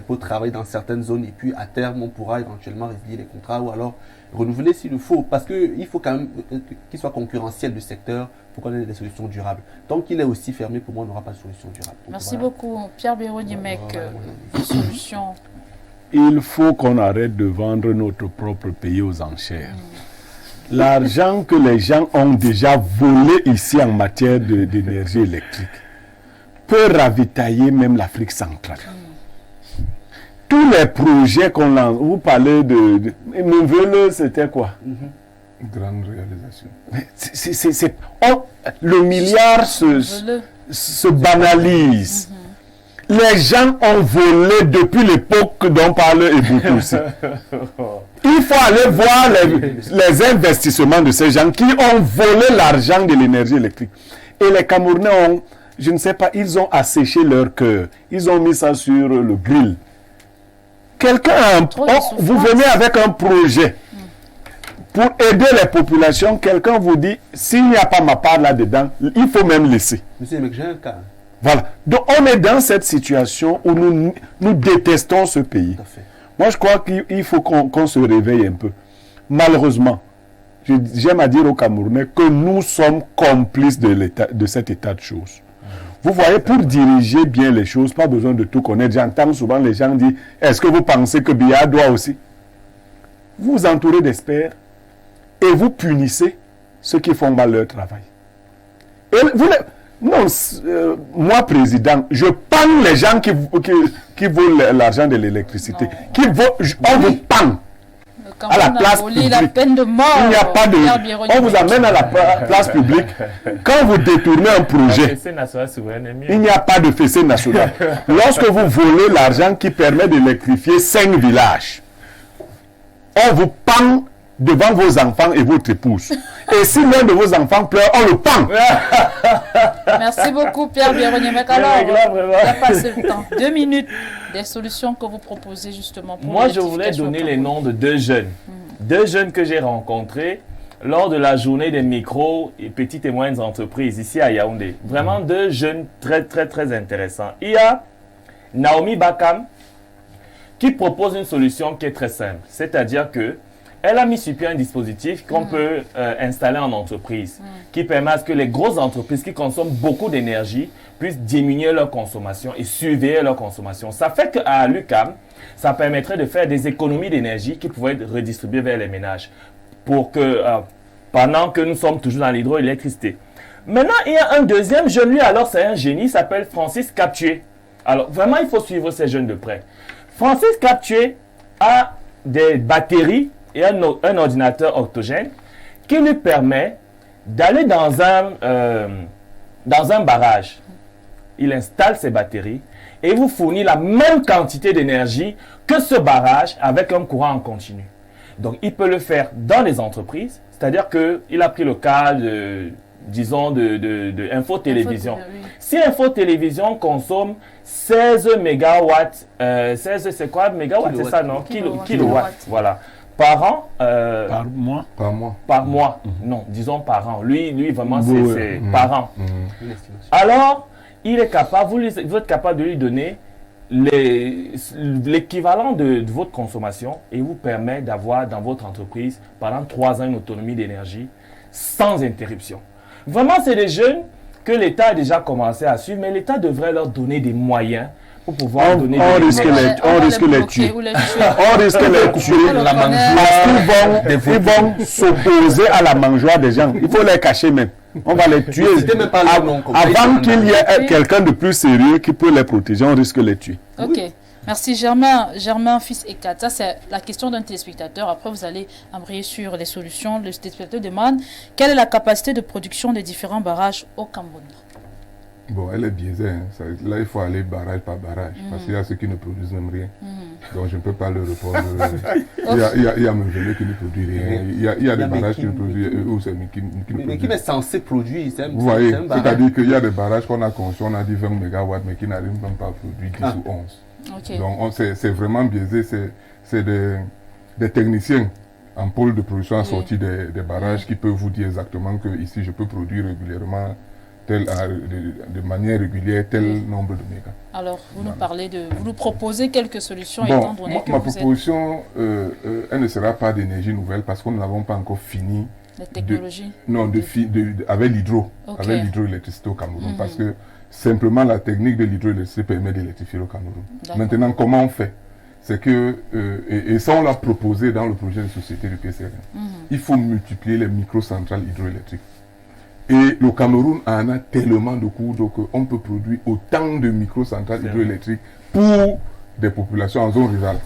pour travailler dans certaines zones, et puis à terme, on pourra éventuellement résilier les contrats ou alors renouveler s'il le faut, parce qu'il faut quand même qu'il soit concurrentiel le secteur pour qu'on ait des solutions durables. Tant qu'il est aussi fermé, pour moi, on n'aura pas de solution durable. Donc, merci beaucoup. Pierre Béraud-Niemec, solution. il faut qu'on arrête de vendre notre propre pays aux enchères. L'argent que les gens ont déjà volé ici en matière d'énergie électrique peut ravitailler même l'Afrique centrale. Tous les projets qu'on lance, vous parlez de Nouvelle, c'était quoi? Grande réalisation. Le milliard se banalise. Les gens ont volé depuis l'époque dont parle Ebouto aussi. Il faut aller voir les investissements de ces gens qui ont volé l'argent de l'énergie électrique. Et les Camerounais ont, je ne sais pas, ils ont asséché leur cœur. Ils ont mis ça sur le grill. Vous venez avec un projet pour aider les populations. Quelqu'un vous dit, s'il n'y a pas ma part là-dedans, il faut même laisser. Monsieur, mais j'ai un cas. Voilà. Donc, on est dans cette situation où nous détestons ce pays. Moi, je crois qu'il faut qu'on se réveille un peu. Malheureusement, j'aime à dire aux Camerounais que nous sommes complices de cet état de choses. Vous voyez, pour diriger bien les choses, pas besoin de tout connaître. J'entends souvent les gens dire, est-ce que vous pensez que Biya doit aussi? Vous vous entourez d'experts et vous punissez ceux qui font mal leur travail. Et moi, président, je pends les gens qui volent l'argent de l'électricité. On vous pend à la place publique. La peine de mort. Il n'y a pas de... On vous amène à la place publique. Quand vous détournez un projet, il n'y a pas de fessée nationale. Lorsque vous volez l'argent qui permet d'électrifier 5 villages, on vous pend devant vos enfants et votre épouse. Et si l'un de vos enfants pleure, on le pend. Merci beaucoup, Pierre Biéroniemec. Alors, on va passer le temps. 2 minutes des solutions que vous proposez justement pour moi, je voulais donner les noms de 2 jeunes. 2 jeunes que j'ai rencontrés lors de la journée des micros et petites et moyennes entreprises ici à Yaoundé. Vraiment 2 jeunes très, très, très intéressants. Il y a Naomi Bakam qui propose une solution qui est très simple. C'est-à-dire que elle a mis sur pied un dispositif qu'on peut installer en entreprise qui permet à ce que les grosses entreprises qui consomment beaucoup d'énergie puissent diminuer leur consommation et surveiller leur consommation. Ça fait qu'à l'UQAM, ça permettrait de faire des économies d'énergie qui pourraient être redistribuées vers les ménages pour que, pendant que nous sommes toujours dans l'hydroélectricité. Maintenant, il y a un deuxième jeune, lui alors c'est un génie, il s'appelle Francis Captué. Alors vraiment, il faut suivre ces jeunes de près. Francis Captué a des batteries et un ordinateur octogène qui lui permet d'aller dans un barrage. Il installe ses batteries et vous fournit la même quantité d'énergie que ce barrage avec un courant en continu. Donc, il peut le faire dans les entreprises, c'est-à-dire qu'il a pris le cas de Info-Télévision. Si Info-Télévision consomme 16 mégawatts, 16 c'est quoi mégawatts, c'est ça, non? Kilowatts, voilà. Par an Par mois. Par mois. Non, disons par an. Lui vraiment, c'est par an. Alors, il est capable, vous êtes capable de lui donner l'équivalent de votre consommation et vous permet d'avoir dans votre entreprise pendant 3 ans une autonomie d'énergie sans interruption. Vraiment, c'est des jeunes que l'État a déjà commencé à suivre, mais l'État devrait leur donner des moyens pour pouvoir donner on risque les tuer. On risque les tuer. Ils vont s'opposer à la mangeoire des gens. Il faut les cacher même. On va les tuer. Avant qu'il y ait quelqu'un de plus sérieux qui peut les protéger, on risque de les tuer. Ok. Merci Germain Fils Ekat. Ça, c'est la question d'un téléspectateur. Après, vous allez embrayer sur les solutions. Le téléspectateur demande quelle est la capacité de production des différents barrages au Cameroun. Bon, elle est biaisée. Hein. Là, il faut aller barrage par barrage. Parce qu'il y a ceux qui ne produisent même rien. Donc, je ne peux pas leur répondre. Il y a Mevele qui ne produit rien. Il y a des barrages qui ne produisent rien. Mais qui est censé produire. Vous voyez, c'est-à-dire qu'il y a des barrages qu'on a conçus, on a dit 20 MW, mais qui n'arrivent même pas à produire 10 ou 11. Okay. Donc, c'est vraiment biaisé. C'est des techniciens en pôle de production assortis des barrages qui peuvent vous dire exactement que ici, je peux produire régulièrement de manière régulière tel nombre de mégas. Alors, vous nous proposez quelques solutions étant donné que ma proposition, elle ne sera pas d'énergie nouvelle parce que nous n'avons pas encore fini. La technologie avec l'hydroélectricité au Cameroun. Parce que simplement la technique de l'hydroélectricité permet d'électrifier le Cameroun. Maintenant, comment on fait? c'est que, et ça on l'a proposé dans le projet de société du PCRN, il faut multiplier les microcentrales hydroélectriques. Et le Cameroun en a tellement de cours d'eau qu'on peut produire autant de microcentrales hydroélectriques pour des populations en zone rurale.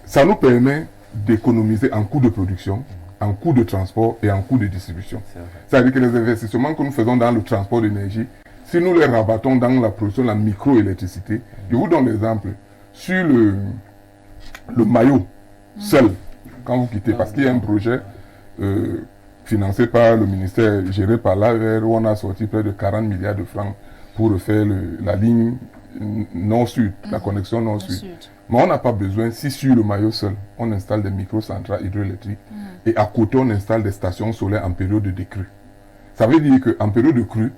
Ça nous permet d'économiser en coût de production, en coût de transport et en coût de distribution. C'est-à-dire que les investissements que nous faisons dans le transport d'énergie, si nous les rabattons dans la production de la microélectricité, je vous donne l'exemple, sur le maillot seul, quand vous quittez, parce qu'il y a un projet financé par le ministère, géré par l'AER, où on a sorti près de 40 milliards de francs pour refaire la ligne nord-sud, la connexion nord-sud. Mais on n'a pas besoin, si sur le maillot seul, on installe des microcentrales hydroélectriques et à côté, on installe des stations solaires en période de décrue. Ça veut dire qu'en période de crue,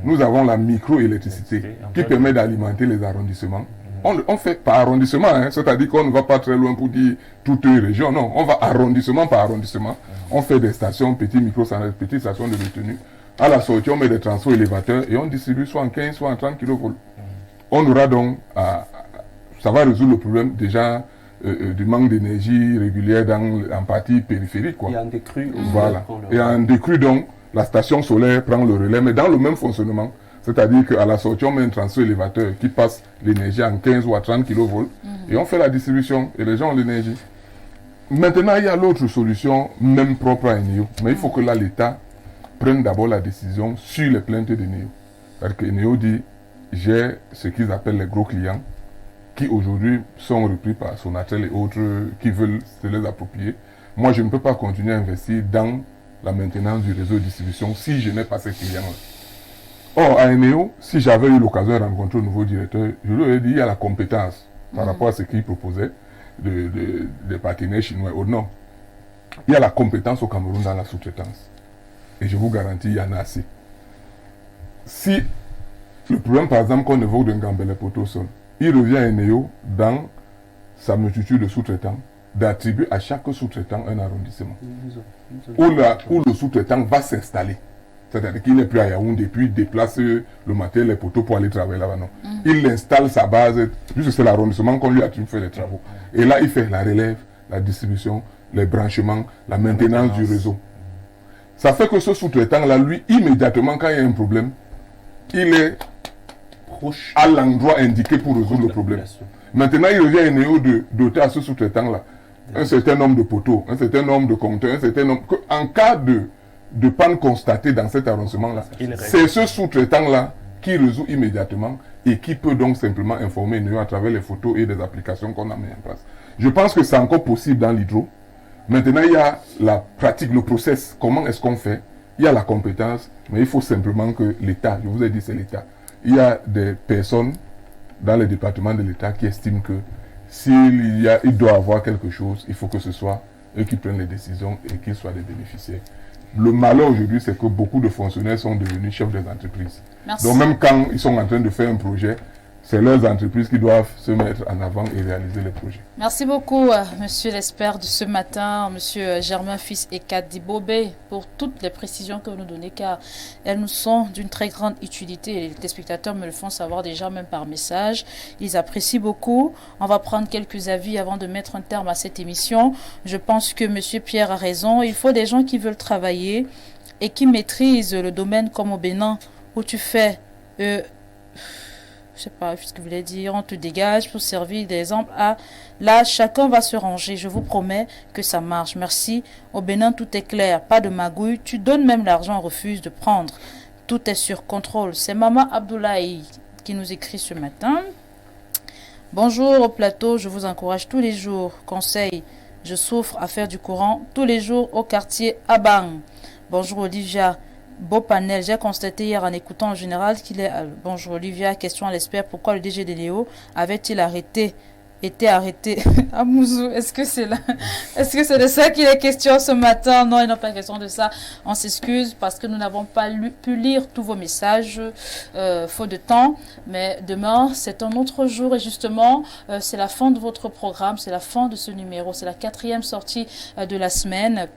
nous avons la microélectricité qui permet d'alimenter les arrondissements. On fait par arrondissement, hein, c'est-à-dire qu'on ne va pas très loin pour dire toute une région, non, on va arrondissement par arrondissement. On fait des stations, petites microcentrales, petites stations de retenue. À la sortie, on met des transferts élévateurs et on distribue soit en 15, soit en 30 kV. On aura donc, ça va résoudre le problème déjà du manque d'énergie régulière en partie périphérique. Quoi. Il y a un décru. Voilà. Et en décru, donc, la station solaire prend le relais, mais dans le même fonctionnement. C'est-à-dire qu'à la sortie, on met un transfert élévateur qui passe l'énergie en 15 ou à 30 kV et on fait la distribution et les gens ont l'énergie. Maintenant, il y a l'autre solution, même propre à Eneo. Mais il faut que là, l'État prenne d'abord la décision sur les plaintes d'Eneo. Parce que Eneo dit, j'ai ce qu'ils appellent les gros clients qui aujourd'hui sont repris par Sonatel et autres qui veulent se les approprier. Moi, je ne peux pas continuer à investir dans la maintenance du réseau de distribution si je n'ai pas ces clients-là. Or, à Eneo, si j'avais eu l'occasion de rencontrer le nouveau directeur, je lui ai dit il y a la compétence par rapport à ce qu'il proposait des partenaires chinois au nord. Il y a la compétence au Cameroun dans la sous-traitance. Et je vous garantis, il y en a assez. Si le problème, par exemple, qu'on évoque de Ngambele Potosol, il revient à Eneo dans sa multitude de sous-traitants d'attribuer à chaque sous-traitant un arrondissement où le sous-traitant va s'installer. C'est-à-dire qu'il n'est plus à Yaoundé, puis il déplace le matériel, les poteaux pour aller travailler là-bas. Non. Il installe sa base, juste c'est l'arrondissement qu'on lui attribue faire les travaux. Et là, il fait la relève, la distribution, les branchements, la maintenance du réseau. Ça fait que ce sous-traitant-là, lui, immédiatement, quand il y a un problème, il est proche à l'endroit indiqué pour résoudre le problème. Maintenant, il revient à Eneo de doter à ce sous-traitant-là un certain nombre de poteaux, un certain nombre de compteurs, un certain nombre... En cas de panne constatée dans cet arrondissement-là, c'est ce sous-traitant-là qui résout immédiatement et qui peut donc simplement informer Eneo à travers les photos et des applications qu'on a mis en place. Je pense que c'est encore possible dans l'hydro. Maintenant, il y a la pratique, le process. Comment est-ce qu'on fait? Il y a la compétence, mais il faut simplement que l'État, je vous ai dit c'est l'État, il y a des personnes dans les départements de l'État qui estiment que il doit avoir quelque chose, il faut que ce soit eux qui prennent les décisions et qu'ils soient les bénéficiaires. Le malheur aujourd'hui, c'est que beaucoup de fonctionnaires sont devenus chefs des entreprises. Merci. Donc même quand ils sont en train de faire un projet, c'est leurs entreprises qui doivent se mettre en avant et réaliser les projets. Merci beaucoup, monsieur l'expert de ce matin, monsieur Germain Fils et Kadi Bobé, pour toutes les précisions que vous nous donnez, car elles nous sont d'une très grande utilité. Et les téléspectateurs me le font savoir déjà, même par message. Ils apprécient beaucoup. On va prendre quelques avis avant de mettre un terme à cette émission. Je pense que monsieur Pierre a raison. Il faut des gens qui veulent travailler et qui maîtrisent le domaine, comme au Bénin, où tu fais... je sais pas ce que vous voulez dire, on te dégage pour servir d'exemple à... Là, chacun va se ranger, je vous promets que ça marche. Merci. Au Bénin, tout est clair, pas de magouille. Tu donnes même l'argent, on refuse de prendre. Tout est sur contrôle. C'est Maman Abdoulaye qui nous écrit ce matin. Bonjour au plateau, je vous encourage tous les jours. Conseil, je souffre à faire du courant tous les jours au quartier Abang. Bonjour Olivia. Beau panel. J'ai constaté hier en écoutant en général qu'il est... Bonjour Olivia, question à l'expert. Pourquoi le DG d'Eneo avait-il été arrêté à Mouzou? Est-ce que c'est là? Est-ce que c'est de ça qu'il est question ce matin? Non, il n'est pas question de ça. On s'excuse parce que nous n'avons pas pu lire tous vos messages, faute de temps. Mais demain, c'est un autre jour et justement, c'est la fin de votre programme, c'est la fin de ce numéro. C'est la 4e sortie de la semaine.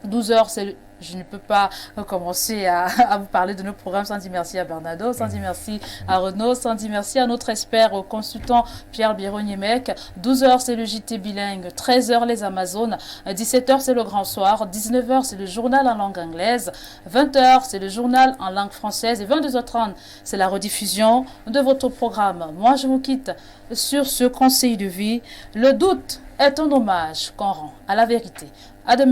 12h, c'est je ne peux pas commencer à vous parler de nos programmes sans dire merci à Bernardo, sans dire merci à Renaud, sans dire merci à notre expert consultant Pierre Biron-Yemec. 12h, c'est le JT bilingue. 13h, les Amazones. 17h, c'est le Grand Soir. 19h, c'est le journal en langue anglaise. 20h, c'est le journal en langue française. Et 22h30, c'est la rediffusion de votre programme. Moi, je vous quitte sur ce conseil de vie. Le doute est un hommage qu'on rend à la vérité. À demain.